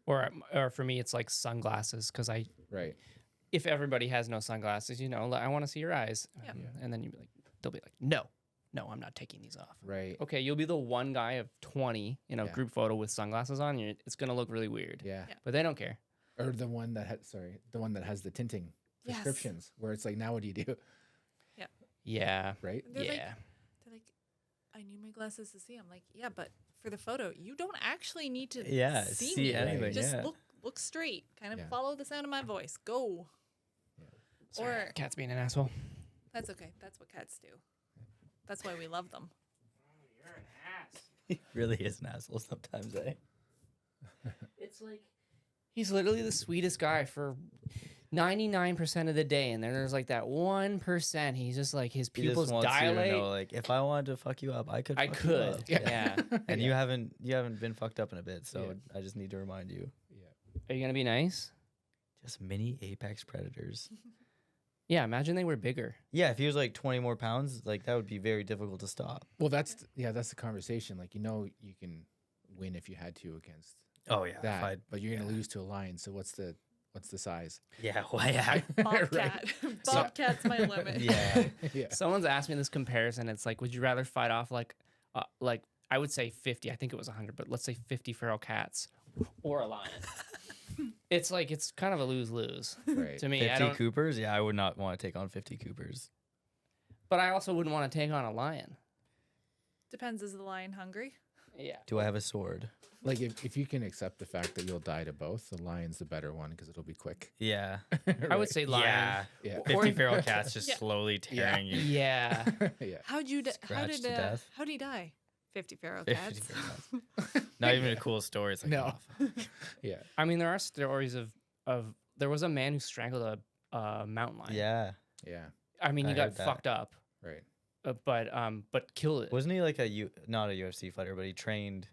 Or for me, it's like sunglasses because Right. if everybody has no sunglasses, I want to see your eyes. Yeah. And then they'll be like, no, I'm not taking these off. Right. Okay, you'll be the one guy of 20 in a Yeah. group photo with sunglasses on. It's going to look really weird. Yeah. Yeah. But they don't care. Or the one that has the tinting Yes. prescriptions, where it's like, now what do you do, Yeah. right? They're like, Yeah. I need my glasses to see. I'm like, yeah, but for the photo, you don't actually need to Yeah, see see me. anything, Just yeah. look straight. Kind of Yeah. follow the sound of my voice. Go. Sorry, Or cat's being an asshole. that's okay. That's what cats do. That's why we love them. You're an ass. He really is an asshole sometimes, eh? It's like he's literally the sweetest guy for 99% of the day, and then there's like that 1%. He's just like his He just pupils wants you to dilate. know, like, if I wanted to fuck you up, I could. I fuck you up. could. Yeah. And you haven't been fucked up in a bit, so I just need to remind you. Are you gonna be nice? Just mini apex predators. Yeah. Imagine they were bigger. Yeah, if he was like 20 more pounds, like that would be very difficult to stop. Well, that's the conversation. Like, you can win if you had to against Oh yeah, that, but you're gonna lose to a lion. So what's the size? yeah, well, yeah, Bobcat. Bobcat's my limit. yeah. Yeah. Someone's asked me this comparison. It's like, would you rather fight off like I would say 50. I think it was 100, but let's say 50 feral cats or a lion. It's like it's kind of a lose-lose Right. to me. I 50 don't, Coopers? Yeah, I would not want to take on 50 Coopers. but I also wouldn't want to take on a lion. Depends. Is the lion hungry? Yeah. Do I have a sword? Like, if you can accept the fact that you'll die to both, the lion's the better one because it'll be quick. Yeah. I would say lion. Yeah. Yeah. 50 feral cats just Yeah. slowly tearing you. Yeah. Yeah. How'd you? How Scratched did? to death. How'd he die? 50 feral 50 cats. feral cats. Not even a cool story. It's like, No. oh, Yeah. I mean, there are stories of there was a man who strangled a mountain lion. yeah. Yeah. I mean, he I got heard that. fucked up, Right. but killed it. Wasn't he like not a UFC fighter, but he trained.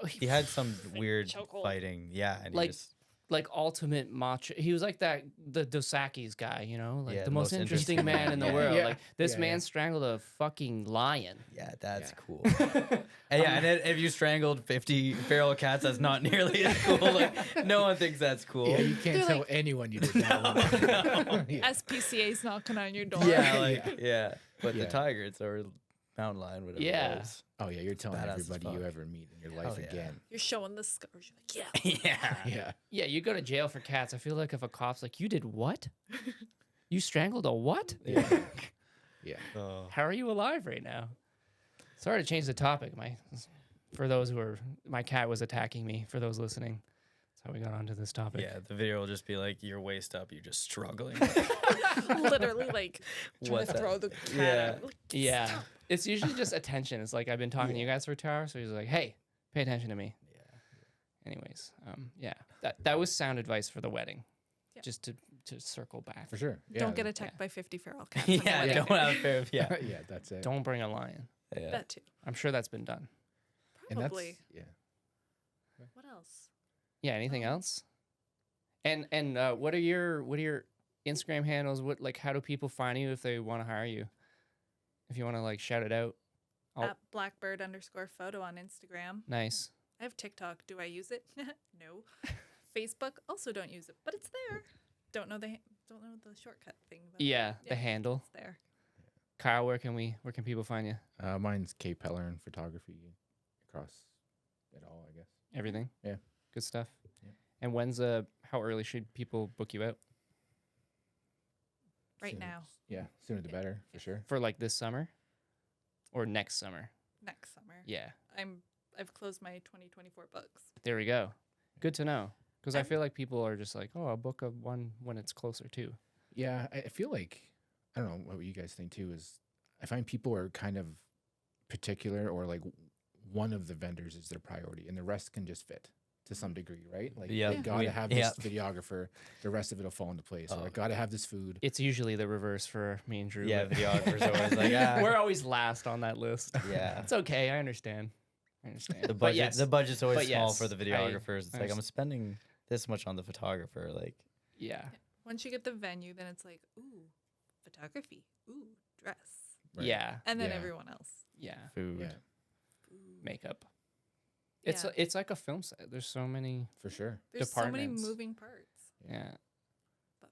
Oh, He had some weird chokehold. fighting. Yeah. And Like- he just, like ultimate macho. He was like the Dos Equis guy, you know, like Yeah, the most interesting interesting man in the man. world. Yeah. Like this Yeah, man yeah. strangled a fucking lion. yeah, that's Yeah. cool. And yeah, and then if you strangled 50 feral cats, that's not nearly as cool. Like, no one thinks that's cool. Yeah, you can't They're tell like- anyone you did that one. Yeah. SPCA's knocking on your door. Yeah, like, yeah. But Yeah. the tiger, it's our mountain lion, whatever Yeah. it is. Oh yeah, you're telling badass as everybody you fuck. ever meet in your life Hell yeah. again. You're showing the scars. You're like, yeah. Yeah. Yeah. Yeah, you go to jail for cats. I feel like if a cop's like, you did what? You strangled a what? Yeah. Yeah. Oh. How are you alive right now? Sorry to change the topic. For those who are, my cat was attacking me. For those listening, that's how we got onto this topic. Yeah, the video will just be like, you're waist up, you're just struggling. Literally, like, trying What's to that? throw the cat Yeah. out. Like, Yeah. It's usually just attention. It's like I've been talking to you guys for 2 hours, so he's like, "Hey, pay attention to me." Yeah. Anyways, yeah, that was sound advice for the wedding, Yeah. just to circle back. For sure. Yeah. Don't get attacked by 50 feral cats. on the Yeah, wedding don't have fair. Yeah. Yeah, that's it. Don't bring a lion. Yeah. That too. I'm sure that's been done. And that's Probably. yeah. What else? Yeah. Anything else? And what are your Instagram handles? How do people find you if they want to hire you? If you want to like shout it out. Oh. At Blackbird_photo on Instagram. Nice. I have TikTok. Do I use it? No. Facebook also don't use it, but it's there. Don't know the shortcut thing. But Yeah, the handle. It's there. Kyle, where can people find you? Mine's K Pellerin photography across it all, I guess. Everything. Yeah. Good stuff. Yeah. And how early should people book you out? Right Sooner- now. Yeah, sooner the better, for sure. For like this summer or next summer? Next summer. Yeah. I've closed my 2024 books. There we go. Good to know. Because I I'm- feel like people are just like, oh, I'll book one when it's closer too. Yeah, I feel like, I don't know what you guys think too, is I find people are kind of particular, or like one of the vendors is their priority and the rest can just fit to some degree, right? Like, Yeah. I gotta Yeah. have this videographer, the rest of it will fall into place. Or Oh. I gotta have this food. It's usually the reverse for me and Drew. Yeah, but- videographer's always like, ah. We're always last on that list. Yeah. It's okay. I understand. The But budget, yes. the budget's always But small yes, for the videographers. It's I like I'm understand. spending this much on the photographer. Like, Yeah. Once you get the venue, then it's like, ooh, photography, ooh, dress, Right. Yeah. and then Yeah. everyone else. Yeah. food. Yeah, Makeup. Yeah. It's like a film set. There's so many. for sure. There's so many departments. moving parts, Yeah. but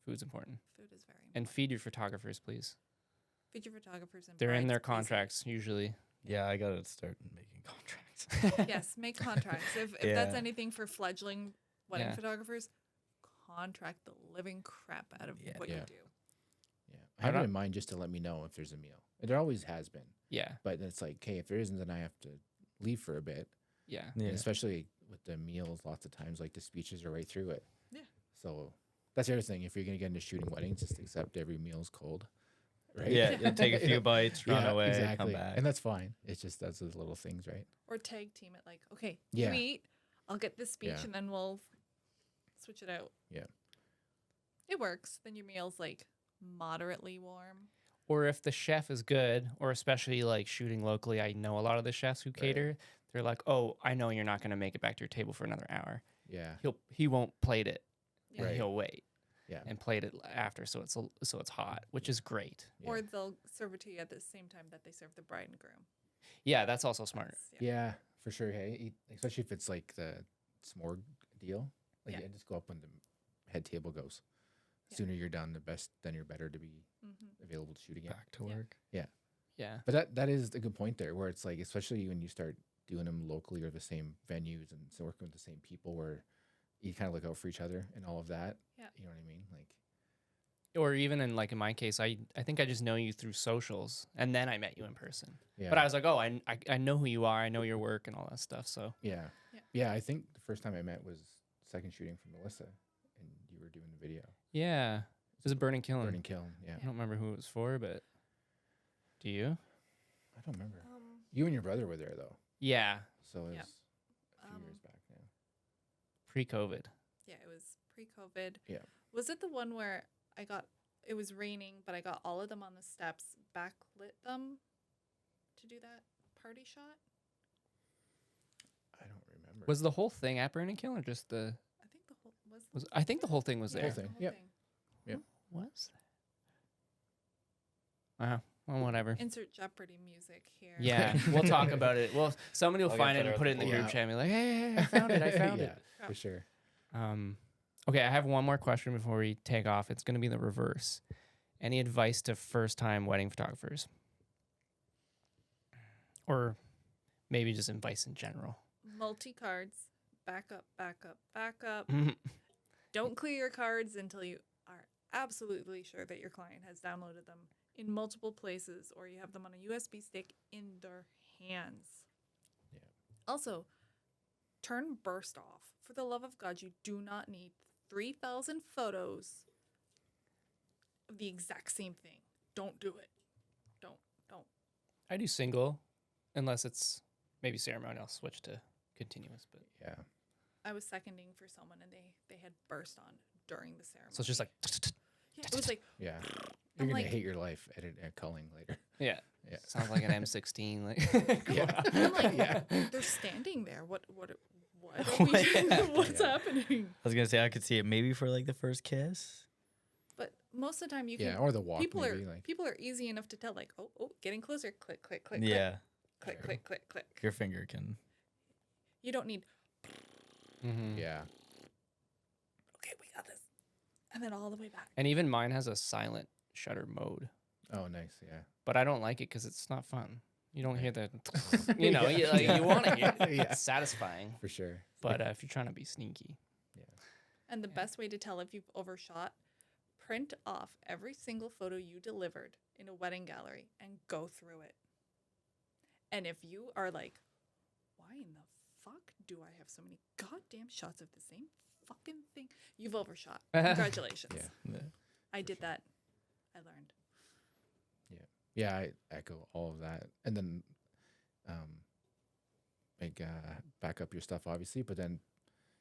Food's important. food is very important. And feed your photographers, please. Feed your photographers and They're in brides, their please. contracts usually. Yeah, I gotta start making contracts. Yes, make contracts. If that's Yeah. anything for fledgling wedding Yeah. photographers, contract the living crap out of what you Yeah. do. Yeah. I have I it don't- in mind just to let me know if there's a meal. And there always has been. Yeah. But it's like, hey, if there isn't, then I have to leave for a bit. Yeah. Yeah. And especially with the meals, lots of times, like the speeches are right through it. Yeah. So that's the other thing. If you're going to get into shooting weddings, just accept every meal's cold. Right? Yeah, you'll take a few bites, run away, exactly. come back. And that's fine. It's just that's the little things, right? Or tag team it like, okay, Yeah. you eat, I'll get this speech Yeah. and then we'll switch it out. Yeah. It works. Then your meal's like moderately warm. Or if the chef is good, or especially like shooting locally, I know a lot of the chefs who cater. They're like, "Oh, I know you're not going to make it back to your table for another hour. Yeah. He won't plate it, and Right. he'll wait Yeah. and plate it after, so it's hot, which is great. Yeah. Or they'll serve it to you at the same time that they serve the bride and groom. Yeah, that's also smart. That's- Yeah, for sure. Hey, especially if it's like the s'more deal. Like, Yeah. yeah, just go up when the head table goes. Yeah. Sooner you're done, the best. Then you're better to be Mhm. available to shoot again. Back to Yeah. work. Yeah. But that is a good point there, where it's like, especially when you start doing them locally or the same venues and so working with the same people, where you kind of look out for each other and all of that. Yeah. You know what I mean? Like, Or even in my case, I think I just know you through socials, and then I met you in person. yeah. But I was like, oh, I know who you are, I know your work and all that stuff. So yeah. Yeah. Yeah. I think the first time I met was second shooting for Melissa, and you were doing the video. yeah, it was a burning kiln. Burning Kiln. Yeah. I don't remember who it was for, but do you? I don't remember. You and your brother were there, though. Yeah, So it was Yeah. a few years back now. pre-COVID. Yeah, it was pre-COVID. Yeah. Was it the one where it was raining, but I got all of them on the steps, backlit them to do that party shot? I don't remember. Was the whole thing at burning kiln, or just the? I think the whole I think the whole thing was yeah, there. Whole the thing, whole yep. thing. Was that? Well, whatever. Insert Jeopardy music here. Yeah, we'll talk about it. Well, somebody will I'll get find it better and at put it in the the group board. chat and be like, hey, I found it. I found yeah, it. for sure. Okay, I have one more question before we take off. It's going to be the reverse. Any advice to first-time wedding photographers? Or maybe just advice in general? Multi-cards. Back up, back up, back up. Don't clear your cards until you are absolutely sure that your client has downloaded them in multiple places or you have them on a USB stick in their hands. Yeah. Also, turn burst off. For the love of God, you do not need 3,000 photos of the exact same thing. Don't do it. Don't. I do single, unless it's maybe ceremony. I'll switch to continuous. But Yeah. I was seconding for someone and they had burst on during the ceremony. so it's just like, yeah, it was like Yeah. I'm You're going like- to hate your life culling later. yeah, Yeah. sounds like an M16. Like, Yeah. I'm like, Yeah. they're standing there. What are we doing? What's Yeah. happening? I was gonna say I could see it maybe for like the first kiss. But most of the time you can Yeah. Or the walk, people maybe. are Like, people are easy enough to tell, like, oh, getting closer, click, click, click, Yeah, click, True. click, click, click. your finger can. You don't need mhm. yeah. okay, we got this. And then all the way back. And even mine has a silent shutter mode, Oh, nice. Yeah. but I don't like it because it's not fun. You don't hear the, Yeah. you want to hear it. Yeah. It's satisfying. For sure. But if you're trying to be sneaky, And the best way to tell if you've overshot, print off every single photo you delivered in a wedding gallery and go through it. And if you are like, why in the fuck do I have so many goddamn shots of the same fucking thing? You've overshot. Congratulations. Yeah. Yeah. I did that. I learned. Yeah, I echo all of that. And then back up your stuff, obviously, but then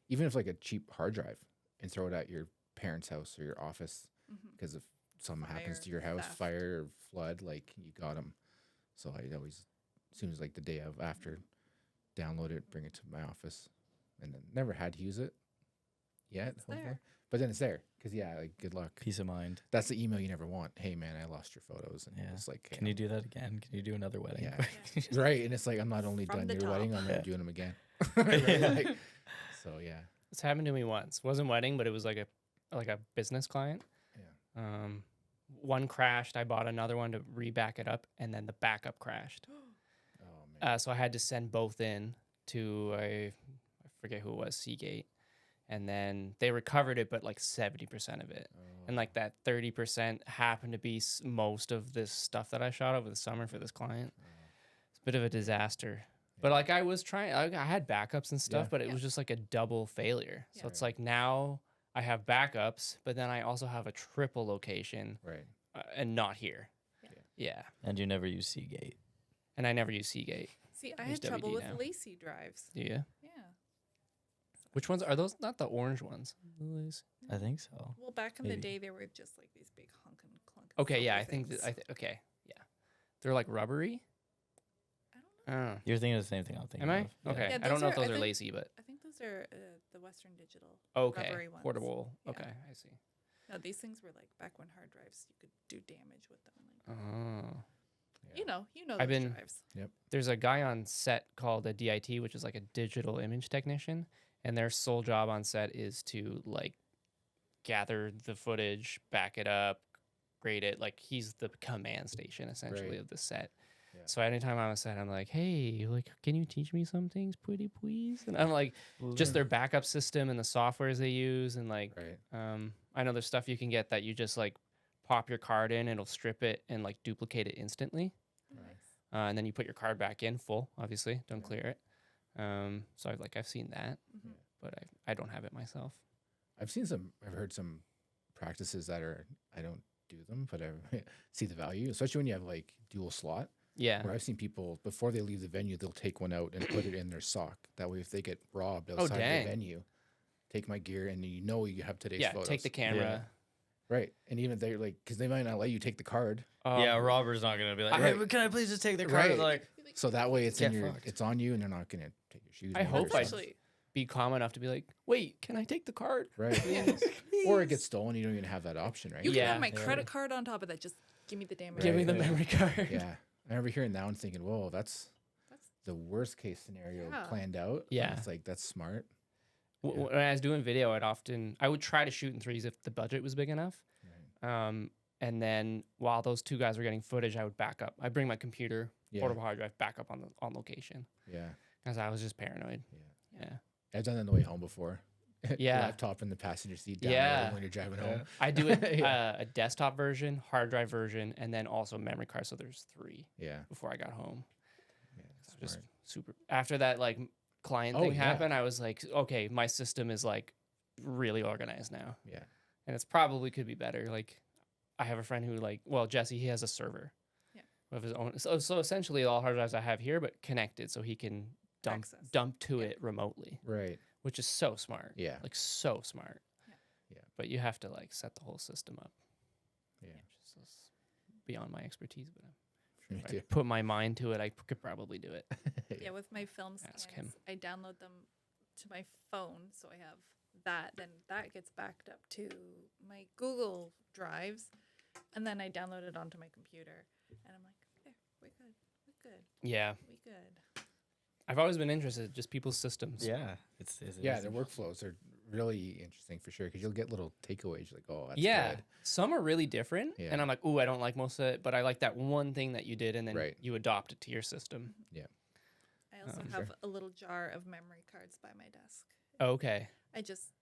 even if like a cheap hard drive and throw it at your parents' house or your office, Mhm. because if something happens to Fire, your house, theft. fire or flood, like you got them. So I always, as soon as like the day of after, download it, bring it to my office, and then never had to use it yet. It's there. But then it's there because like good luck. Peace of mind. That's the email you never want. Hey man, I lost your photos, and Yeah. it's like, hey, Can you do that again? Can you do another wedding? Yeah. right? And it's like I'm not only From done the your wedding, top. I'm Yeah. doing them again. Right? Like, so yeah, it's happened to me once. Wasn't wedding, but it was like a business client. Yeah. One crashed. I bought another one to re-back it up, and then the backup crashed. oh man, So I had to send both in to I forget who it was, Seagate, and then they recovered it, but like 70% of it, and like that 30% happened to be most of this stuff that I shot over the summer for this client. It's a bit of a disaster. But like I was trying, I had backups and stuff, Yeah. but it was just like a double failure. So Yeah. it's like now I have backups, but then I also have a triple location Right. and not here. Yeah. And you never use Seagate. And I never use Seagate. See, I Use had trouble WD with now. lacy drives. Do you? Yeah. Which ones are those? Not the orange ones. I think so. Well, back in the Maybe. day, they were just like these big honking clunk. Okay, yeah, I think okay, yeah. They're like rubbery. I don't know. Oh. You're thinking of the same thing I'm thinking Am I? of. Yeah. Okay. Yeah, I don't know if those those are- are I think- lacy, but I think those are the Western Digital. okay. Rubbery ones. Portable. Yeah. Okay, I see. No, these things were like back when hard drives, you could do damage with them. Like, Oh. you know I've those been- drives. There's a guy on set called a DIT, which is like a digital image technician, and their sole job on set is to like gather the footage, back it up, grade it. Like he's the command station essentially Right. of the set. Yeah. So anytime I'm on set, I'm like, hey, like, can you teach me some things, pretty please? And I'm like, just their backup system and the softwares they use, and like, Right. I know there's stuff you can get that you just like pop your card in, it'll strip it and like duplicate it instantly. Nice. And then you put your card back in full, obviously, don't Yeah. clear it. So I've seen that, Mhm. but I don't have it myself. I've heard some practices that are, I don't do them, but I see the value, especially when you have like dual slot. Yeah. Where I've seen people before they leave the venue, they'll take one out and put it in their sock. That way, if they get robbed outside dang. the venue, take my gear and you know you have today's Yeah. photos. Take the camera. Right, and even they're like, because they might not let you take the card, Yeah, Robert's not gonna be like, I- hey, but can I please just take the card? Right. It's like, so that way it's in Get your, fucked. it's on you, and they're not gonna take your shoes. I and all hope your I- stuff. Especially, Be calm enough to be like, wait, can I take the card? Right, or it gets stolen. You don't even have that option, right? you can Yeah. have my Yeah. credit card on top of that. Just give me the damn. Give me Right. the Yeah. memory card. Yeah, I remember hearing that one, thinking, "Whoa, that's That's the worst case scenario Yeah. planned out." but Yeah. it's like that's smart. When I was doing video, I would try to shoot in threes if the budget was big enough. Right. And then while those two guys were getting footage, I would back up. I'd bring my computer, Yeah. portable hard drive, back up on location Yeah, because I was just paranoid. yeah. Yeah. I've done that on the way home before. Yeah. Laptop in the passenger seat. Down Yeah. when you're driving Yeah. home. I do it Yeah. a desktop version, hard drive version, and then also memory card. So there's 3 Yeah, before I got home. yeah. So just Smart. super. After that, like client Oh, thing yeah. happened, I was like, okay, my system is like really organized now, Yeah, and it's probably could be better. Like, I have a friend who Jesse, he has a server. Yeah. Of his own. So essentially, all hard drives I have here, but connected, so he can Access. dump to Yeah. it remotely, right. which is so smart. Yeah, Like so smart. Yeah. Yeah. But you have to like set the whole system up. yeah. Which is beyond my expertise, but Me if I too. put my mind to it, I could probably do it. Yeah, with my film Ask scans, him. I download them to my phone, so I have that. Then that gets backed up to my Google drives, and then I download it onto my computer. And I'm like, there, we're good, we're good, Yeah. we good. I've always been interested, just people's systems. yeah, it's Yeah, their workflows are really interesting for sure because you'll get little takeaways like, "Oh, that's Yeah. good." Some are really different. Yeah. And I'm like, ooh, I don't like most of it, but I like that one thing that you did, and then Right. you adopt it to your system. I also Sure. have a little jar of memory cards by my desk. Okay. I just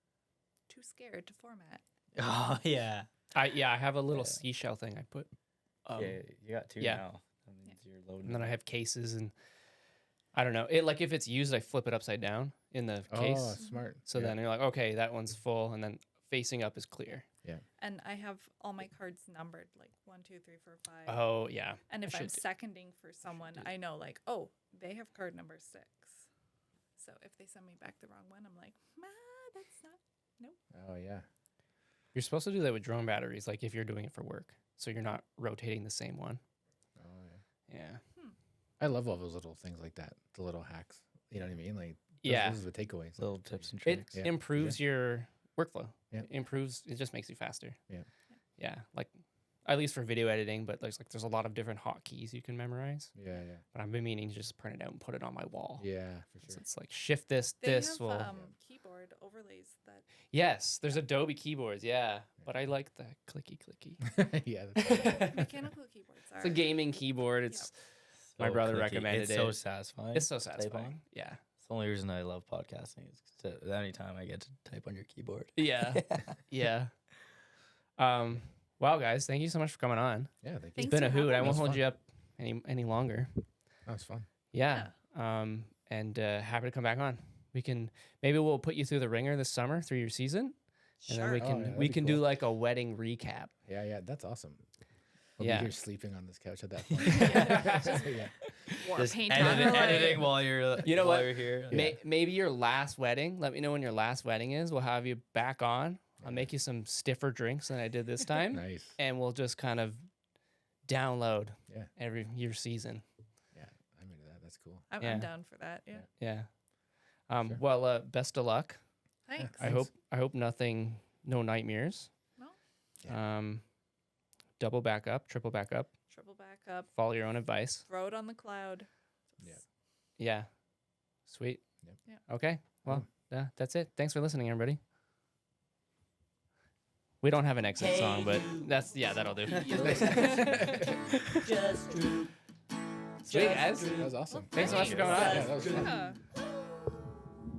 too scared to format. Oh yeah. I have a little Yeah. seashell thing I put. Yeah, you got 2 yeah. now. That means you're loading. And then I it. have cases, and I don't know. It like if it's used, I flip it upside down in the case. Oh, smart. So Yeah. then you're like, okay, that one's full, and then facing up is clear. And I have all my cards numbered, like 1, 2, 3, 4, 5. Oh yeah. And if I I'm should do- seconding for someone, I know like, oh, they have card number 6. So if they send me back the wrong one, I'm like, that's not. Oh yeah. You're supposed to do that with drone batteries, like if you're doing it for work, so you're not rotating the same one. Oh yeah. Yeah. I love all those little things like that. The little hacks. You know what I mean? Like Yeah. those are the takeaways. little tips and It tricks. Yeah. improves your workflow. Yeah. It improves. It just makes you faster. Yeah. Yeah. Like at least for video editing, but there's a lot of different hotkeys you can memorize. Yeah, yeah. But I've been meaning to just print it out and put it on my wall. Yeah, for So sure. it's like shift this, They this have will. keyboard overlays that. Yes, there's Adobe keyboards. Yeah, but I like the clicky. Yeah. That's Mechanical keyboards are. It's a gaming keyboard. It's My brother recommended It's so it. satisfying. it's so to type satisfying. on. Yeah. the only reason I love podcasting is 'cause anytime I get to type on your keyboard. Yeah. Yeah. Wow, guys, thank you so much for coming on. Yeah, thank you. It's Thanks been a for hoot. I having won't us. hold Fun. you up any longer. That was fun. Yeah. And happy to come back on. Maybe we'll put you through the ringer this summer through your season, and then Sure. we Oh, can yeah, that'd we be can do cool. like a wedding recap. Yeah, that's awesome. We'll Yeah. be here sleeping on this couch at that point. Yeah. War Just paint on editing, the editing while you're You know while what? you're here. Maybe your last wedding. Let me know when your last wedding is. We'll have you back on. I'll make you some stiffer drinks than I did this time, Nice. and we'll just kind of download Yeah. every year season. Yeah, I'm into that. That's cool. I'm, Yeah. I'm down for that. Yeah. Yeah. Sure. Well, best of luck. Thanks. I hope no nightmares. No. Double back up, triple back up. Triple back up. Follow your own advice. Throw it on the cloud. Yeah. Yeah. Sweet. Yep. Yeah. Okay. Well, that's it. Thanks for listening, everybody. We don't have an exit Hey, song, but you. that'll do. Just Drew. Sweet, guys. That was awesome. Thanks so much for coming on. Yeah, that was fun. Yeah.